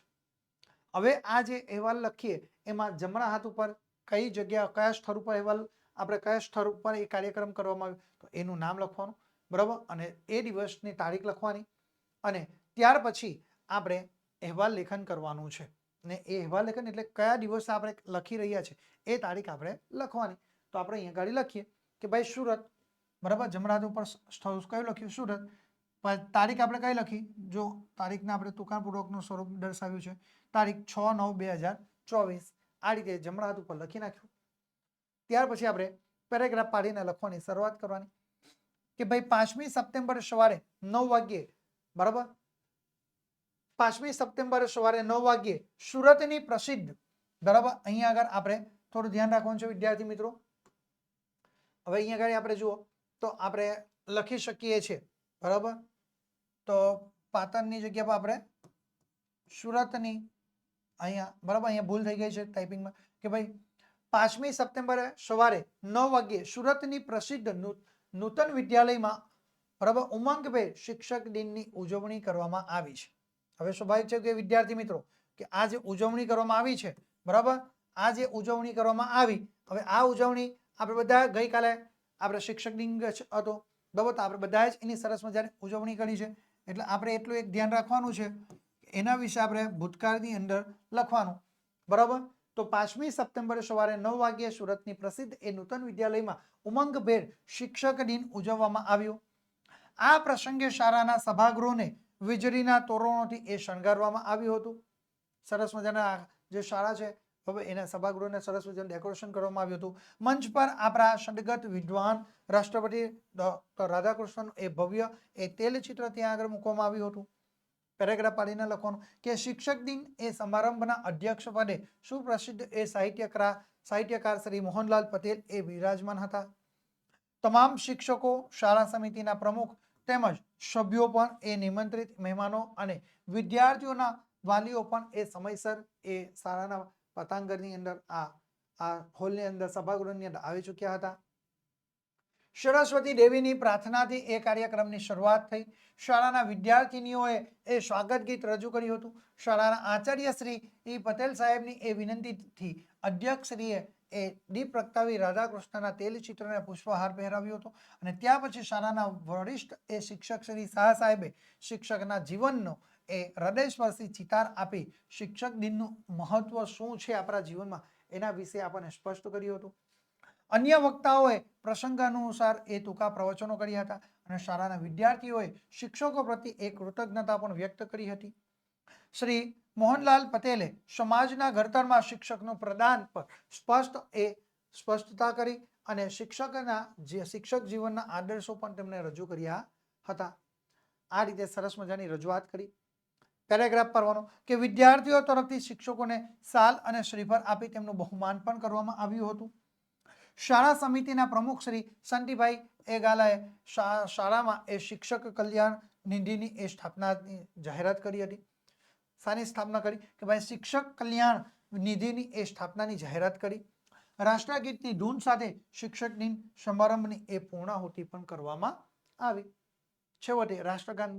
હવે આ જે અહેવાલ લખીએ એમાં જમણા હાથ ઉપર કઈ જગ્યા, કયા સ્થળ ઉપર અહેવાલ, આપણે કયા સ્થળ ઉપર એ કાર્યક્રમ કરવામાં આવ્યો તો એનું નામ લખવાનું. બરાબર, અને એ દિવસની તારીખ લખવાની અને ત્યાર પછી આપણે અહેવાલ લેખન કરવાનું છે. ને એ અહેવાલ લેખન એટલે કયા દિવસે આપણે લખી રહ્યા છે એ તારીખ આપણે લખવાની. તો આપણે અહીંયા ગાડી લખીએ કે ભાઈ સુરત. બરાબર, જમણા હાથ ઉપર સ્થળ કયું લખ્યું? સુરત. તારીખ આપણે કઈ લખી? જો તારીખને આપણે ટૂંકાણપૂર્વકનું સ્વરૂપ દર્શાવ્યું છે, તારીખ 6/9/2024. આ રીતે જમણા હાથ ઉપર લખી નાખ્યું. ત્યાર પછી આપણે પેરેગ્રાફ પાડીને લખવાની શરૂઆત કરવાની કે ભાઈ 5મી સપ્ટેમ્બરે સવારે 9 વાગ્યે, બરાબર, 5મી સપ્ટેમ્બરે સવારે 9 વાગ્યે સુરતની પ્રસિદ્ધ, બરાબર, અહીંયા આગળ આપણે થોડું ધ્યાન રાખવાનું છે વિદ્યાર્થી મિત્રો. હવે અહીંયા આગળ આપણે જુઓ તો આપણે લખી શકીએ છીએ. બરાબર, તો પાટણની જગ્યા પર આપણે સુરતની, અહીંયા બરાબર, અહીંયા ભૂલ થઈ ગઈ છે ટાઈપિંગમાં કે ભાઈ 5મી સપ્ટેમ્બરે સવારે 9 વાગ્યે સુરતની પ્રસિદ્ધ નૂતન વિદ્યાલયમાં, બરાબર, ઉમંગભેર શિક્ષક દિનની ઉજવણી કરવામાં આવી છે. હવે સ્વાભાવિક છે કે વિદ્યાર્થી મિત્રો કે આ જે ઉજવણી કરવામાં આવી છે, બરાબર, આ જે ઉજવણી કરવામાં આવી, હવે આ ઉજવણી આપણે બધા ગઈકાલે આપણે શિક્ષક દિન હતો, બરાબર, તો આપણે બધા જ એની સરસ મજાની ઉજવણી કરી છે. એટલે આપણે એટલું એક ધ્યાન રાખવાનું છે એના વિશે આપણે ભૂતકાળની અંદર લખવાનું. બરાબર, તો 5મી સપ્ટેમ્બરે સવારે 9 વાગ્યે સુરતની પ્રસિદ્ધ એ નૂતન વિદ્યાલયમાં ઉમંગભેર શિક્ષક દિન ઉજવવામાં આવ્યો. આ પ્રસંગે શાળાના સભાગૃહને વીજળીના તોરણોથી એ શણગારવામાં આવ્યું હતું. સરસ મજાના જે શાળા છે હવે એના સભાગૃહને સરસ મજાનું ડેકોરેશન કરવામાં આવ્યું હતું. મંચ પર આપણા સદગત વિદ્વાન રાષ્ટ્રપતિ ડોક્ટર રાધાકૃષ્ણનું એ ભવ્ય એ તેલચિત્ર ત્યાં આગળ મૂકવામાં આવ્યું હતું. પેરેગ્રાફ પાડીને લખવાનું કે શિક્ષક દિન એ સમારંભના અધ્યક્ષ પદે સુપ્રસિદ્ધ એ સાહિત્યકાર શ્રી મોહનલાલ પટેલ એ વિરાજમાન હતા. તમામ શિક્ષકો, શાળા સમિતિના પ્રમુખ તેમજ સભ્યો પણ એ નિમંત્રિત મહેમાનો અને વિદ્યાર્થીઓના વાલીઓ પણ એ સમયસર એ શાળાના પતાંગણની અંદર આ હોલની અંદર, સભાગૃહની અંદર આવી ચૂક્યા હતા. સરસ્વતી દેવીની પ્રાર્થનાથી એ કાર્યક્રમની શરૂઆત થઈ. શાળાના વિદ્યાર્થીનીઓએ એ સ્વાગત ગીત રજૂ કર્યું હતું. શાળાના આચાર્ય શ્રી પટેલ સાહેબની એ વિનંતીથી અધ્યક્ષશ્રીએ એ દીપ પ્રગટાવી રાધાકૃષ્ણના તેલચિત્રને પુષ્પહાર પહેરાવ્યો હતો અને ત્યાં પછી શાળાના વરિષ્ઠ એ શિક્ષક શ્રી શાહ સાહેબે શિક્ષકના જીવનનો એ હૃદયસ્પર્શી ચિતાર આપી શિક્ષક દિનનું મહત્વ શું છે આપણા જીવનમાં એના વિશે આપણને સ્પષ્ટ કર્યું હતું. અન્ય વક્તાઓએ પ્રસંગાનુસાર એ ટૂંકા પ્રવચનો કર્યા હતા અને શાળાના વિદ્યાર્થીઓએ શિક્ષકો પ્રત્યે એક કૃતજ્ઞતા પણ વ્યક્ત કરી હતી. શ્રી મોહનલાલ પટેલે સમાજના ઘડતરમાં શિક્ષકનું પ્રદાન પર સ્પષ્ટ એ સ્પષ્ટતા કરી અને શિક્ષક જીવનના આદર્શો પણ તેમણે રજૂ કર્યા હતા. આ રીતે સરસ મજાની રજૂઆત કરી. પેરેગ્રાફ કરવાનો કે વિદ્યાર્થીઓ તરફથી શિક્ષકોને શાલ અને શ્રીફળ આપી તેમનું બહુમાન પણ કરવામાં આવ્યું હતું. શાળા સમિતિના પ્રમુખ શ્રી સંતીભાઈ એગાલાએ શાળામાં એ શિક્ષક કલ્યાણ નિધિની એ સ્થાપનાની જાહેરાત કરી હતી. શાની સ્થાપના કરી કે ભાઈ શિક્ષક કલ્યાણ નિધિની એ સ્થાપનાની જાહેરાત કરી. રાષ્ટ્રગીતની ધૂન સાથે શિક્ષક દિન સમારંભની એ પૂર્ણાહુતિ પણ કરવામાં આવી. છેવટે રાષ્ટ્રગાન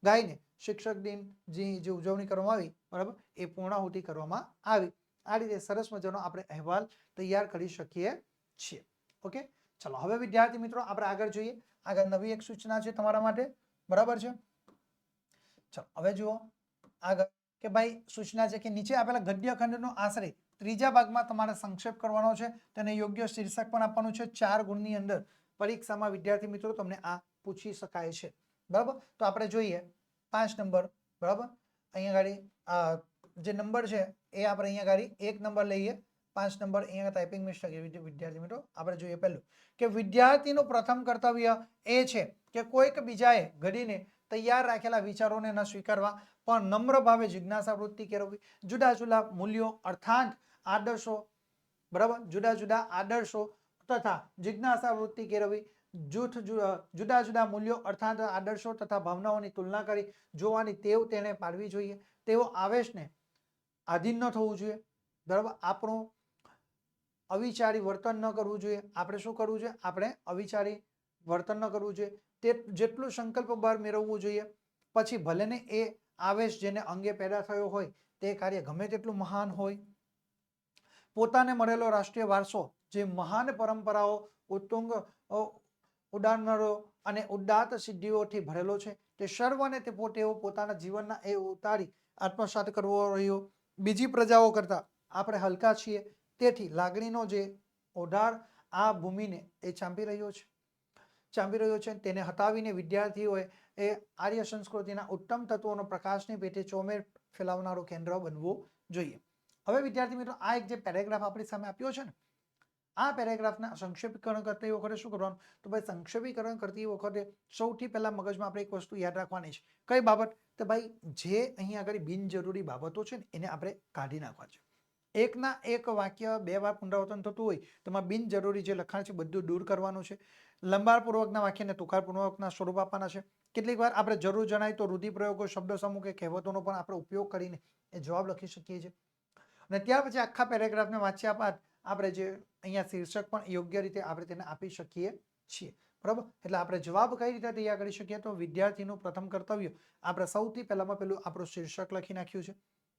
ગાઈને શિક્ષક દિન જે ઉજવણી કરવામાં આવી બરાબર એ પૂર્ણાહુતિ કરવામાં આવી. આ રીતે સરસ મજાનો આપણે અહેવાલ તૈયાર કરી શકીએ છીએ. ઓકે, ચલો હવે વિદ્યાર્થી મિત્રો આપણે આગળ જોઈએ. આગળ નવી એક સૂચના છે તમારા માટે, બરાબર છે. ચલો હવે જુઓ આગળ કે ભાઈ સૂચના છે કે નીચે આપેલા ગદ્ય ખંડનો આશરે ત્રીજા ભાગમાં તમારે સંક્ષેપ કરવાનો છે. તેને યોગ્ય શીર્ષક પણ આપવાનું છે. 4 ગુણની અંદર પરીક્ષામાં વિદ્યાર્થી મિત્રો તમને આ પૂછી શકાય છે. બરાબર, તો આપણે જોઈએ 5 નંબર. બરાબર, અહીંયા ગાડી જે નંબર છે એ આપણે અહીંયા ગાડી 1 નંબર લઈએ. 5 નંબર અહીંયા ટાઈપિંગ મિસ્ટેક વિદ્યાર્થી મિત્રો આપણે જોઈએ. પહેલું કે વિદ્યાર્થીનું પ્રથમ કર્તવ્ય એ છે કે કોઈક બીજાએ ઘડીને તૈયાર રાખેલા વિચારોને ન સ્વીકારવા પણ નમ્ર ભાવે જિજ્ઞાસા વૃત્તિ કેળવવી. જુદા જુદા મૂલ્યો અર્થાત આદર્શો, બરાબર, જુદા જુદા આદર્શો તથા જિજ્ઞાસા વૃત્તિ કેળવવી. જુદા જુદા મૂલ્યો અર્થાત આદર્શો તથા ભાવનાઓની તુલના કરી જોવાની ટેવ તેને પાડવી જોઈએ. તેઓ આવેશને આધીન ન થવું જોઈએ. બરાબર, આપણું અવિચારી વર્તન ન કરવું જોઈએ. આપણે શું કરવું જોઈએ? આપણે અવિચારી વર્તન ન કરવું જોઈએ. તે જેટલું સંકલ્પ બળ મેળવવું જોઈએ. પછી ભલે ને એ આવેશ જેને અંગે પેદા થયો હોય તે કાર્ય ગમે તેટલું મહાન હોય. પોતાને મળેલો રાષ્ટ્રીય વારસો જે મહાન પરંપરાઓ ઉત્તુંગ ઉડાનરો અને ઉદાત્ત સિદ્ધિઓથી ભરેલો છે તે સર્વને તેઓ પોતાના જીવનના એ ઉતારી આત્મસાત કરવો રહ્યો. બીજી પ્રજાઓ કરતા આપણે હલકા છીએ તેથી લાગણીનો જે ઓઢાર આ ભૂમિને એ ચાંપી રહ્યો છે તેને હટાવીને વિદ્યાર્થીઓએ એ આર્ય સંસ્કૃતિના ઉત્તમ તત્વોનો પ્રકાશની પેટે ચોમેર ફેલાવનારું કેન્દ્ર બનવું જોઈએ. હવે વિદ્યાર્થી મિત્રો આ એક જે પેરેગ્રાફ આપણી સામે આપ્યો છે ને, આ પેરેગ્રાફના સંક્ષેપીકરણ કરતી વખતે શું કરવાનું? તો ભાઈ સંક્ષેપીકરણ કરતી વખતે સૌથી પહેલા મગજમાં આપણે એક વસ્તુ યાદ રાખવાની છે. કઈ બાબત? તો ભાઈ જે અહીંયા આગળ બિનજરૂરી બાબતો છે ને એને આપણે કાઢી નાખવા છે. એકના એક વાક્ય 2 વાર પુનરાવર્તન થતું હોય તેમાં બિનજરૂરી જે લખાણ છે બધું દૂર કરવાનું છે. લંબાણપૂર્વકના વાક્યને ટૂંકાણપૂર્વકના સ્વરૂપ આપવાના છે. કેટલીક વાર આપણે જરૂર જણાય તો રૂઢિપ્રયોગો, શબ્દ સમૂહ કે કહેવતોનો પણ આપણે ઉપયોગ કરીને એ જવાબ લખી શકીએ છીએ. અને ત્યાર પછી આખા પેરેગ્રાફને વાંચ્યા બાદ આપણે જે અહીંયા શીર્ષક પણ યોગ્ય રીતે આપણે તેને આપી શકીએ છીએ. બરાબર, એટલે આપણે જવાબ કઈ રીતે તૈયાર કરી શકીએ? તો વિદ્યાર્થીનું પ્રથમ કર્તવ્ય આપણે સૌથી પહેલામાં પેલું આપણું શીર્ષક લખી નાખ્યું છે.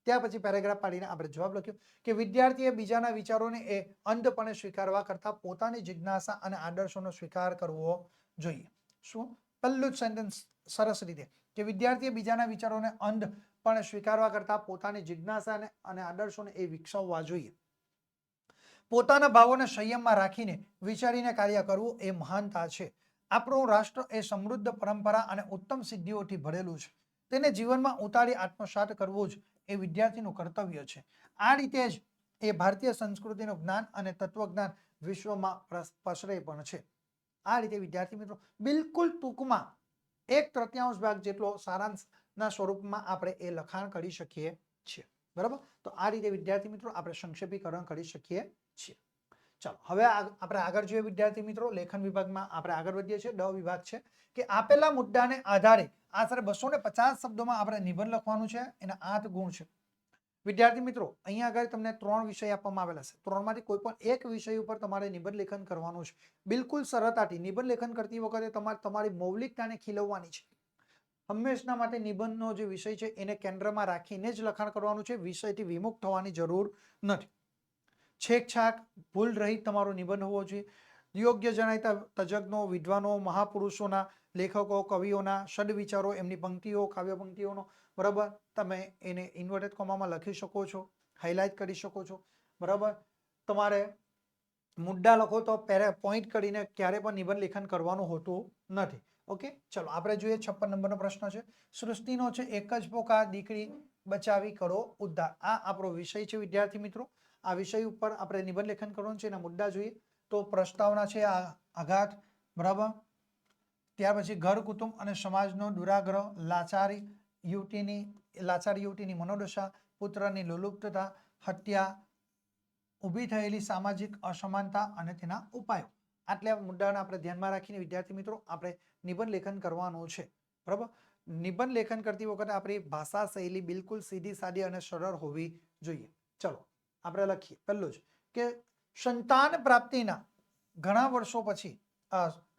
ત્યાર પછી પેરેગ્રાફ પાડીને આપણે જવાબ લખ્યો કે વિદ્યાર્થીએ બીજાના વિચારોને એ અંધપણે સ્વીકારવા કરતા પોતાની જિજ્ઞાસા અને આદર્શોનો સ્વીકાર કરવો જોઈએ. શું? પહેલું જ સેન્ટેન્સ સરસ રીતે કે વિદ્યાર્થીએ બીજાના વિચારોને અંધપણે સ્વીકારવા કરતા પોતાની જિજ્ઞાસા અને આદર્શોને એ વિકસાવવા જોઈએ. પોતાના ભાવોને સંયમમાં રાખીને વિચારીને કાર્ય કરવું એ મહાનતા છે. આપણું રાષ્ટ્ર એ સમૃદ્ધ પરંપરા અને ઉત્તમ સિદ્ધિઓથી ભરેલું છે. તેને જીવનમાં ઉતારી આત્મસાત કરવું જ એ વિદ્યાર્થીનું કર્તવ્ય છે. આ રીતે જ એ ભારતીય સંસ્કૃતિનું જ્ઞાન અને તત્વજ્ઞાન વિશ્વમાં પસરે પણ છે. આ રીતે વિદ્યાર્થી મિત્રો બિલકુલ ટૂંકમાં 1/3 ભાગ જેટલો સારાંશના સ્વરૂપમાં આપણે એ લખાણ કરી શકીએ છીએ. બરાબર, તો આ રીતે વિદ્યાર્થી મિત્રો આપણે સંક્ષેપીકરણ કરી શકીએ છીએ. ચાલો હવે આપણે આગળ જોઈએ વિદ્યાર્થી મિત્રો. લેખન વિભાગમાં આપણે આગળ વધીએ છીએ. ડ વિભાગ છે કે આપેલા મુદ્દાને આધારે આશરે 250 શબ્દોમાં આપણે નિબંધ લખવાનું છે. એના 8 ગુણ છે. વિદ્યાર્થી મિત્રો અહીંયા આગળ તમને 3 વિષય આપવામાં આવેલા છે. 3માંથી કોઈ પણ એક વિષય ઉપર તમારે નિબંધ લેખન કરવાનું છે. બિલકુલ સરળતાથી નિબંધ લેખન કરતી વખતે તમારી મૌલિકતાને ખીલવવાની છે. હંમેશના માટે નિબંધનો જે વિષય છે એને કેન્દ્રમાં રાખીને જ લખાણ કરવાનું છે. વિષયથી વિમુખ થવાની જરૂર નથી. છેકછાક ભૂલ રહિત તમારો નિબંધ હોવો જોઈએ. યોગ્ય જણાતા તજજ્ઞો, વિદ્વાનો, મહાપુરુષોના, લેખકો, કવિઓના સદવિચારો, એમની પંક્તિઓ, કાવ્ય પંક્તિઓનો બરાબર તમે એને ઇન્વર્ટેડ કોમામાં લખી શકો છો, હાઇલાઇટ કરી શકો છો. બરાબર, તમારે મુદ્દા લખો તો પોઈન્ટ કરીને ક્યારે પણ નિબંધ લેખન કરવાનું હોતું નથી. ઓકે, ચલો આપણે જોઈએ 56 નંબરનો પ્રશ્ન છે. સૃષ્ટિનો છે એક જ પોકાર દીકરી બચાવી કરો ઉદ્ધાર. આ આપણો વિષય છે વિદ્યાર્થી મિત્રો. આ વિષય ઉપર આપણે નિબંધ લેખન કરવાનું છે. એના મુદ્દા જોઈએ તો પ્રસ્તાવના છે આઘાત, બરાબર. ત્યાર પછી ઘર, કુટુંબ અને સમાજનો દુરાગ્રહ, લાચારી યુવતીની મનોદશા, પુત્રની લુલુપ્તતા, હત્યા, ઊભી થયેલી સામાજિક અસમાનતા અને તેના ઉપાયો. આટલા મુદ્દાઓને આપણે ધ્યાનમાં રાખીને વિદ્યાર્થી મિત્રો આપણે નિબંધ લેખન કરવાનું છે, બરાબર. નિબંધ લેખન કરતી વખતે આપણી ભાષા શૈલી બિલકુલ સીધી સાદી અને સરળ હોવી જોઈએ. ચલો આપણે લખીએ. પહેલું જ કે સંતાન પ્રાપ્તિના ઘણા વર્ષો પછી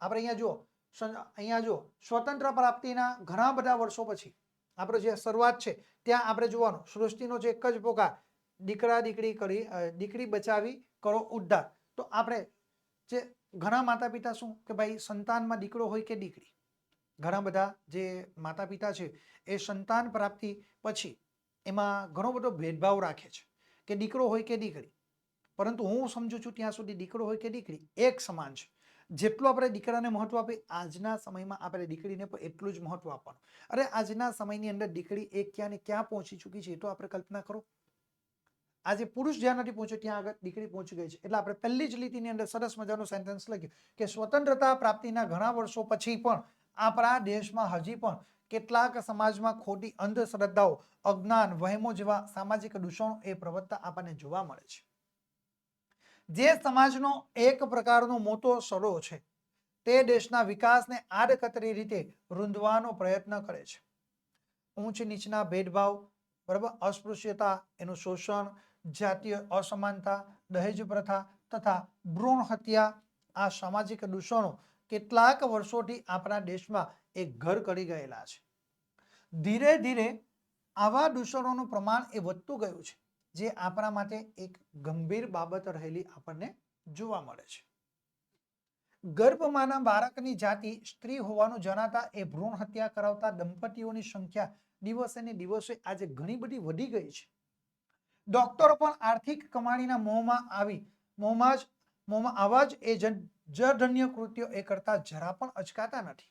આપણે અહીંયા જુઓ સ્વતંત્ર પ્રાપ્તિના ઘણા બધા વર્ષો પછી આપણે જે શરૂઆત છે ત્યાં આપણે જોવાનું સૃષ્ટિનો જે એક જ પોકાર દીકરા દીકરી કરી દીકરી બચાવી કરો ઉદ્ધાર. તો આપણે જે ઘણા માતા પિતા શું કે ભાઈ સંતાનમાં દીકરો હોય કે દીકરી, ઘણા બધા જે માતા પિતા છે એ સંતાન પ્રાપ્તિ પછી એમાં ઘણો બધો ભેદભાવ રાખે છે કે દીકરો હોય કે દીકરી. પરંતુ હું સમજુ છું ત્યાં સુધી દીકરો હોય કે દીકરી એક સમાન છે. જેટલું આપણે દીકરાને મહત્વ આપીએ આજના સમયમાં આપણે દીકરીને પણ એટલું જ મહત્વ આપવાનું. અરે આજના સમયની અંદર દીકરી એક ક્યાં ને ક્યાં પહોંચી ચૂકી છે એ તો આપણે કલ્પના કરો. આજે પુરુષ જ્યાં નથી પહોંચ્યો ત્યાં આગળ દીકરી પહોંચી ગઈ છે. એટલે આપણે પહેલી જ લીટીની અંદર સરસ મજાનું સેન્ટેન્સ લખ્યું કે સ્વતંત્રતા પ્રાપ્તિના ઘણા વર્ષો પછી પણ આપણા દેશમાં હજી પણ કેટલાક સમાજમાં ખોટી અંધશ્રદ્ધાઓ, અજ્ઞાન, વહેમો જેવા સામાજિક દૂષણો એ પ્રવર્તતા આપણને જોવા મળે છે. જે સમાજનો એક પ્રકારનો મોટો સડો છે તે દેશના વિકાસને આડકતરી રીતે રૂંધવાનો પ્રયત્ન કરે છે. ઊંચ નીચના ભેદભાવ, બરાબર, અસ્પૃશ્યતા, એનું શોષણ, જાતીય અસમાનતા, દહેજ પ્રથા તથા ભ્રૂણ હત્યા આ સામાજિક દૂષણો કેટલાક વર્ષોથી આપણા દેશમાં એક ઘર કરી ગયેલા છે. ધીરે ધીરે આવા દૂષણોનું પ્રમાણ એ વધતું ગયું છે જે આપણા માટે એક ગંભીર બાબત રહેલી આપણને જોવા મળે છે. ગર્ભમાંના બાળકની જાતિ સ્ત્રી હોવાનું જણાતા એ ભ્રૂણ હત્યા કરાવતા દંપતીઓની સંખ્યા દિવસે ને દિવસે આજે ઘણી બધી વધી ગઈ છે. ડોક્ટરો પણ આર્થિક કમાણીના મોહમાં આવા જ એ જધન્ય કૃત્યો એ કરતા જરા પણ અચકાતા નથી.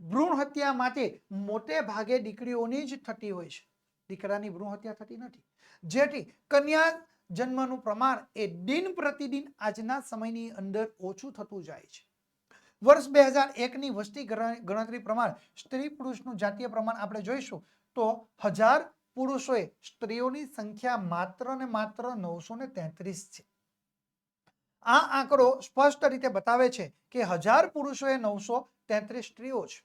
ભ્રૂણ હત્યા માટે મોટે ભાગે દીકરીઓની જ થતી હોય છે, દીકરાની ભ્રૂણ હત્યા થતી નથી. જેથી કન્યા જન્મનું પ્રમાણ એ દિન પ્રતિદિન આજના સમયની અંદર ઓછું થતું જાય છે. વર્ષ 2001ની વસ્તી ગણતરી પ્રમાણે સ્ત્રી પુરુષનું જાતીય પ્રમાણ આપણે જોઈશું તો 1000 પુરુષોએ સ્ત્રીઓની સંખ્યા માત્ર ને માત્ર 933 છે. આ આંકડો સ્પષ્ટ રીતે બતાવે છે કે 1000 પુરુષોએ 933 સ્ત્રીઓ છે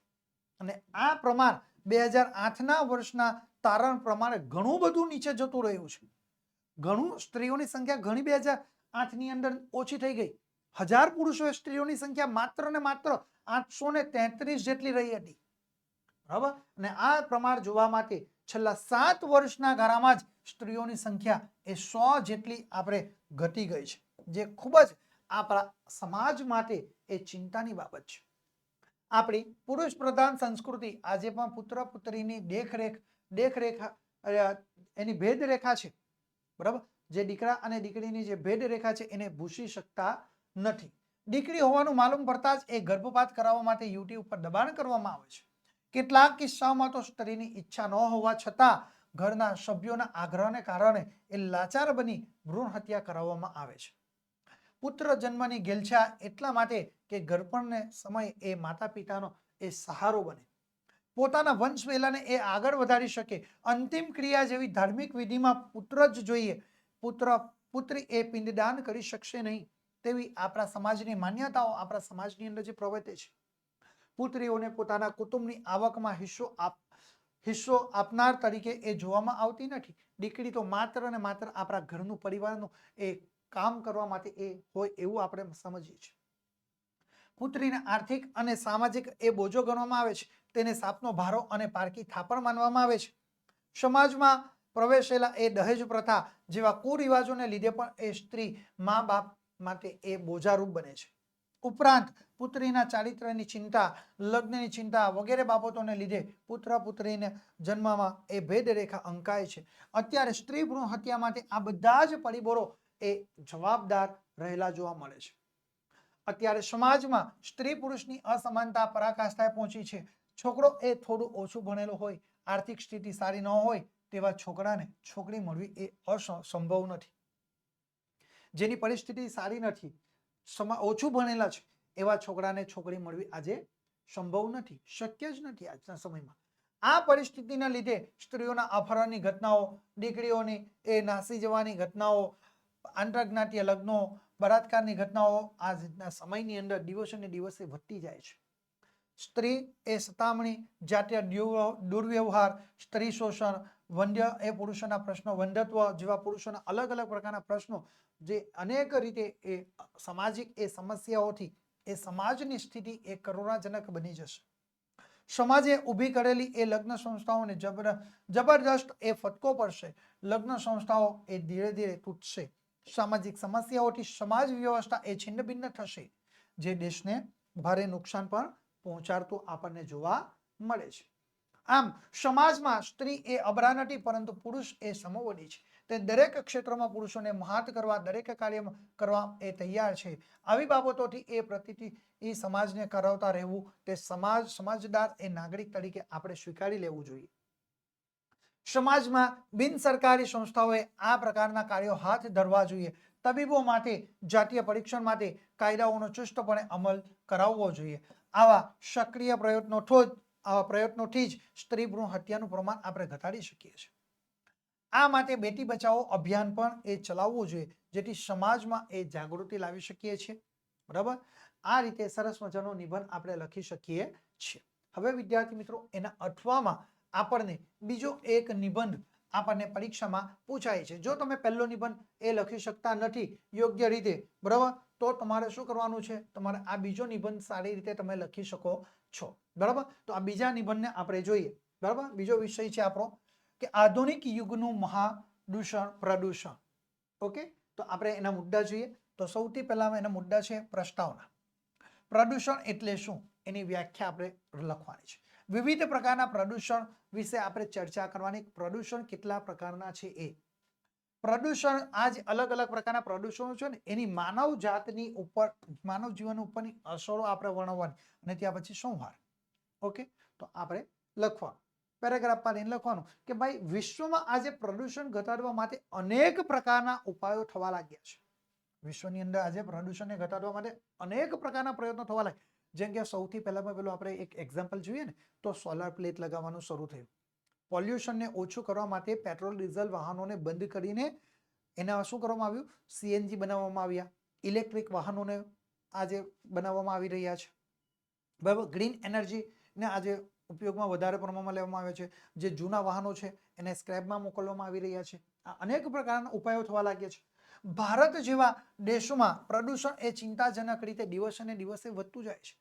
અને આ પ્રમાણ 2008ના વર્ષના તારણ પ્રમાણે ઘણું બધું નીચે જતું રહ્યું છે. ઘણું સ્ત્રીઓની સંખ્યા ઘણી 2008ની અંદર ઓછી થઈ ગઈ. 1000 પુરુષોએ સ્ત્રીઓની સંખ્યા માત્ર ને માત્ર 833 જેટલી રહી હતી, બરાબર. અને આ પ્રમાણ જોવા માટે છેલ્લા 7 વર્ષના ગાળામાં જ સ્ત્રીઓની સંખ્યા એ 100 જેટલી આપણે ઘટી ગઈ છે, જે ખૂબ જ આપણા સમાજ માટે એ ચિંતાની બાબત છે. આપણી પુરુષ પ્રધાન સંસ્કૃતિ આજે પણ પુત્ર પુત્રીની દેખરેખ એની ભેદરેખા છે, બરાબર. જે દીકરા અને દીકરીની જે ભેદરેખા છે એને ભૂસી શકતા નથી. દીકરી હોવાનું માલુમ પડતા જ એ ગર્ભપાત કરાવવા માટે યુવતી ઉપર દબાણ કરવામાં આવે છે. કેટલાક કિસ્સાઓમાં તો સ્ત્રીની ઈચ્છા ન હોવા છતાં ઘરના સભ્યોના આગ્રહને કારણે એ લાચાર બની ભ્રૂણ હત્યા કરાવવામાં આવે છે. પુત્ર જન્મની ઘેલછા એટલા માટે કે ગર્ભણને સમય એ માતા પિતાનો એ સહારો બને, પોતાના વંશ વેલાને એ આગળ વધારી શકે. અંતિમ ક્રિયા જેવી ધાર્મિક વિધિમાં પુત્ર જ જોઈએ, પુત્રી એ પિંડદાન કરી શકશે નહીં તેવી આપણા સમાજની માન્યતાઓ આપણા સમાજની અંદર જે પ્રવર્તે છે. પુત્રીઓને પોતાના કુટુંબની આવકમાં હિસ્સો આપનાર તરીકે એ જોવામાં આવતી નથી. દીકરી તો માત્ર ને માત્ર આપણા ઘરનું પરિવારનું એ કામ કરવા માટે એ હોય એવું આપણે સમજીએ છીએ. પુત્રીને આર્થિક અને સામાજિક એ બોજો ગણવામાં આવે છે, તેને સાપનો ભારો અને પારકી થાપણ માનવામાં આવે છે. સમાજમાં પ્રવેશેલા એ દહેજ પ્રથા જેવા કુરિવાજોને લીધે પણ એ સ્ત્રી મા બાપ માટે એ બોજારૂપ બને છે. ઉપરાંત પુત્રીના ચારિત્ર્યની ચિંતા, લગ્નની ચિંતા વગેરે બાબતોને લીધે પુત્ર પુત્રીને જન્મમાં એ ભેદરેખા અંકાય છે. અત્યારે સ્ત્રી ભ્રૂણ હત્યા માટે આ બધા જ પરિબળો એ જવાબદાર રહેલા જોવા મળે છે. અત્યારે સમાજમાં સ્ત્રી પુરુષની અસમાનતા પરાકાષ્ઠાએ પહોંચી છે. છોકરો એ થોડું ઓછું ભણેલો હોય, આર્થિક સ્થિતિ સારી ન હોય તેવા છોકરાને છોકરી મળવી એ અસંભવ નથી. જેની પરિસ્થિતિ સારી નથી, ઓછું ભણેલા છે, એવા છોકરાને છોકરી મળવી આજે સંભવ નથી, શક્ય જ નથી આજના સમયમાં. આ પરિસ્થિતિના લીધે સ્ત્રીઓના અપહરણની ઘટનાઓ, દીકરીઓની એ નાસી જવાની ઘટનાઓ, આંતરજ્ઞાતીય લગ્નો, બળાત્કારની ઘટનાઓ આજના સમયની અંદર દિવસે ને દિવસે વધતી જાય છે. સ્ત્રી એ સતામણી, જાતીય દુર્વ્યવહાર, સ્ત્રી શોષણ, વંધ્ય એ પુરુષોના પ્રશ્નો, વંધ્યત્વ જેવા પુરુષોના અલગ અલગ પ્રકારના પ્રશ્નો, જે અનેક રીતે એ સામાજિક એ સમસ્યાઓથી એ સમાજની સ્થિતિ એ કરુણાજનક બની જશે. સમાજે ઊભી કરેલી એ લગ્ન સંસ્થાઓને જબરદસ્ત એ ફટકો પડશે. લગ્ન સંસ્થાઓ એ ધીરે ધીરે તૂટશે. સામાજિક સમસ્યાઓથી સમાજ વ્યવસ્થા એ છિન્ન ભિન્ન થશે, જે દેશને ભારે નુકસાન પણ પહોંચાડતું આપણને જોવા મળે છે. આમ સમાજમાં સ્ત્રી એ અબળા નથી, પરંતુ પુરુષ એ સમોવડી છે. તે દરેક ક્ષેત્રમાં પુરુષોને મહાત કરવા, દરેક કાર્ય કરવા એ તૈયાર છે. આવી બાબતોથી એ પ્રતિથી એ સમાજને કરાવતા રહેવું તે સમજદાર એ નાગરિક તરીકે આપણે સ્વીકારી લેવું જોઈએ. સમાજમાં બિન સરકારી સંસ્થાઓએ આ પ્રકારના કાર્યો હાથ ધરવા જોઈએ. તબીબો માટે જાતીય પરીક્ષણ માટે કાયદાઓનો ચુસ્તપણે અમલ કરાવવો જોઈએ. આવા સક્રિય પ્રયત્નોથી જ સ્ત્રી ભ્રૂણ હત્યાનું પ્રમાણ આપણે ઘટાડી શકીએ છીએ. આ માટે બેટી બચાવો અભિયાન પણ એ ચલાવવું જોઈએ, જેથી સમાજમાં એ જાગૃતિ લાવી શકીએ છીએ. બરાબર, આ રીતે સરસ મજાનો નિબંધ આપણે લખી શકીએ છીએ. હવે વિદ્યાર્થી મિત્રો, એના અઠવામાં આપણને બીજો એક નિબંધ આપણને પરીક્ષામાં પૂછાય છે. જો તમે પહેલો નિબંધ એ લખી શકતા નથી યોગ્ય રીતે, બરાબર, તો તમારે શું કરવાનું છે? તમારે આ બીજો નિબંધ સારી રીતે તમે લખી શકો છો. બરાબર, તો આ બીજા નિબંધને આપણે જોઈએ. બરાબર, બીજો વિષય છે આપણો કે આધુનિક યુગનું મહાદૂષણ પ્રદૂષણ. ઓકે, તો આપણે એના મુદ્દા જોઈએ. તો સૌથી પહેલા એના મુદ્દા છે પ્રસ્તાવના. પ્રદૂષણ એટલે શું એની વ્યાખ્યા આપણે લખવાની છે. વિવિધ પ્રકારના પ્રદૂષણ વિશે આપણે ચર્ચા કરવાની. પ્રદૂષણ કેટલા પ્રકારના છે એ પ્રદૂષણ, આજ અલગ અલગ પ્રકારના પ્રદૂષણો છે ને, એની માનવ જાતની ઉપર, માનવ જીવન ઉપરની અસરો આપણે વર્ણવવાની, અને ત્યાર પછી સંહાર. ઓકે, તો આપણે લખવાનું પેરેગ્રાફ પાડીને લખવાનું કે ભાઈ વિશ્વમાં આજે પ્રદૂષણ ઘટાડવા માટે અનેક પ્રકારના ઉપાયો થવા લાગ્યા છે. વિશ્વની અંદર આજે પ્રદૂષણને ઘટાડવા માટે અનેક પ્રકારના પ્રયત્નો થવા લાગ્યા. જેમ કે સૌથી પહેલામાં પેલું આપણે એક એક્ઝામ્પલ જોઈએ ને, તો સોલાર પ્લેટ લગાવવાનું શરૂ થયું. પોલ્યુશનને ઓછું કરવા માટે પેટ્રોલ ડીઝલ વાહનોને બંધ કરીને એના શું કરવામાં આવ્યું? સીએનજી બનાવવામાં આવ્યા. ઇલેક્ટ્રિક વાહનોને આજે બનાવવામાં આવી રહ્યા છે. બરાબર, ગ્રીન એનર્જીને આજે ઉપયોગમાં વધારે પ્રમાણમાં લેવામાં આવે છે. જે જૂના વાહનો છે એને સ્ક્રેપમાં મોકલવામાં આવી રહ્યા છે. આ અનેક પ્રકારના ઉપાયો થવા લાગ્યા છે. ભારત જેવા દેશોમાં પ્રદૂષણ એ ચિંતાજનક રીતે દિવસે ને દિવસે વધતું જાય છે.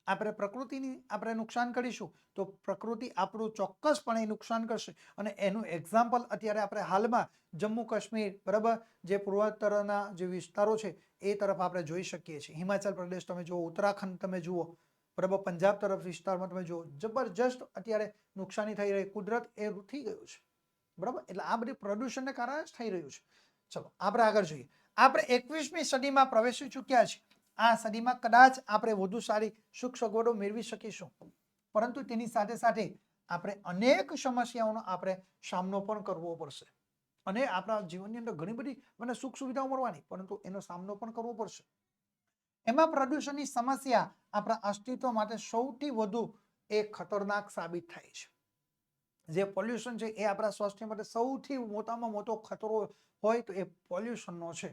આપણે પ્રકૃતિની આપણે નુકસાન કરીશું તો પ્રકૃતિ આપણું ચોક્કસપણે નુકસાન કરશે. અને એનું એક્ઝામ્પલ અત્યારે આપણે હાલમાં જમ્મુ કાશ્મીર, બરાબર, જે પૂર્વોત્તરના જે વિસ્તારો છે એ તરફ આપણે જોઈ શકીએ છીએ. હિમાચલ પ્રદેશ તમે જુઓ, ઉત્તરાખંડ તમે જુઓ, બરાબર, પંજાબ તરફ વિસ્તારમાં તમે જુઓ, જબરજસ્ત અત્યારે નુકસાની થઈ રહી, કુદરત એ રૂઠી ગયું છે. બરાબર, એટલે આ બધી પ્રદૂષણને કારણે જ થઈ રહ્યું છે. ચલો આપણે આગળ જોઈએ. આપણે 21મી સદીમાં પ્રવેશી ચૂક્યા છીએ. આ સદીમાં કદાચ આપણે વધુ સારી સુખ સગવડો મેળવી શકીશું, પરંતુ તેની સાથે સાથે આપણે અનેક સમસ્યાઓનો આપણે સામનો પણ કરવો પડશે. અને આપણા જીવનની અંદર ઘણી બધી મને સુખ સુવિધાઓ મળવાની, પરંતુ એનો સામનો પણ કરવો પડશે. એમાં પ્રદૂષણની સમસ્યા આપણા અસ્તિત્વ માટે સૌથી વધુ એ ખતરનાક સાબિત થાય છે. જે પોલ્યુશન છે એ આપણા સ્વાસ્થ્ય માટે સૌથી મોટામાં મોટો ખતરો હોય તો એ પોલ્યુશનનો છે.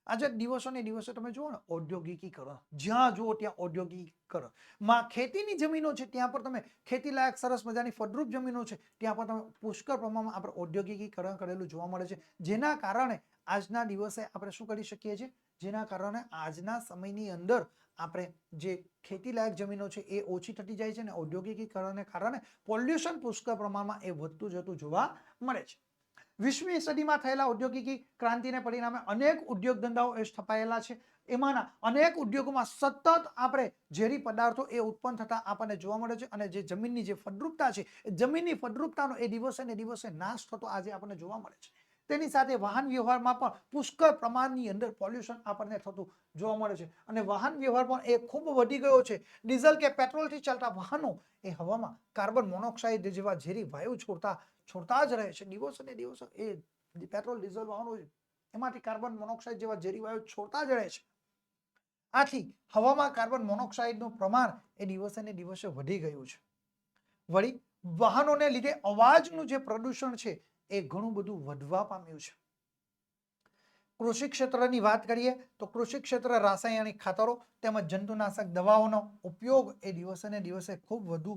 આજે દિવસો ને દિવસે તમે જુઓ ને, ઔદ્યોગિકીકરણ, જ્યાં જુઓ ત્યાં ઔદ્યોગિકીકરણ. માં ખેતીની જમીનો છે ત્યાં પર તમે ખેતી લાયક સરસ મજાની ફળદ્રુપ જમીનો છે ત્યાં પર તમે પુષ્કળ પ્રમાણમાં આપણે ઔદ્યોગિકીકરણ કરેલું જોવા મળે છે. જેના કારણે આજના દિવસે આપણે શું કરી શકીએ છીએ? જેના કારણે આજના સમયની અંદર આપણે જે ખેતી લાયક જમીનો છે એ ઓછી થતી જાય છે ને ઔદ્યોગિકીકરણને કારણે પોલ્યુશન પુષ્કળ પ્રમાણમાં એ વધતું જતું જોવા મળે છે. 20મી સદીમાં થયેલા ઔદ્યોગિકી ક્રાંતિને પરિણામે અનેક ઉદ્યોગ ધંધાઓ એ સ્થપાયેલા છે. એમાંના અનેક ઉદ્યોગોમાં સતત આપણે ઝેરી પદાર્થો એ ઉત્પન્ન થતા આપણને જોવા મળે છે. અને જે જમીનની જે ફળદ્રુપતા છે, જમીનની ફળદ્રુપતાનો એ દિવસે ને દિવસે નાશ થતો આજે આપણને જોવા મળે છે. તેની સાથે વાહન વ્યવહારમાં પણ પુષ્કળ પ્રમાણની અંદર પોલ્યુશન આપણને થતું જોવા મળે છે. અને વાહન વ્યવહાર પણ એ ખૂબ વધી ગયો છે. ડીઝલ કે પેટ્રોલથી ચાલતા વાહનો એ હવામાં કાર્બન મોનોક્સાઇડ જેવા ઝેરી વાયુ છોડતા જ રહે છે. દિવસો ને દિવસો એ પેટ્રોલ ડીઝલ વાહનો એમાંથી કાર્બન મોનોક્સાઇડ જેવા ઝેરી વાયુ છોડતા જ રહે છે. આથી હવામાં કાર્બન મોનોક્સાઇડનું પ્રમાણ એ દિવસે ને દિવસે વધી ગયું છે. વળી વાહનોને લીધે અવાજનું જે પ્રદૂષણ છે એ ઘણું બધું વધવા પામ્યું છે. કૃષિ ક્ષેત્રની વાત કરીએ તો કૃષિ ક્ષેત્ર રાસાયણિક ખાતરો તેમજ જંતુનાશક દવાઓનો ઉપયોગ એ દિવસે ને દિવસે ખૂબ વધુ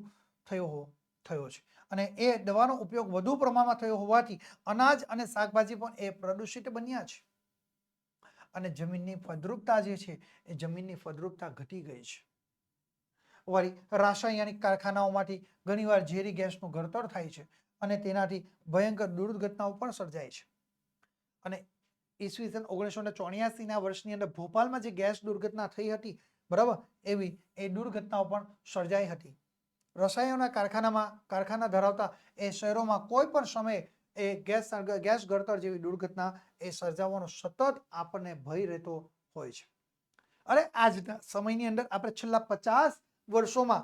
થયો છે. અને એ દવાનો ઉપયોગ વધુ પ્રમાણમાં થયો હોવાથી અનાજ અને શાકભાજી પણ એ પ્રદૂષિત બન્યા છે. અને જમીનની ફળદ્રુપતા જે છે એ જમીનની ફળદ્રુપતા ઘટી ગઈ છે. વળી રાસાયણિક કારખાનાઓમાંથી ઘણીવાર ઝેરી ગેસનું ઘડતર થાય છે અને તેનાથી ભયંકર દુર્ઘટનાઓ પણ સર્જાય છે. અને ઈસવીસન 1984ના વર્ષની અંદર ભોપાલમાં જે ગેસ દુર્ઘટના થઈ હતી, બરાબર, એવી એ દુર્ઘટનાઓ પણ સર્જાઈ હતી. રસાયણોના કારખાના ધરાવતા એ શહેરોમાં કોઈ પણ સમયે એ ગેસ ગળતર જેવી દુર્ઘટના એ સર્જાવાનો સતત આપણને ભય રહેતો હોય છે. અને આજના સમયની અંદર આપણે છેલ્લા 50 વર્ષોમાં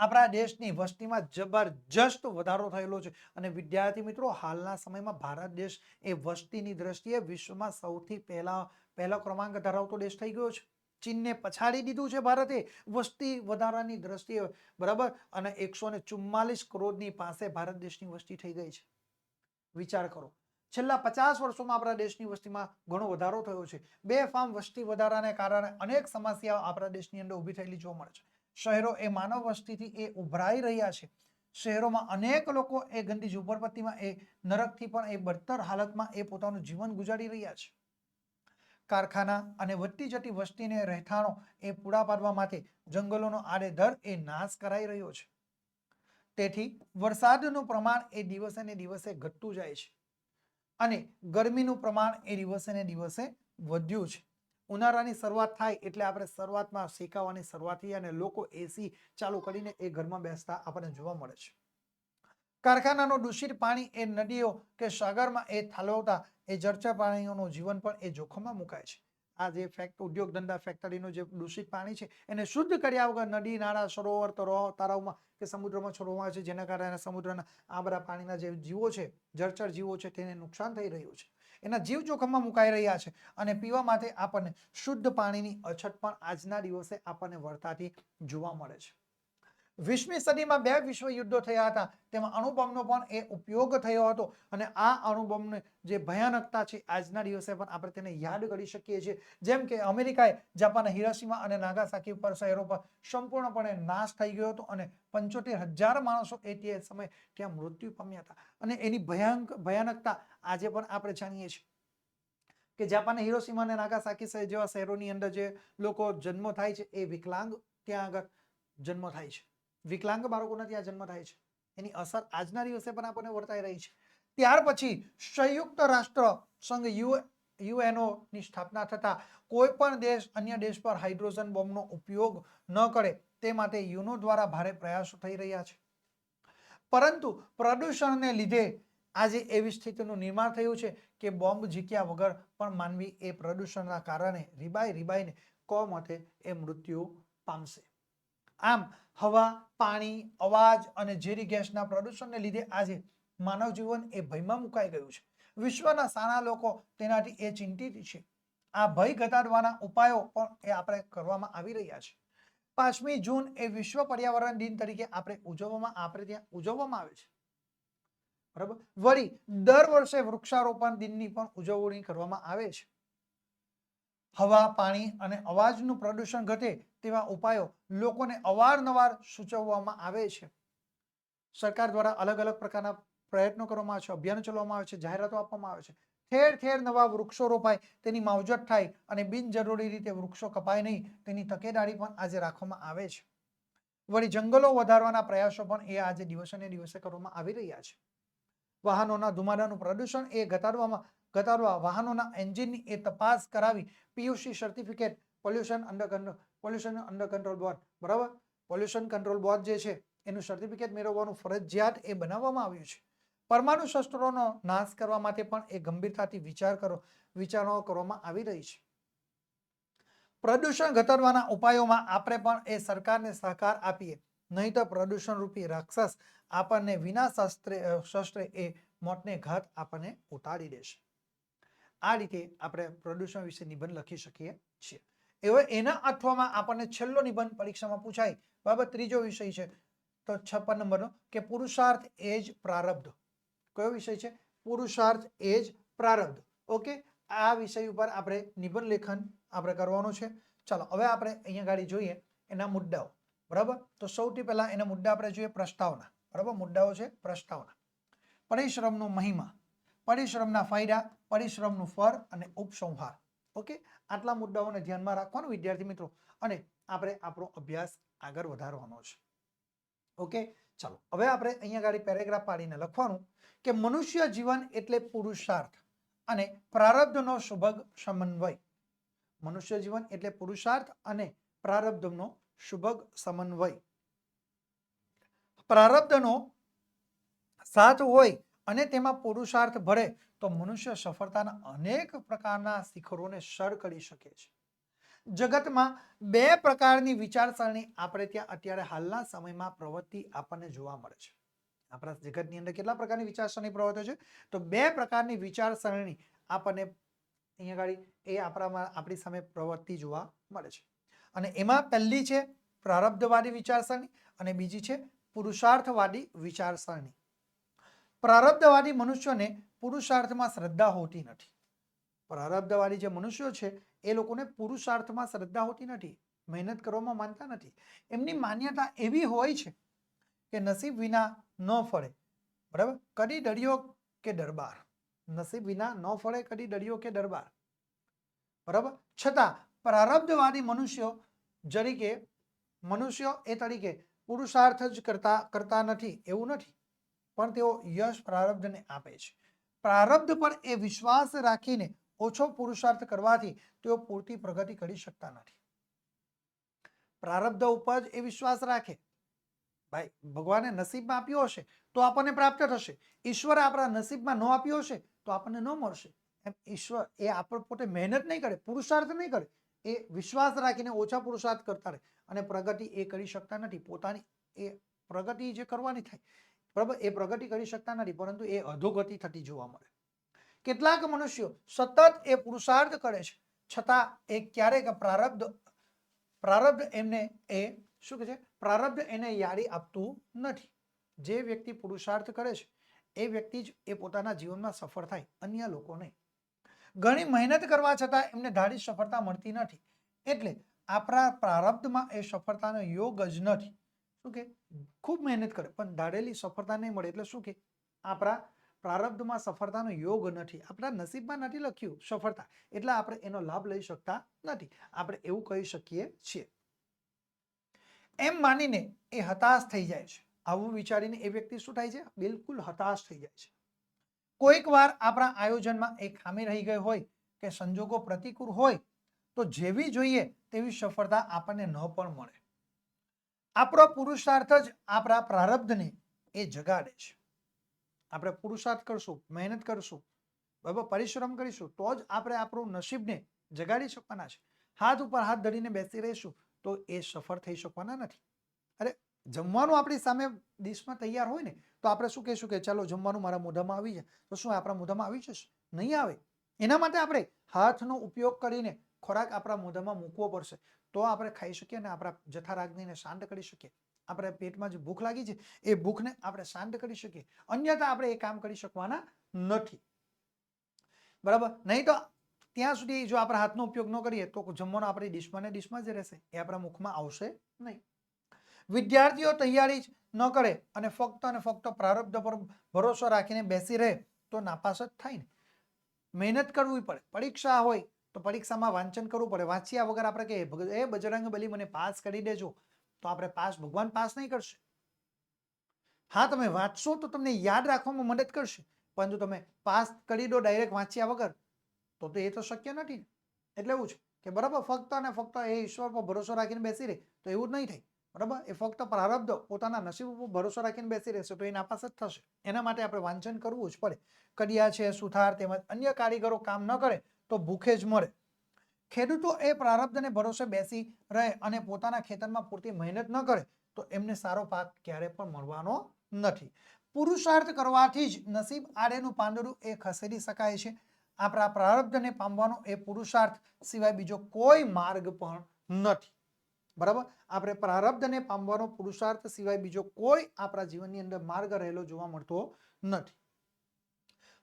આપણા દેશની વસ્તીમાં જબરજસ્ત વધારો થયેલો છે. અને વિદ્યાર્થી મિત્રો, હાલના સમયમાં ભારત દેશ એ વસ્તીની દ્રષ્ટિએ વિશ્વમાં સૌથી પહેલો ક્રમાંક ધરાવતો દેશ થઈ ગયો છે. ચીનને પછાડી દીધું છે ભારતે વસ્તી વધારાની દ્રષ્ટિએ, બરાબર. અને 144 કરોડની પાસે ભારત દેશની વસ્તી થઈ ગઈ છે. વિચાર કરો, છેલ્લા 50 વર્ષોમાં આપણા દેશની વસ્તીમાં ઘણો વધારો થયો છે. બેફામ વસ્તી વધારાને કારણે અનેક સમસ્યાઓ આપણા દેશની અંદર ઊભી થયેલી જોવા મળે છે. શહેરો એ માનવ વસ્તીથી એ ઉભરાઈ રહ્યા છે. શહેરોમાં અનેક લોકો એ ગંદી ઝૂંપડપટ્ટીમાં એ નરકથી પણ એ બદતર હાલતમાં એ પોતાનું જીવન ગુજારી રહ્યા છે. કારખાના અને વધતી જતી વસ્તીને રહેઠાણો એ પૂરા પાડવા માટે જંગલોનો આડેધડ એ નાશ કરાઈ રહ્યો છે. તેથી વરસાદનું પ્રમાણ એ દિવસે ને દિવસે ઘટતું જાય છે અને ગરમીનું પ્રમાણ એ દિવસે ને દિવસે વધ્યું છે. ઉનાળાની શરૂઆત થાય એટલે આપણે શરૂઆતમાં શેકાવાની શરૂઆત થઈ અને લોકો એસી ચાલુ કરીને એ ઘરમાં બેસતા આપણને જોવા મળે છે. કારખાનાનું દૂષિત પાણી એ નદીઓ કે સાગરમાં એ ઠાલવતા એ જળચર પ્રાણીઓનું જીવન પણ એ જોખમમાં મુકાય છે. આ જે ઉદ્યોગ ધંધા ફેક્ટરીનું જે દૂષિત પાણી છે એને શુદ્ધ કર્યા વગર નદી, નાળા, સરોવર, તળાવમાં કે સમુદ્રમાં છોડવામાં આવે છે, જેના કારણે સમુદ્રના આ બધા પાણીના જે જીવો છે, જળચર જીવો છે, તેને નુકસાન થઈ રહ્યું છે. એના જીવ જોખમમાં મુકાઈ રહ્યા છે અને પીવા માટે આપણને શુદ્ધ પાણીની અછત પણ આજના દિવસે આપણને વર્તાતી જોવા મળે છે. 20મી સદીમાં 2 વિશ્વ યુદ્ધો થયા હતા, તેમાં અણુબોમ્બનો પણ એ ઉપયોગ થયો હતો અને આ અણુબોમ્બની જે ભયાનકતા છે આજના દિવસે પણ આપણે તેને યાદ કરી શકીએ છીએ. જેમ કે અમેરિકાએ જાપાનના હિરોશીમા અને નાગાસાકી પર શહેરો પર સંપૂર્ણપણે નાશ થઈ ગયો હતો અને 75,000 માણસો એ તે સમયે ત્યાં મૃત્યુ પામ્યા હતા. અને એની ભયાનકતા આજે પણ આપણે જાણીએ છીએ કે જાપાનના હિરોશીમા અને નાગાસાકી જેવા શહેરોની અંદર જે લોકો જન્મ થાય છે એ વિકલાંગ ત્યાં આગળ જન્મ થાય છે. વિકલાંગ બાળકોના ત્યાં જન્મ થાય છે. એની અસર આજના દિવસે પણ આપણને વર્તાઈ રહી છે. ત્યાર પછી સંયુક્ત રાષ્ટ્ર સંઘ યુએનઓ ની સ્થાપના થતા કોઈ પણ દેશ અન્ય દેશ પર હાઇડ્રોજન બોમ્બનો ઉપયોગ ન કરે તે માટે યુનો દ્વારા ભારે પ્રયાસો થઈ રહ્યા છે. પરંતુ પ્રદૂષણને લીધે આજે એવી સ્થિતિનું નિર્માણ થયું છે કે બોમ્બ ઝીક્યા વગર પણ માનવી એ પ્રદૂષણના કારણે રીબાઈને કમોતે એ મૃત્યુ પામશે. આમ હવા, પાણી, અવાજ અને ઝેરી ગેસના પ્રદૂષણને લીધે આજે માનવ જીવન એ ભયમાં મુકાઈ ગયું છે. વિશ્વના સારા લોકો તેનાથી એ ચિંતિત છે. આ ભય ઘટાડવાના ઉપાયો પણ એ આપણે કરવામાં આવી રહ્યા છે. 5મી જૂન એ વિશ્વ પર્યાવરણ દિન તરીકે આપણે ત્યાં ઉજવવામાં આવે છે, બરાબર. વળી દર વર્ષે વૃક્ષારોપણ દિનની પણ ઉજવણી કરવામાં આવે છે. હવા, પાણી અને અવાજનું પ્રદૂષણ ઘટે તેવા ઉપાયો લોકોને અવારનવાર સૂચવવામાં આવે છે. સરકાર દ્વારા અલગ અલગ પ્રકારના પ્રયત્નો કરવામાં આવે છે, અભિયાન ચલાવવામાં આવે છે, જાહેરાતો આપવામાં આવે છે. ઠેર ઠેર નવા વૃક્ષો રોપાય, તેની માવજત થાય અને બિનજરૂરી રીતે વૃક્ષો કપાય નહીં તેની તકેદારી પણ આજે રાખવામાં આવે છે. વળી જંગલો વધારવાના પ્રયાસો પણ એ આજે દિવસે ને દિવસે કરવામાં આવી રહ્યા છે. વાહનોના ધુમાડાનું પ્રદૂષણ એ ઘટાડવા વાહનોના એન્જિનની એ તપાસ કરાવી PUC certificate pollution under control board, બરાબર, પોલ્યુશન કંટ્રોલ બોર્ડ જે છે એનું સર્ટિફિકેટ મેળવવાનું ફરજિયાત એ બનાવવામાં આવ્યું છે. પરમાણુ શસ્ત્રોનો નાશ કરવા માટે પણ એ ગંભીરતાથી વિચારણાઓ કરવામાં આવી રહી છે. પ્રદૂષણ ઘટાડવાના ઉપાયોમાં આપણે પણ એ સરકારને સહકાર આપીએ, નહીં તો પ્રદૂષણ રૂપી રાક્ષસ આપણને વિના શસ્ત્રે એ મોતને ઘાત આપણને ઉતારી દેશે. આ રીતે આપણે પ્રદૂષણ વિશે નિબંધ લખી શકીએ છીએ. હવે એના અથવામાં આપણને છેલ્લો નિબંધ પરીક્ષામાં પૂછાય, બરાબર. ત્રીજો વિષય છે તો 56 નંબરનો કે પુરુષાર્થ એ જ પ્રારબ્ધ. કયો વિષય છે? પુરુષાર્થ એ જ પ્રારબ્ધ. ઓકે, આ વિષય ઉપર આપણે નિબંધ લેખન આપણે કરવાનું છે. ચાલો હવે આપણે અહીંયા ગાડી જોઈએ એના મુદ્દાઓ, બરાબર. તો સૌથી પહેલા એના મુદ્દા આપણે જોઈએ પ્રસ્તાવના, બરાબર. મુદ્દાઓ છે પ્રસ્તાવના. પરિશ્રમનો મહિમા, પરિશ્રમના ફાયદા, પરિશ્રમનું ફળ અને ઉપસંહાર. ઓકે, આટલા મુદ્દાઓને ધ્યાનમાં રાખવાનું વિદ્યાર્થી મિત્રો, અને આપણે આપણો અભ્યાસ આગળ વધારવાનો છે. ઓકે, ચાલો હવે આપણે અહીંયા ગાડી પેરેગ્રાફ પાડીને લખવાનું કે મનુષ્ય જીવન એટલે પુરુષાર્થ અને પ્રારબ્ધનો સુભગ સમન્વય. મનુષ્ય જીવન એટલે પુરુષાર્થ અને પ્રારબ્ધનો સુભગ સમન્વય. પ્રારબ્ધનો સાથ હોય અને તેમાં પુરુષાર્થ ભળે તો મનુષ્ય સફળતાના અનેક પ્રકારના શિખરોને સર કરી શકે છે. જગતમાં બે પ્રકારની વિચારસરણી આપણે ત્યાં અત્યારે હાલના સમયમાં પ્રવૃત્તિ આપણને જોવા મળે છે. આપણા જગતની અંદર કેટલા પ્રકારની વિચારસરણી પ્રવૃત્તિઓ છે? તો બે પ્રકારની વિચારસરણી આપણને અહીંયા ગાડી એ આપણી સામે પ્રવૃત્તિ જોવા મળે છે. અને એમાં પહેલી છે પ્રારબ્ધવાદી વિચારસરણી અને બીજી છે પુરુષાર્થવાદી વિચારસરણી. પ્રારબ્ધવાદી મનુષ્યોને પુરુષાર્થમાં શ્રદ્ધા હોતી નથી. પ્રારબ્ધવાદી જે મનુષ્યો છે એ લોકોને પુરુષાર્થમાં શ્રદ્ધા હોતી નથી, મહેનત કરવામાં માનતા નથી. એમની માન્યતા એવી હોય છે કે નસીબ વિના ન ફળે, બરાબર. કદી દરિયો કે દરબાર. નસીબ વિના ન ફળે કદી દરિયો કે દરબાર, બરાબર. છતાં પ્રારબ્ધવાદી મનુષ્યો તરીકે પુરુષાર્થ જ કરતા નથી એવું નથી, પણ તેઓ યશ પ્રારબ્ધને આપે છે. પ્રારબ્ધ પર એ વિશ્વાસ રાખીને ઓછો પુરુષાર્થ કરવાથી તેઓ પૂરતી પ્રગતિ કરી શકતા નથી. પ્રારબ્ધ ઉપર જ એ વિશ્વાસ રાખે, ભાઈ ભગવાને નસીબમાં આપ્યો હશે તો આપણને પ્રાપ્ત થશે, ઈશ્વરે આપણા નસીબમાં ન આપ્યો હશે તો આપણને ન મળશે. એમ ઈશ્વર એ આપણે પોતે મહેનત નહીં કરે, પુરુષાર્થ નહીં કરે, એ વિશ્વાસ રાખીને ઓછા પુરુષાર્થ કરતા રહે અને પ્રગતિ એ કરી શકતા નથી. પોતાની એ પ્રગતિ જે કરવાની થાય, બરાબર, એ પ્રગતિ કરી શકતા નથી, પરંતુ એ અધોગતિ થતી જોવા મળે. કેટલાક મનુષ્યો સતત એ પુરુષાર્થ કરે છે છતાં એ ક્યારેક પ્રારબ્ધ એમને એ શું કહે છે? પ્રારબ્ધ એને યારી આપતું નથી. જે વ્યક્તિ પુરુષાર્થ કરે છે એ વ્યક્તિ જ એ પોતાના જીવનમાં સફળ થાય, અન્ય લોકો નહીં. ઘણી મહેનત કરવા છતાં એમને ધારી સફળતા મળતી નથી. એટલે આપણા પ્રારબ્ધમાં એ સફળતાનો યોગ જ નથી. શું કે ખૂબ મહેનત કરે પણ ધારેલી સફળતા નહીં મળે, એટલે શું કે આપણા પ્રારબ્ધમાં સફળતાનો યોગ નથી, આપણા નસીબમાં નથી લખ્યું સફળતા, એટલે આપણે એનો લાભ લઈ શકતા નથી. આપણે એવું કહી શકીએ છીએ. એમ માનીને એ હતાશ થઈ જાય છે. આવું વિચારીને એ વ્યક્તિ શું થાય છે? બિલકુલ હતાશ થઈ જાય છે. કોઈક વાર આપણા આયોજનમાં એક ખામી રહી ગઈ હોય કે સંજોગો પ્રતિકૂળ હોય તો જેવી જોઈએ તેવી સફળતા આપણને ન પણ મળે. આપણો પુરુષાર્થ જ આપણા પ્રારબ્ધને એ જગાડે છે. આપણે પુરુષાર્થ કરશું, મહેનત કરશું, બરાબર, પરિશ્રમ કરીશું તો જ આપણે આપણું નસીબને જગાડી શકવાના છે. હાથ ઉપર હાથ ધરીને બેસી રહીશું તો એ સફળ થઈ શકવાના નથી. અરે જમવાનું આપણી સામે ડીશમાં તૈયાર હોય ને તો આપણે શું કહીશું કે ચાલો જમવાનું મારા મોઢામાં આવી જાય, તો શું આપણા મોઢામાં આવી જશે? નહીં આવે. એના માટે આપણે હાથનો ઉપયોગ કરીને ખોરાક આપણા મોઢામાં મૂકવો પડશે તો આપણે ખાઈ શકીએ અને આપણા જઠરાગ્નિને શાંત કરી શકીએ. આપણે પેટમાં જે ભૂખ લાગી છે એ ભૂખને આપણે શાંત કરી શકીએ, અન્યથા આપણે એ કામ કરી શકવાના નથી, બરાબર. નહીં તો ત્યાં સુધી જો આપણે હાથનો ઉપયોગ ન કરીએ તો જમવાનું આપણી ડીશમાં જ રહેશે, એ આપણા મુખમાં આવશે નહીં. વિદ્યાર્થીઓ તૈયારી જ ન કરે અને ફક્ત પ્રારબ્ધ પર ભરોસો રાખીને બેસી રહે તો નાપાસ જ થાય ને. મહેનત કરવી પડે. પરીક્ષા હોય તો પરીક્ષામાં વાંચન કરવું પડે. વાંચ્યા વગર આપણે કહીએ એ બજરંગ બલી મને પાસ કરી દેજો, તો આપણે ભગવાન પાસ નહીં કરશે. હા, તમે વાંચશો તો તમને યાદ રાખવામાં મદદ કરશે, પરંતુ તમે પાસ કરી દો ડાયરેક્ટ વાંચ્યા વગર તો એ તો શક્ય નથી. એટલે એવું છે કે બરાબર ફક્ત અને ફક્ત એ ઈશ્વર પર ભરોસો રાખીને બેસી રહે તો એવું જ નહીં થાય, બરાબર. એ ફક્ત પ્રારબ્ધ પોતાના નસીબ ઉપર ભરોસો રાખીને બેસી રહેશે તો એ નાપાસ જ થશે. એના માટે આપણે વાંચન કરવું જ પડે. કડિયા છે, સુથાર તેમજ અન્ય કારીગરો કામ ન કરે તો ભૂખે જ મરે. ખેડૂતો એ પ્રારબ્ધને ભરોસે બેસી રહે અને પોતાના ખેતરમાં પૂરતી મહેનત ન કરે તો એમને સારો પાક ક્યારે પણ મળવાનો નથી. પુરુષાર્થ કરવાથી જ નસીબ આડેનું પાંદડું એ ખસેડી શકાય છે. આપણા પ્રારબ્ધને પામવાનો એ પુરુષાર્થ સિવાય બીજો કોઈ માર્ગ પણ નથી. બરાબર, આપણે પ્રારબ્ધને પામવાનો પુરુષાર્થ સિવાય બીજો કોઈ આપણા જીવનની અંદર માર્ગ રહેલો જોવા મળતો નથી.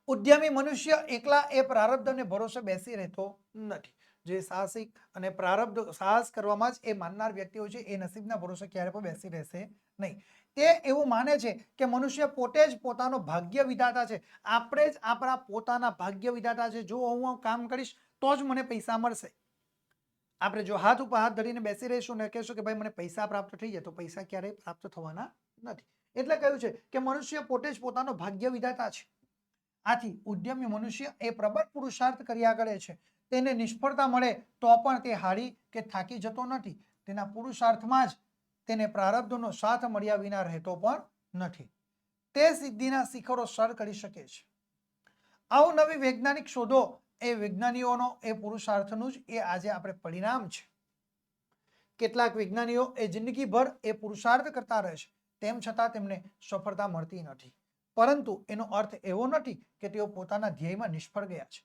ઉદ્યમી મનુષ્ય એકલા એ પ્રારબ્ધને ભરોસે બેસી રહેતો નથી. જે સાહસિક અને પ્રારબ્ધ સાહસ કરવામાં જ એ માનનાર વ્યક્તિઓ છે એ નસીબના ભરોસે ક્યારે પણ બેસી રહેશે નહીં. તે એવું માને છે કે મનુષ્ય પોતે જ પોતાનો ભાગ્ય વિધાતા છે. આપણે જ આપણા પોતાના ભાગ્ય વિધાતા છે. જો હું કામ કરીશ તો જ મને પૈસા મળશે. આપણે જો હાથ ઉપર હાથ ધરીને બેસી રહીશું ને કહેશું કે ભાઈ મને પૈસા પ્રાપ્ત થઈ જાય, તો પૈસા ક્યારેય પ્રાપ્ત થવાના નથી. એટલે કહ્યું છે કે મનુષ્ય પોતે જ પોતાનો ભાગ્ય વિધાતા છે. આથી ઉદ્યમી મનુષ્ય એ પ્રબળ પુરુષાર્થ કર્યા કરે છે. તેને નિષ્ફળતા મળે તો પણ તે હારી કે થાકી જતો નથી. તેના પુરુષાર્થમાં જ તેને પ્રારબ્ધનો સાથ મળ્યા વિના રહેતો પણ નથી. તે સિદ્ધિના શિખરો સર કરી શકે છે. અવનવી વૈજ્ઞાનિક શોધો એ વિજ્ઞાનીઓનો એ પુરુષાર્થનું જ એ આજે આપણે પરિણામ છે. કેટલાક વિજ્ઞાનીઓ એ જિંદગીભર એ પુરુષાર્થ કરતા રહે છે, તેમ છતાં તેમને સફળતા મળતી નથી. પરંતુ એનો અર્થ એવો નથી કે તેઓ પોતાના ધ્યેયમાં નિષ્ફળ ગયા છે.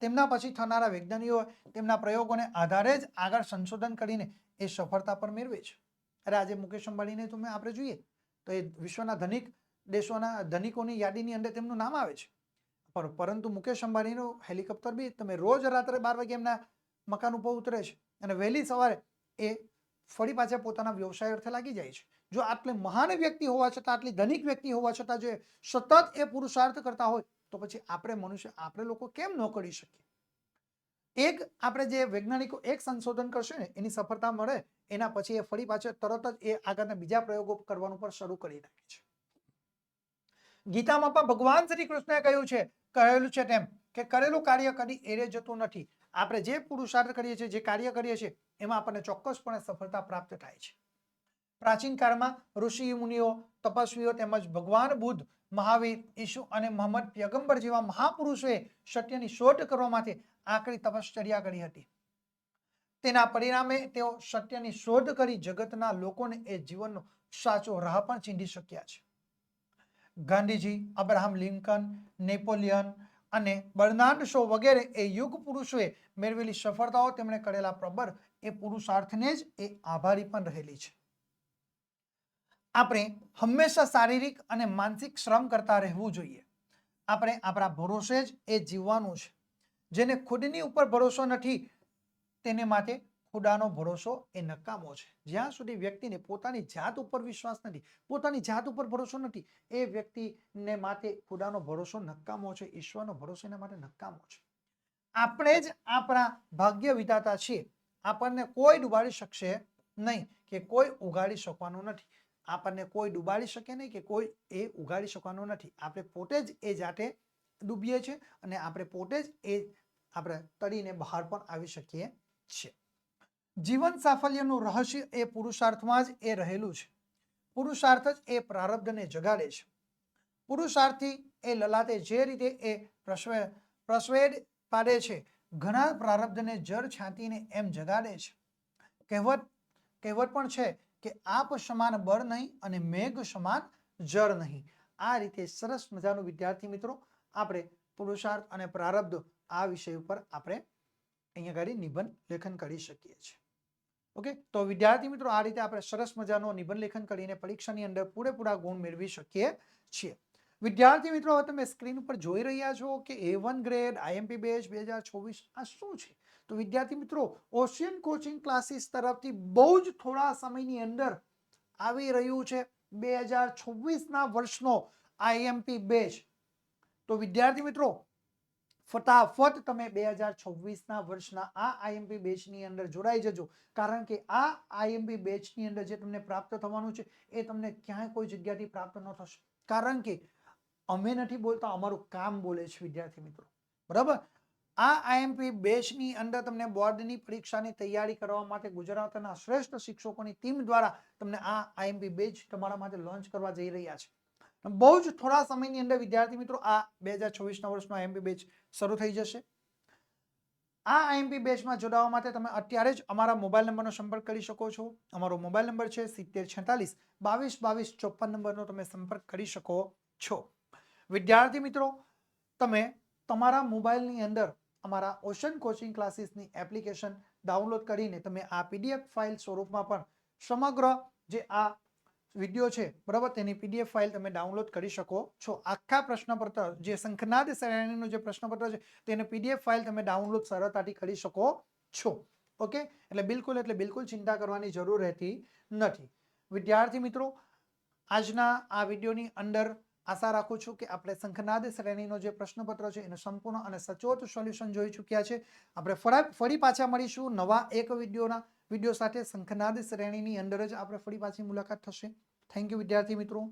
તેમના પછી થનારા વૈજ્ઞાનિકો તેમના પ્રયોગોને આધારે જ આગળ સંશોધન કરીને એ સફળતા પર મેળવે છે. અરે આજે મુકેશ અંબાણીને તમે આપણે જોઈએ તો એ વિશ્વના ધનિક દેશોના ધનિકોની યાદીની અંદર તેમનું નામ આવે છે. પરંતુ મુકેશ અંબાણીનું હેલિકોપ્ટર બી તમે રોજ રાત્રે 12 વાગે એમના મકાન ઉપર ઉતરે છે અને વહેલી સવારે એ ફરી પાછા પોતાના વ્યવસાય અર્થે લાગી જાય છે. જો આટલી મહાન વ્યક્તિ હોવા છતાં, આટલી ધનિક વ્યક્તિ હોવા છતાં જો સતત એ પુરુષાર્થ કરતા હોય તો પછી આપણે લોકો કેમ ન કરી શકીએ? એક આપણે જે વૈજ્ઞાનિકો એક સંશોધન કરશે ને એની સફળતા મળે એના પછી એ ફરી પાછળ તરત જ એ આગળના બીજા પ્રયોગો કરવાનું પણ શરૂ કરી નાખે છે. ગીતામાં પણ ભગવાન શ્રી કૃષ્ણએ કહેલું છે તેમ કે કરેલું કાર્ય કદી એરે જતું નથી. આપણે જે પુરુષાર્થ કરીએ છીએ, જે કાર્ય કરીએ છીએ એમાં આપણને ચોક્કસપણે સફળતા પ્રાપ્ત થાય છે. પ્રાચીન કાળમાં ઋષિ મુનિઓ, તપસ્વીઓ તેમજ ભગવાન બુદ્ધ, મહાવીર, ઈસુ અને મોહમ્મદ પયગંબર જેવા મહાપુરુષોએ સત્યની શોધ કરવા માટે આકરી તપશ્ચર્યા કરી હતી. તેના પરિણામે તેઓ સત્યની શોધ કરી જગતના લોકોને એ જીવનનો સાચો રાહ પણ ચીંધી શક્યા છે. ગાંધીજી, અબ્રાહમ લિંકન, નેપોલિયન અને બર્નાર્ડ શો વગેરે એ યુગ પુરુષોએ મેળવેલી સફળતાઓ તેમણે કરેલા પ્રબળ એ પુરુષાર્થને જ એ આભારી પણ રહેલી છે. આપણે હંમેશા શારીરિક અને માનસિક શ્રમ કરતા રહેવું જોઈએ. આપણે આપણા ભરોસે જ એ જીવવાનું છે. જેને ખુદની ઉપર ભરોસો નથી તેને માટે ખુદાનો ભરોસો એ નકામો છે. જ્યાં સુધી વ્યક્તિને પોતાની જાત ઉપર વિશ્વાસ નથી, પોતાની જાત ઉપર ભરોસો નથી, એ વ્યક્તિને માટે ખુદાનો ભરોસો નકામો છે, ઈશ્વરનો ભરોસો એના માટે નકામો છે. આપણે જ આપણા ભાગ્ય વિધાતા છીએ. આપણને કોઈ ડૂબાડી શકશે નહીં કે કોઈ ઉગાડી શકવાનું નથી. આપણને કોઈ ડૂબાડી શકે નહીં કે કોઈ એ ઉગાડી શકવાનું નથી. આપણે પોતે જ એ જાતે ડૂબીએ છીએ અને આપણે પોતે જ એ આપણે તરીને બહાર પણ આવી શકીએ છીએ. જીવન સાફલ્યનું રહસ્ય એ પુરુષાર્થમાં જ એ રહેલું છે. પુરુષાર્થ જ એ પ્રારબ્ધને જગાડે છે. પુરુષાર્થી એ લલાટે જે રીતે એ પ્રસ્વેદ પાડે છે, ઘણા પ્રારબ્ધને જળ છાંટીને એમ જગાડે છે. કહેવત પણ છે કે આપ સમાન બળ નહીં અને મેઘ સમાન જળ નહીં. આ રીતે સરસ મજાનું વિદ્યાર્થી મિત્રો આપણે પુરુષાર્થ અને પ્રારબ્ધ આ વિષય ઉપર આપણે અહીંયા આગળ નિબંધ લેખન કરી શકીએ છીએ. ઓકે, તો વિદ્યાર્થી મિત્રો આ રીતે આપણે સરસ મજાનો નિબંધ લેખન કરીને પરીક્ષાની અંદર પૂરેપૂરા ગુણ મેળવી શકીએ છીએ. વિદ્યાર્થી મિત્રો હવે તમે સ્ક્રીન ઉપર જોઈ રહ્યા છો કે A1 ગ્રેડ IMP બેચ 2024 આ શું છે? તો વિદ્યાર્થી મિત્રો ઓશિયન કોચિંગ ક્લાસીસ તરફથી બહુ જ થોડા સમયની અંદર આવી રહ્યું છે 2024ના વર્ષનો IMP બેચ. તો વિદ્યાર્થી મિત્રો ફટાફટ તમે 2024ના વર્ષના આ IMP બેચની અંદર જોડાઈ જજો. કારણ કે આ IMP બેચની અંદર જે તમને પ્રાપ્ત થવાનું છે એ તમને ક્યાંય કોઈ જગ્યાથી પ્રાપ્ત ન થશે. કારણ કે અમે નથી બોલતા, અમારું કામ બોલે છે વિદ્યાર્થી મિત્રો. બરાબર, આ IMP બેચની અંદર તમને બોર્ડની પરીક્ષાની તૈયારી કરવા માટે ગુજરાતના શ્રેષ્ઠ શિક્ષકોની ટીમ દ્વારા તમને આ IMP બેચ તમારા માટે લોન્ચ કરવા જઈ રહ્યા છે. બહુ જ થોડા સમયની અંદર વિદ્યાર્થી મિત્રો આ 2024ના વર્ષનો IMP બેચ શરૂ થઈ જશે. આ IMP બેચમાં જોડાવા માટે તમે અત્યારે જ અમારા મોબાઈલ નંબરનો સંપર્ક કરી શકો છો. અમારો મોબાઈલ નંબર છે 7046 22 22 54 નંબરનો તમે સંપર્ક કરી શકો છો. વિદ્યાર્થી મિત્રો તમે તમારા મોબાઈલની અંદર અમારા ઓશન કોચિંગ ક્લાસીસની એપ્લિકેશન ડાઉનલોડ કરીને તમે આ પીડીએફ ફાઇલ સ્વરૂપમાં પણ સમગ્ર જે આ વિડીયો છે બરાબર તેની પીડીએફ ફાઇલ તમે ડાઉનલોડ કરી શકો છો. આખા પ્રશ્નપત્ર જે શંખનાદ શ્રેણીનું જે પ્રશ્નપત્ર છે તેને પીડીએફ ફાઇલ તમે ડાઉનલોડ સરળતાથી કરી શકો છો. ઓકે, એટલે બિલકુલ ચિંતા કરવાની જરૂર રહેતી નથી. વિદ્યાર્થી મિત્રો, આજના આ વિડીયોની અંદર આશા રાખું છું કે આપણે શંખનાદ શ્રેણીનો જે પ્રશ્નપત્ર છે એનું સંપૂર્ણ અને સચોટ સોલ્યુશન જોઈ ચૂક્યા છે. આપણે ફરી પાછા મળીશું નવા એક વિડીયો સાથે. શંખનાદ શ્રેણીની અંદર જ આપણે ફરી પાછી મુલાકાત થશે. થેન્ક યુ વિદ્યાર્થી મિત્રો.